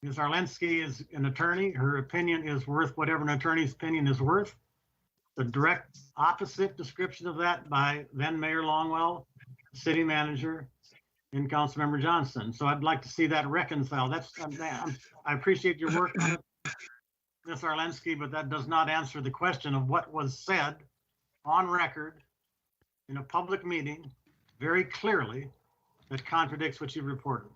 Ms. Arlensky is an attorney. Her opinion is worth whatever an attorney's opinion is worth. The direct opposite description of that by then Mayor Longwell, City Manager, and Councilmember Johnson. So I'd like to see that reconciled. I appreciate your work on it, Ms. Arlensky, but that does not answer the question of what was said on record in a public meeting very clearly that contradicts what you reported.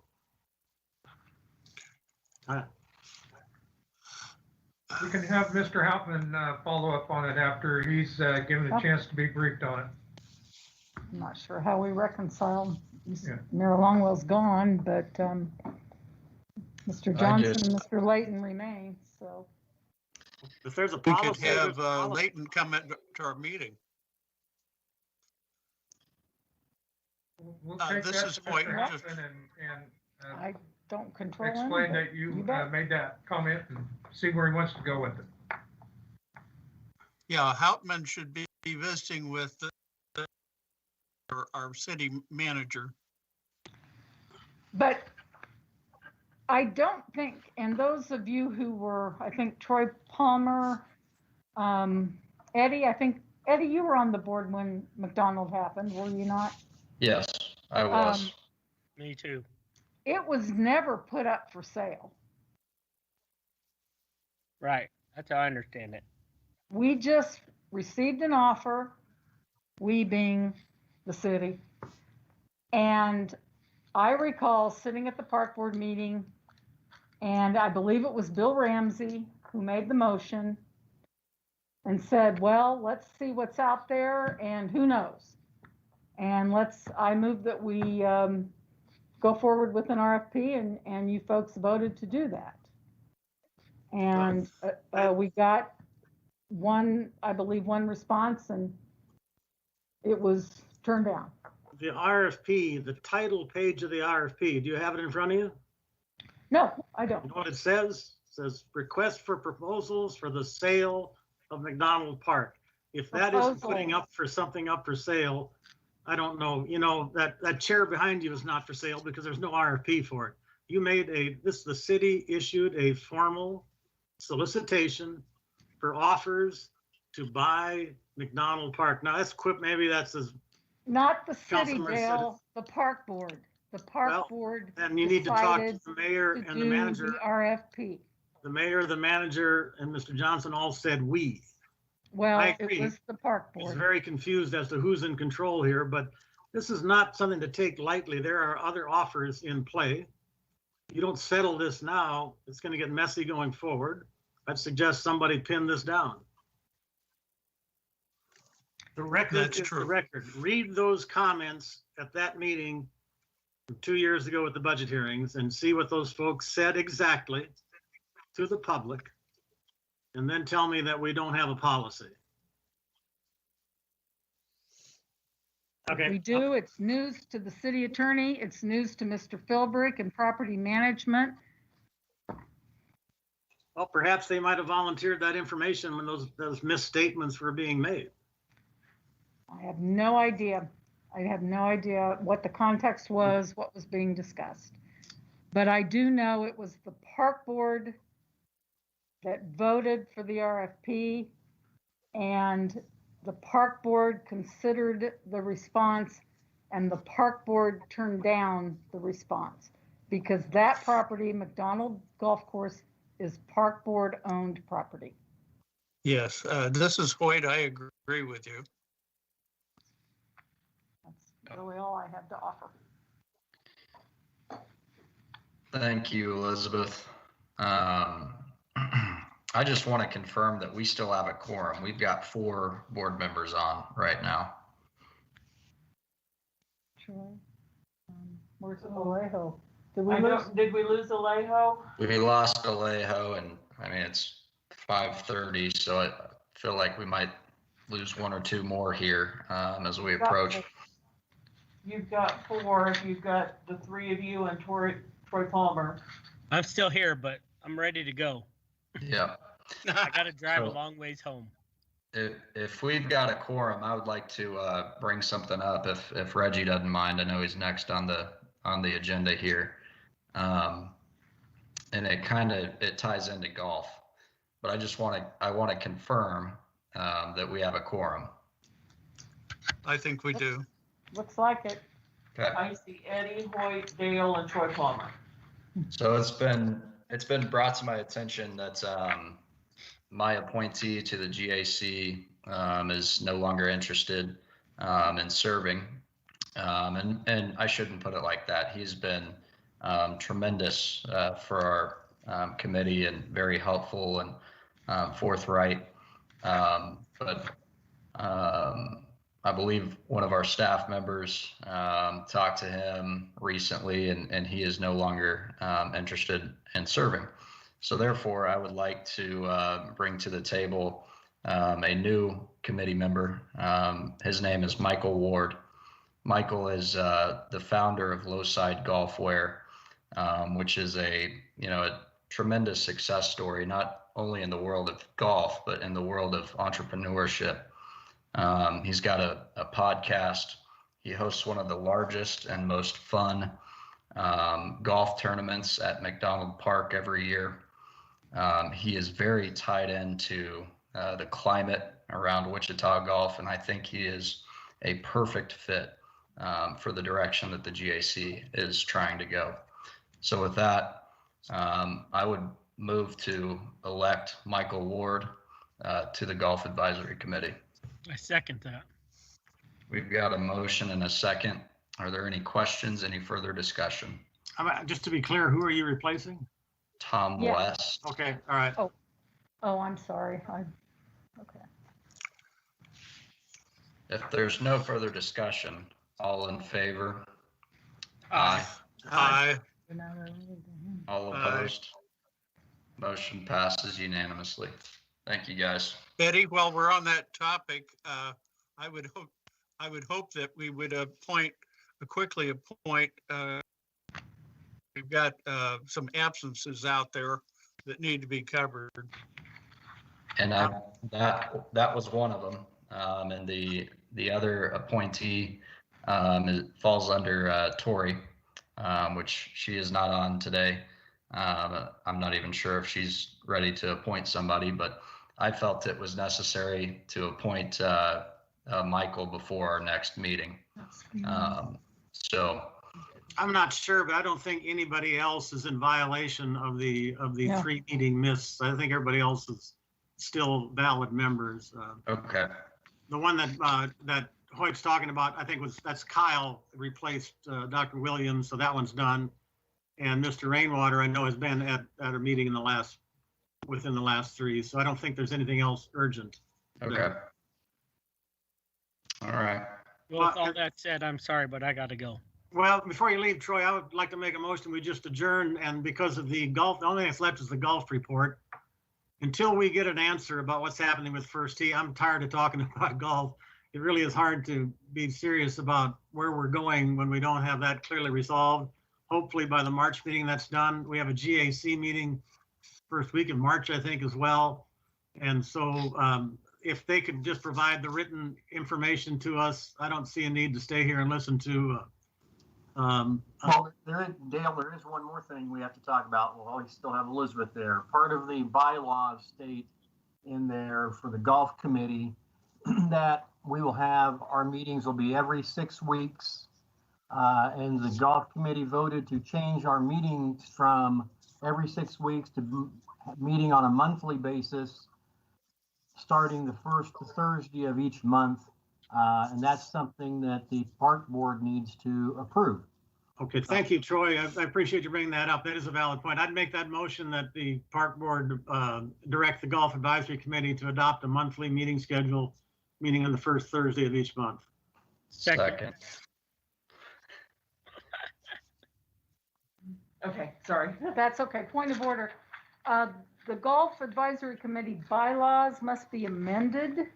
We can have Mr. Hauptman follow up on it after he's given a chance to be briefed on it. I'm not sure how we reconcile. Mayor Longwell's gone, but Mr. Johnson and Mr. Layton remain, so. If there's a We policy. could have Layton come into our meeting. We'll take this that is to point Mr. Hauptman and I don't control him. explain that you made that comment and see where he wants to go with it. Yeah, Hauptman should be visiting with our city manager. But I don't think, and those of you who were, I think Troy Palmer, Eddie, Eddie, you were on the board when McDonald happened, were you not? Yes, I was. Me too. It was never put up for sale. Right. That's how I understand it. We just received an offer, we being the city. And I recall sitting at the park board meeting, and I believe it was Bill Ramsey who made the motion and said, well, let's see what's out there and who knows. And I move that we go forward with an RFP, and you folks voted to do that. And we got I believe one response, and it was turned down. The RFP, the title page of the RFP, do you have it in front of you? No, I don't. You know what it says? It says request for proposals for the sale of McDonald Park. If that isn't putting up for something up for sale, I don't know. You know, that chair behind you is not for sale because there's no RFP for it. You made the city issued a formal solicitation for offers to buy McDonald Park. Now that's maybe that's as not the city, Dale, the park board. The park board. And you need to talk to the mayor and the manager. The RFP. The mayor, the manager, and Mr. Johnson all said we. Well, I agree. It was the park board. He's very confused as to who's in control here, but this is not something to take lightly. There are other offers in play. You don't settle this now, it's going to get messy going forward. I'd suggest somebody pin this down. The record is the record. Read those comments at that meeting 2 years ago at the budget hearings and see what those folks said exactly to the public, and then tell me that we don't have a policy. Okay. We do. It's news to the city attorney. It's news to Mr. Philbrick and property management. Well, perhaps they might have volunteered that information when those misstatements were being made. I have no idea. I have no idea what the context was, what was being discussed. But I do know it was the park board that voted for the RFP, and the park board considered the response, and the park board turned down the response because that property, McDonald Golf Course, is park board owned property. Yes, this is Hoyt. I agree with you. That's really all I have to offer. Thank you, Elizabeth. I just want to confirm that we still have a quorum. We've got 4 board members on right now. Sure. Where's Alejo? Did we lose Alejo? We lost Alejo, and I mean, it's 5:30, so I feel like we might lose 1 or 2 more here as we approach. You've got 4. You've got the 3 of you and Troy Palmer. I'm still here, but I'm ready to go. Yeah. I got to drive a long ways home. If we've got a quorum, I would like to bring something up if Reggie doesn't mind. I know he's next on the agenda here. And it ties into golf, but I want to confirm that we have a quorum. I think we do. Looks like it. Okay. I see Eddie, Hoyt, Dale, and Troy Palmer. So it's been brought to my attention that my appointee to the GAC is no longer interested in serving, and I shouldn't put it like that. He's been tremendous for our committee and very helpful and forthright. But I believe one of our staff members talked to him recently, and he is no longer interested in serving. So therefore, I would like to bring to the table a new committee member. His name is Michael Ward. Michael is the founder of Lowside Golfwear, which is a tremendous success story, not only in the world of golf, but in the world of entrepreneurship. He's got a podcast. He hosts one of the largest and most fun golf tournaments at McDonald Park every year. He is very tied into the climate around Wichita golf, and I think he is a perfect fit for the direction that the GAC is trying to go. So with that, I would move to elect Michael Ward to the Golf Advisory Committee. I second that. We've got a motion and a second. Are there any questions, any further discussion? Just to be clear, who are you replacing? Tom West. Okay, all right. Oh, I'm sorry. Okay. If there's no further discussion, all in favor? Aye. Aye. All opposed? Motion passes unanimously. Thank you, guys. Eddie, while we're on that topic, I would hope that we would quickly appoint. We've got some absences out there that need to be covered. And that was one of them. And the other appointee falls under Tori, which she is not on today. I'm not even sure if she's ready to appoint somebody, but I felt it was necessary to appoint Michael before our next meeting. So I'm not sure, but I don't think anybody else is in violation of the 3 meeting miss. I think everybody else is still valid members. Okay. The one that Hoyt's talking about, I think that's Kyle replaced Dr. Williams, so that one's done. And Mr. Rainwater, I know, has been at a meeting within the last 3, so I don't think there's anything else urgent. Okay. There. All right. Well, with all that said, I'm sorry, but I got to go. Well, before you leave, Troy, I would like to make a motion. We just adjourn, and because of the golf, the only thing that's left is the golf report. Until we get an answer about what's happening with First Tee, I'm tired of talking about golf. It really is hard to be serious about where we're going when we don't have that clearly resolved. Hopefully by the March meeting that's done. We have a GAC meeting first week in March, I think, as well. And so if they could just provide the written information to us, I don't see a need to stay here and listen to. Well, Dale, there is one more thing we have to talk about. Well, we still have Elizabeth there. Part of the bylaws state in there for the golf committee that we will have, our meetings will be every 6 weeks. And the golf committee voted to change our meetings from every 6 weeks to meeting on a monthly basis starting the first Thursday of each month. And that's something that the park board needs to approve. Okay, thank you, Troy. I appreciate you bringing that up. That is a valid point. I'd make that motion that the park board direct the Golf Advisory Committee to adopt a monthly meeting schedule, meeting on the first Thursday of each month. Second. Okay, sorry. That's okay. Point of order. The Golf Advisory Committee bylaws must be amended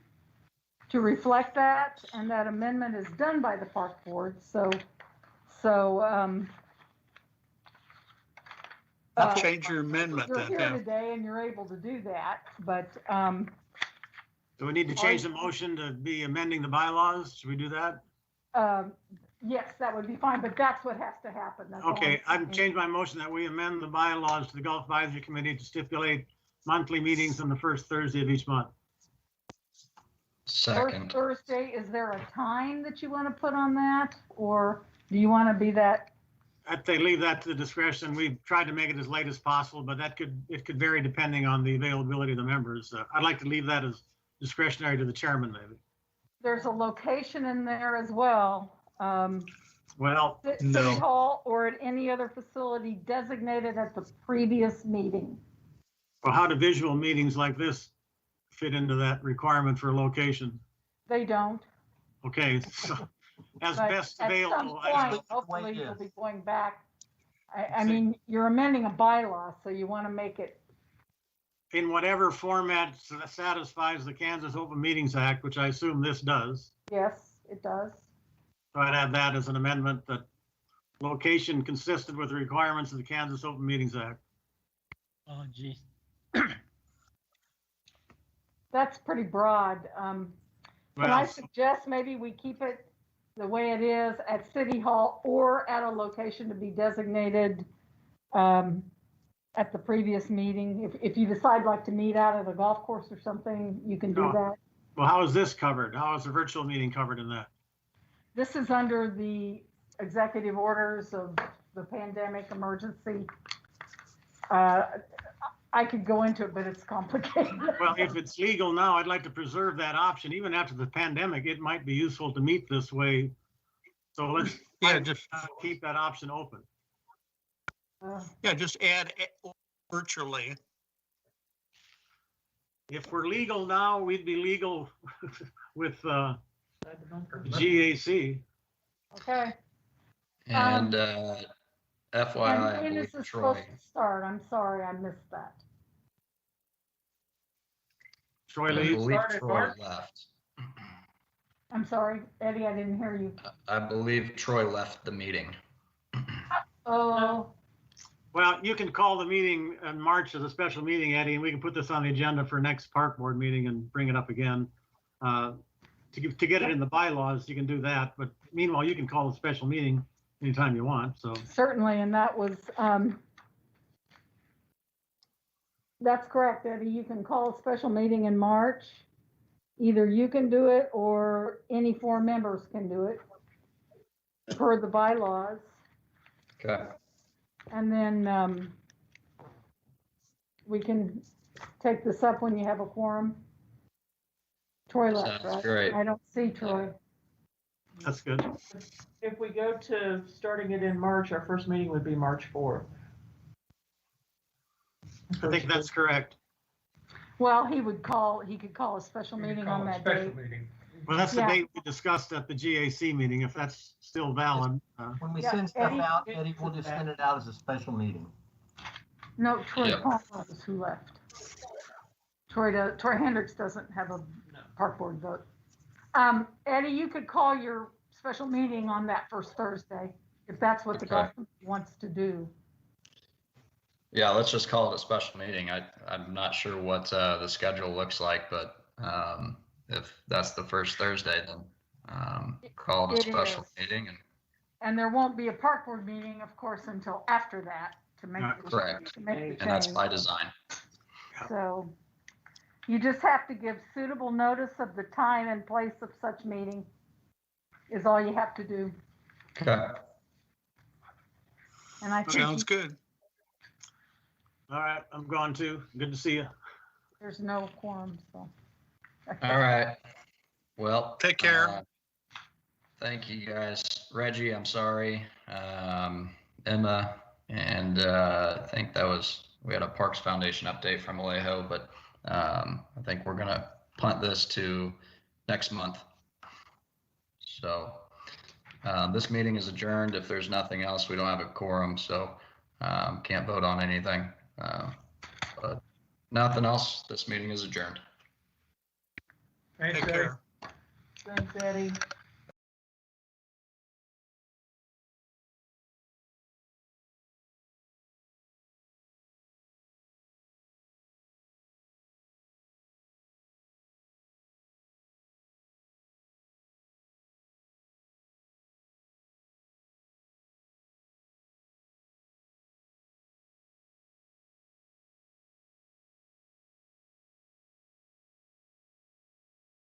to reflect that, and that amendment is done by the park board. Change your amendment you're then. here Yeah. today and you're able to do that, but Do we need to change the motion to be amending the bylaws? Should we do that? yes, that would be fine, but that's what has to happen. That's all Okay, I'm I've changed my motion that we amend the bylaws to the Golf Advisory Committee to stipulate monthly meetings on the first Thursday of each month. First Thursday, is there a time that you want to put on that? Or do you want to be that? I'd say leave that to the discretion. We've tried to make it as late as possible, but it could vary depending on the availability of the members. I'd like to leave that as discretionary to the chairman, maybe. There's a location in there as well. Well, City Hall or at any other facility designated at the previous meeting. Well, how do visual meetings like this fit into that requirement for a location? They don't. Okay, so as But best at available. some point, hopefully you'll be going back. I mean, you're amending a bylaw, so you want to make it. In whatever format satisfies the Kansas Open Meetings Act, which I assume this does. Yes, it does. So I'd add that as an amendment, that location consistent with the requirements of the Kansas Open Meetings Act. Oh, geez. That's pretty broad. Can I suggest maybe we keep it the way it is at City Hall or at a location to be designated at the previous meeting? If you decide like to meet out at a golf course or something, you can do that. Well, how is this covered? How is the virtual meeting covered in that? This is under the executive orders of the pandemic emergency. I could go into it, but it's complicated. Well, if it's legal now, I'd like to preserve that option. Even after the pandemic, it might be useful to meet this way. So let's just keep that option open. Yeah, just add virtually. If we're legal now, we'd be legal with GAC. Okay. And FYI, and when is this supposed to start? I'm sorry, I missed that. Troy I leaves. believe Troy left. I'm sorry, Eddie, I didn't hear you. I believe Troy left the meeting. Oh. Well, you can call the meeting in March as a special meeting, Eddie, and we can put this on the agenda for next park board meeting and bring it up again. To get it in the bylaws, you can do that. But meanwhile, you can call a special meeting anytime you want. So Certainly, and that was, that's correct, Eddie. You can call a special meeting in March. Either you can do it or any 4 members can do it per the bylaws. Okay. And then we can take this up when you have a quorum. Troy left, Sounds right? great. I don't see Troy. that's good. If we go to starting it in March, our first meeting would be March 4th. I think that's correct. Well, he could call a special meeting on that day. Well, that's the Yeah. date we discussed at the GAC meeting, if that's still valid. When we Yeah, send stuff Eddie- out, Eddie, we'll just send it out as a special meeting. No, Troy Yep. Palmer is who left. Troy Hendricks doesn't have a park board vote. Eddie, you could call your special meeting on that first Thursday, if that's what the Okay. government wants to do. Yeah, let's just call it a special meeting. I'm not sure what the schedule looks like, but if that's the first Thursday, then call it a It special is. meeting. And there won't be a park board meeting, of course, until after that to make. the- Correct. to make the And that's change. by design. So you just have to give suitable notice of the time and place of such meeting is all you have to do. Okay. And I think Sounds good. All right, I'm gone too. Good to see you. there's no quorum, so. All right. Well, take care. Thank you guys. Reggie, I'm sorry. Emma, and I think we had a Parks Foundation update from Alejo, but I think we're gonna punt this to next month. So this meeting is adjourned. If there's nothing else, we don't have a quorum, so can't vote on anything. But nothing else, this meeting is adjourned. Thanks, Take care. Thanks, Eddie.